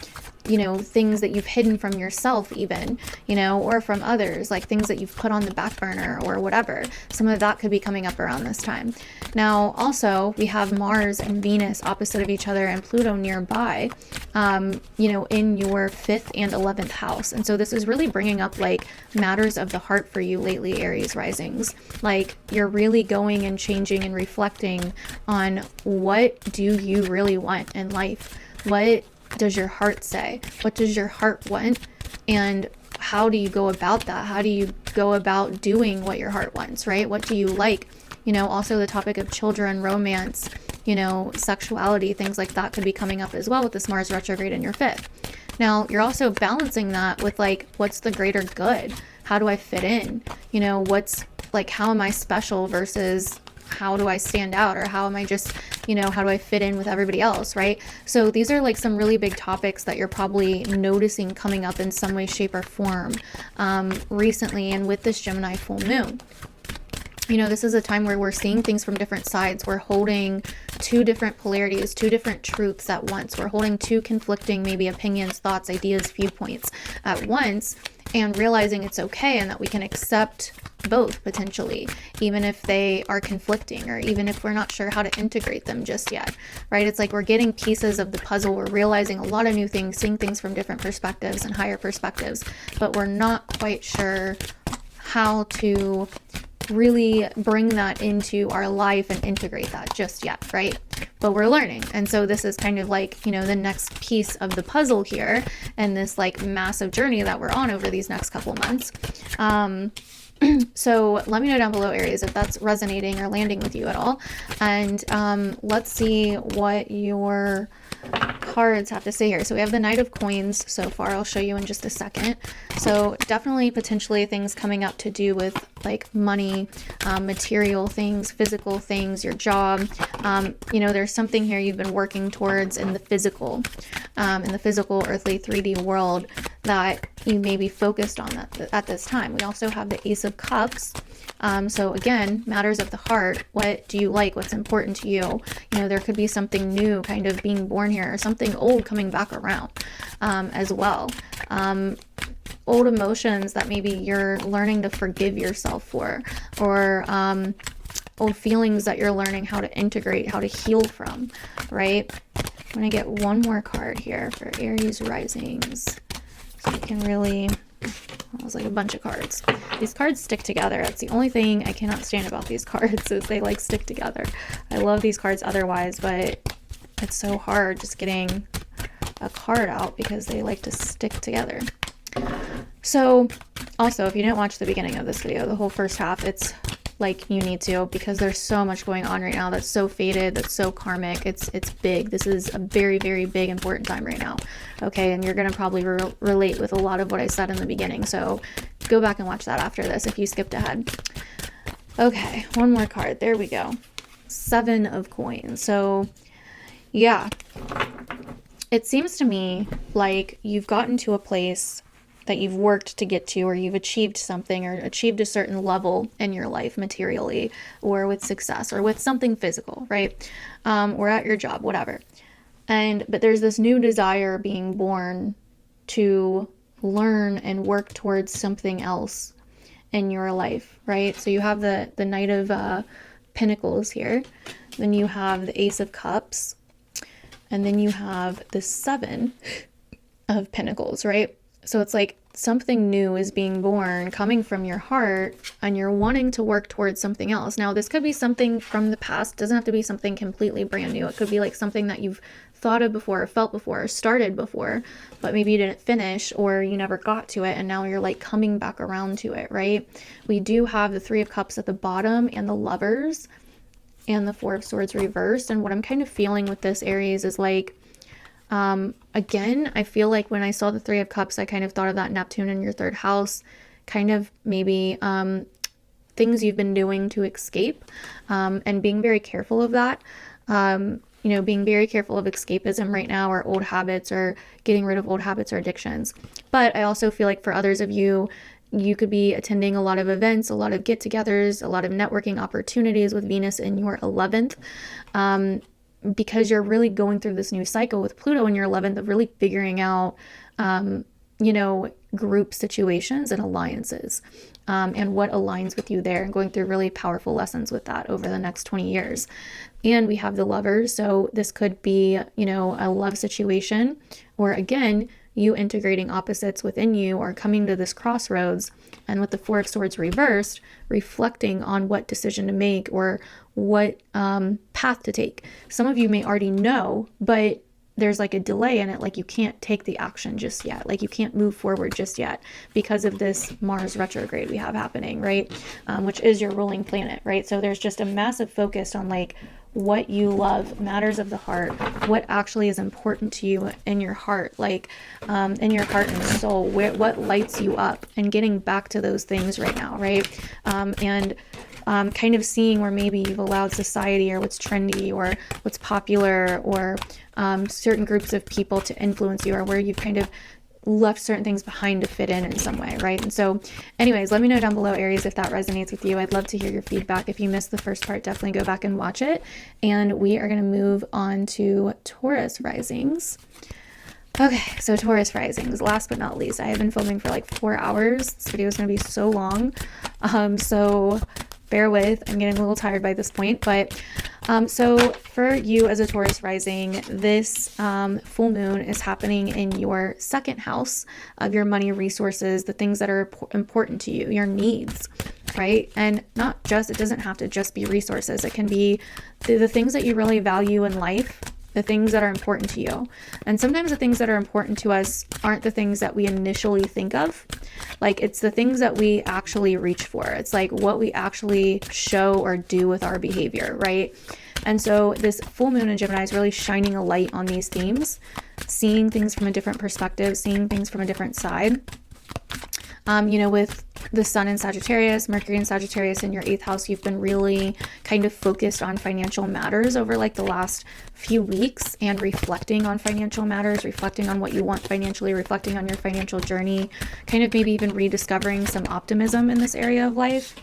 Speaker 1: you know, things that you've hidden from yourself even, you know, or from others, like things that you've put on the back burner or whatever. Some of that could be coming up around this time. Now, also, we have Mars and Venus opposite of each other and Pluto nearby, you know, in your 5th and 11th house. And so this is really bringing up like matters of the heart for you lately, Aries Risings. Like, you're really going and changing and reflecting on, what do you really want in life? What does your heart say? What does your heart want? And how do you go about that? How do you go about doing what your heart wants, right? What do you like? You know, also the topic of children, romance, you know, sexuality, things like that could be coming up as well with this Mars retrograde in your 5th. Now, you're also balancing that with like, what's the greater good? How do I fit in? You know, what's like, how am I special versus how do I stand out, or how am I just, you know, how do I fit in with everybody else, right? So these are like some really big topics that you're probably noticing coming up in some way, shape, or form recently, and with this Gemini full moon. You know, this is a time where we're seeing things from different sides. We're holding two different polarities, two different truths at once. We're holding two conflicting, maybe opinions, thoughts, ideas, viewpoints at once, and realizing it's okay and that we can accept both potentially, even if they are conflicting, or even if we're not sure how to integrate them just yet, right? It's like we're getting pieces of the puzzle. We're realizing a lot of new things, seeing things from different perspectives and higher perspectives, but we're not quite sure how to really bring that into our life and integrate that just yet, right? But we're learning. And so this is kind of like, you know, the next piece of the puzzle here, and this like massive journey that we're on over these next couple months. So let me know down below, Aries, if that's resonating or landing with you at all. And let's see what your cards have to say here. So we have the Knight of Coins so far. I'll show you in just a second. So definitely potentially things coming up to do with like money, material things, physical things, your job. You know, there's something here you've been working towards in the physical earthly 3D world that you may be focused on at this time. We also have the Ace of Cups. So again, matters of the heart. What do you like? What's important to you? You know, there could be something new kind of being born here, or something old coming back around as well. Old emotions that maybe you're learning to forgive yourself for, or old feelings that you're learning how to integrate, how to heal from, right? I'm going to get one more card here for Aries risings, so you can really... That was like a bunch of cards. These cards stick together. That's the only thing I cannot stand about these cards, is they like stick together. I love these cards otherwise, but it's so hard just getting a card out because they like to stick together. So also, if you didn't watch the beginning of this video, the whole first half, it's like you need to, because there's so much going on right now that's so fated, that's so karmic. It's big. This is a very, very big, important time right now. Okay, and you're going to probably relate with a lot of what I said in the beginning. So go back and watch that after this if you skipped ahead. Okay, one more card. There we go. 7 of Coins. So yeah, it seems to me like you've gotten to a place that you've worked to get to, or you've achieved something, or achieved a certain level in your life materially, or with success, or with something physical, right? Or at your job, whatever. But there's this new desire being born to learn and work towards something else in your life, right? So you have the Knight of Pentacles here, then you have the Ace of Cups, and then you have the 7 of Pentacles, right? So it's like something new is being born, coming from your heart, and you're wanting to work towards something else. Now, this could be something from the past. It doesn't have to be something completely brand new. It could be like something that you've thought of before, or felt before, or started before, but maybe you didn't finish, or you never got to it, and now you're like coming back around to it, right? We do have the 3 of Cups at the bottom, and the Lovers, and the 4 of Swords reversed. And what I'm kind of feeling with this, Aries, is like, again, I feel like when I saw the 3 of Cups, I kind of thought of that Neptune in your 3rd house, kind of maybe things you've been doing to escape, and being very careful of that. You know, being very careful of escapism right now, or old habits, or getting rid of old habits or addictions. But I also feel like for others of you, you could be attending a lot of events, a lot of get-togethers, a lot of networking opportunities with Venus in your 11th. Because you're really going through this new cycle with Pluto in your 11th of really figuring out, you know, group situations and alliances, and what aligns with you there, and going through really powerful lessons with that over the next 20 years. And we have the Lovers. So this could be, you know, a love situation, or again, you integrating opposites within you, or coming to this crossroads, and with the 4 of Swords reversed, reflecting on what decision to make, or what path to take. Some of you may already know, but there's like a delay in it, like you can't take the action just yet, like you can't move forward just yet because of this Mars retrograde we have happening, right? Which is your ruling planet, right? So there's just a massive focus on like, what you love, matters of the heart, what actually is important to you in your heart, like in your heart and soul, what lights you up, and getting back to those things right now, right? And kind of seeing where maybe you've allowed society or what's trendy or what's popular or certain groups of people to influence you, or where you've kind of left certain things behind to fit in some way, right? And so anyways, let me know down below, Aries, if that resonates with you. I'd love to hear your feedback. If you missed the first part, definitely go back and watch it. And we are going to move on to Taurus risings. Okay, so Taurus risings, last but not least. I have been filming for like 4 hours. This video is going to be so long. So bear with, I'm getting a little tired by this point, but so for you as a Taurus rising, this full moon is happening in your second house of your money, resources, the things that are important to you, your needs, right? And not just, it doesn't have to just be resources. It can be the things that you really value in life, the things that are important to you. And sometimes the things that are important to us aren't the things that we initially think of. Like, it's the things that we actually reach for. It's like what we actually show or do with our behavior, right? And so this full moon in Gemini is really shining a light on these themes, seeing things from a different perspective, seeing things from a different side. You know, with the sun in Sagittarius, Mercury in Sagittarius in your 8th house, you've been really kind of focused on financial matters over like the last few weeks, and reflecting on financial matters, reflecting on what you want financially, reflecting on your financial journey, kind of maybe even rediscovering some optimism in this area of life.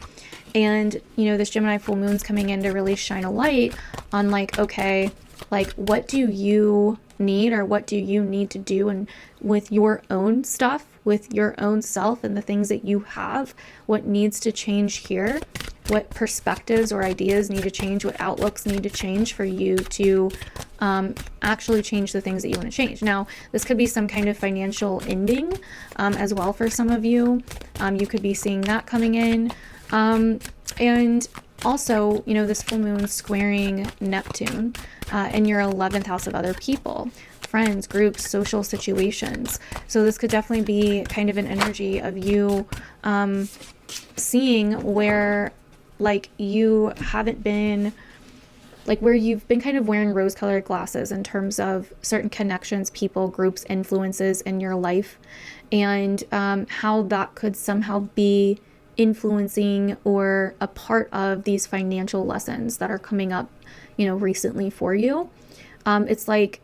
Speaker 1: And, you know, this Gemini full moon's coming in to really shine a light on like, okay, like what do you need, or what do you need to do and with your own stuff, with your own self and the things that you have, what needs to change here, what perspectives or ideas need to change, what outlooks need to change for you to actually change the things that you want to change. Now, this could be some kind of financial ending as well for some of you. You could be seeing that coming in. And also, you know, this full moon squaring Neptune in your 11th house of other people, friends, groups, social situations. So this could definitely be kind of an energy of you seeing where like you haven't been, like where you've been kind of wearing rose-colored glasses in terms of certain connections, people, groups, influences in your life, and how that could somehow be influencing or a part of these financial lessons that are coming up, you know, recently for you. It's like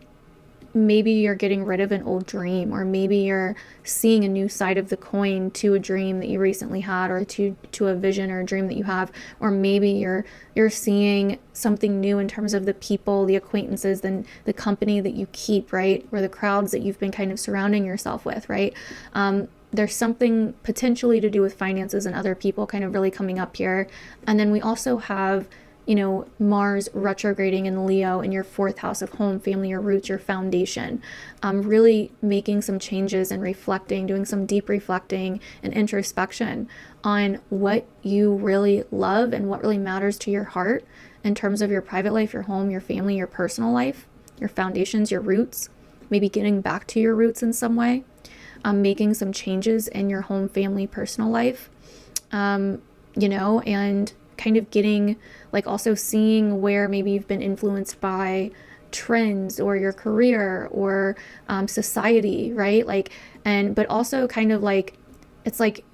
Speaker 1: maybe you're getting rid of an old dream, or maybe you're seeing a new side of the coin to a dream that you recently had, or to a vision or a dream that you have, or maybe you're seeing something new in terms of the people, the acquaintances, then the company that you keep, right? Or the crowds that you've been kind of surrounding yourself with, right? There's something potentially to do with finances and other people kind of really coming up here. And then we also have, you know, Mars retrograding in Leo in your 4th house of home, family, your roots, your foundation. Really making some changes and reflecting, doing some deep reflecting and introspection on what you really love and what really matters to your heart in terms of your private life, your home, your family, your personal life, your foundations, your roots, maybe getting back to your roots in some way. Making some changes in your home, family, personal life, you know, and kind of getting, like, also seeing where maybe you've been influenced by trends or your career or society, right? Like, but also kind of like, it's like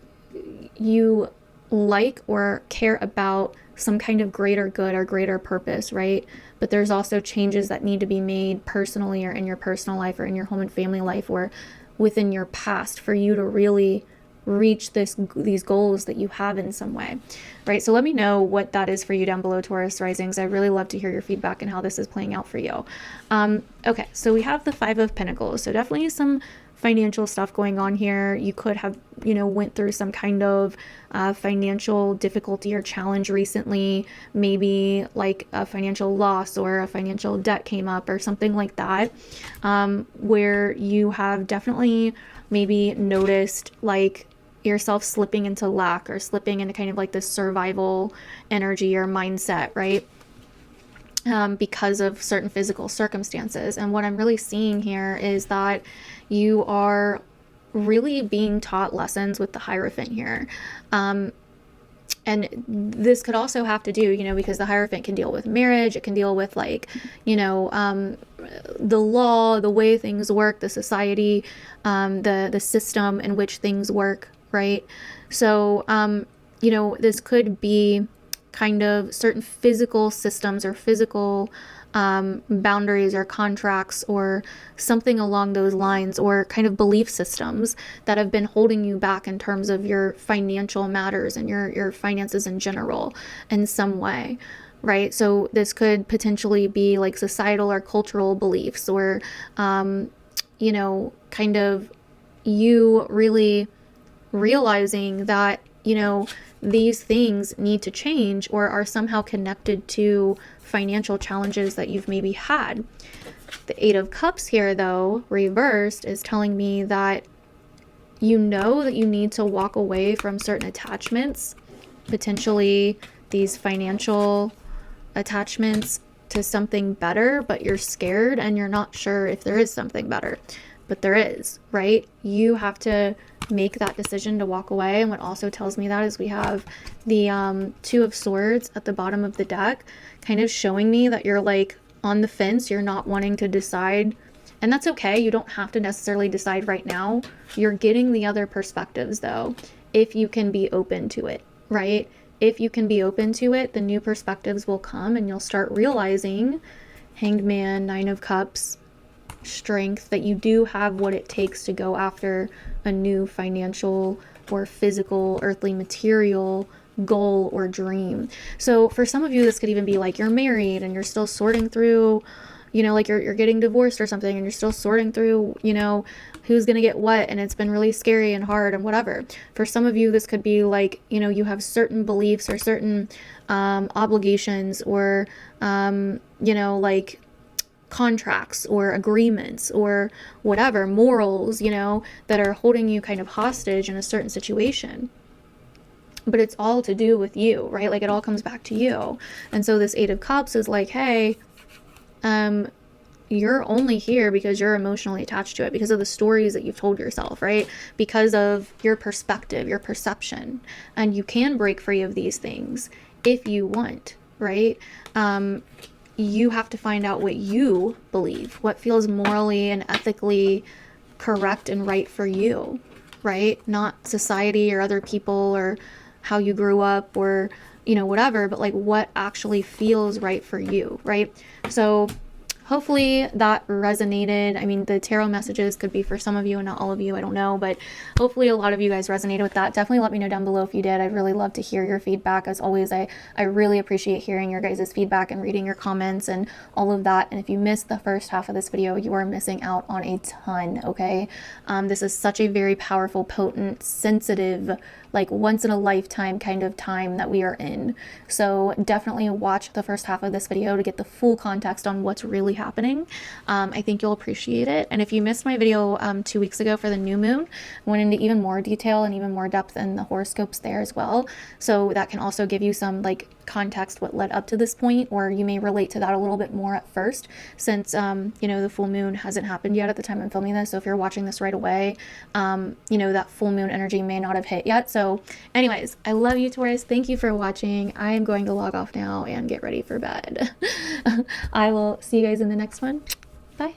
Speaker 1: you like or care about some kind of greater good or greater purpose, right? But there's also changes that need to be made personally or in your personal life or in your home and family life or within your past for you to really reach these goals that you have in some way, right? So let me know what that is for you down below, Taurus risings. I really love to hear your feedback and how this is playing out for you. Okay, so we have the 5 of Pentacles. So definitely some financial stuff going on here. You could have, you know, went through some kind of financial difficulty or challenge recently, maybe like a financial loss or a financial debt came up or something like that, where you have definitely maybe noticed like yourself slipping into lack or slipping into kind of like this survival energy or mindset, right? Because of certain physical circumstances. And what I'm really seeing here is that you are really being taught lessons with the Hierophant here. And this could also have to do, you know, because the Hierophant can deal with marriage, it can deal with like, you know, the law, the way things work, the society, the system in which things work, right? So, you know, this could be kind of certain physical systems or physical boundaries or contracts or something along those lines, or kind of belief systems that have been holding you back in terms of your financial matters and your finances in general in some way, right? So this could potentially be like societal or cultural beliefs, or you know, kind of you really realizing that, you know, these things need to change or are somehow connected to financial challenges that you've maybe had. The Eight of Cups here, though, reversed, is telling me that you know that you need to walk away from certain attachments, potentially these financial attachments, to something better, but you're scared and you're not sure if there is something better. But there is, right? You have to make that decision to walk away. And what also tells me that is we have the Two of Swords at the bottom of the deck, kind of showing me that you're like on the fence. You're not wanting to decide, and that's okay. You don't have to necessarily decide right now. You're getting the other perspectives though, if you can be open to it, right? If you can be open to it, the new perspectives will come and you'll start realizing, Hanged Man, Nine of Cups, strength, that you do have what it takes to go after a new financial or physical, earthly, material goal or dream. So for some of you, this could even be like you're married and you're still sorting through, you know, like you're getting divorced or something, and you're still sorting through, you know, who's going to get what, and it's been really scary and hard and whatever. For some of you, this could be like, you know, you have certain beliefs or certain obligations or, you know, like contracts or agreements or whatever, morals, you know, that are holding you kind of hostage in a certain situation. But it's all to do with you, right? Like it all comes back to you. And so this Eight of Cups is like, hey, you're only here because you're emotionally attached to it, because of the stories that you've told yourself, right? Because of your perspective, your perception. And you can break free of these things if you want, right? You have to find out what you believe, what feels morally and ethically correct and right for you, right? Not society or other people or how you grew up or, you know, whatever, but like what actually feels right for you, right? So hopefully that resonated. I mean, the tarot messages could be for some of you and not all of you, I don't know, but hopefully a lot of you guys resonated with that. Definitely let me know down below if you did. I'd really love to hear your feedback. As always, I really appreciate hearing your guys' feedback and reading your comments and all of that. And if you missed the first half of this video, you are missing out on a ton, okay? This is such a very powerful, potent, sensitive, like once in a lifetime kind of time that we are in. So definitely watch the first half of this video to get the full context on what's really happening. I think you'll appreciate it. And if you missed my video 2 weeks ago for the new moon, I went into even more detail and even more depth in the horoscopes there as well. So that can also give you some like context what led up to this point, or you may relate to that a little bit more at first, since you know, the full moon hasn't happened yet at the time I'm filming this. So if you're watching this right away, you know, that full moon energy may not have hit yet. So anyways, I love you, Taurus. Thank you for watching. I am going to log off now and get ready for bed. I will see you guys in the next one. Bye.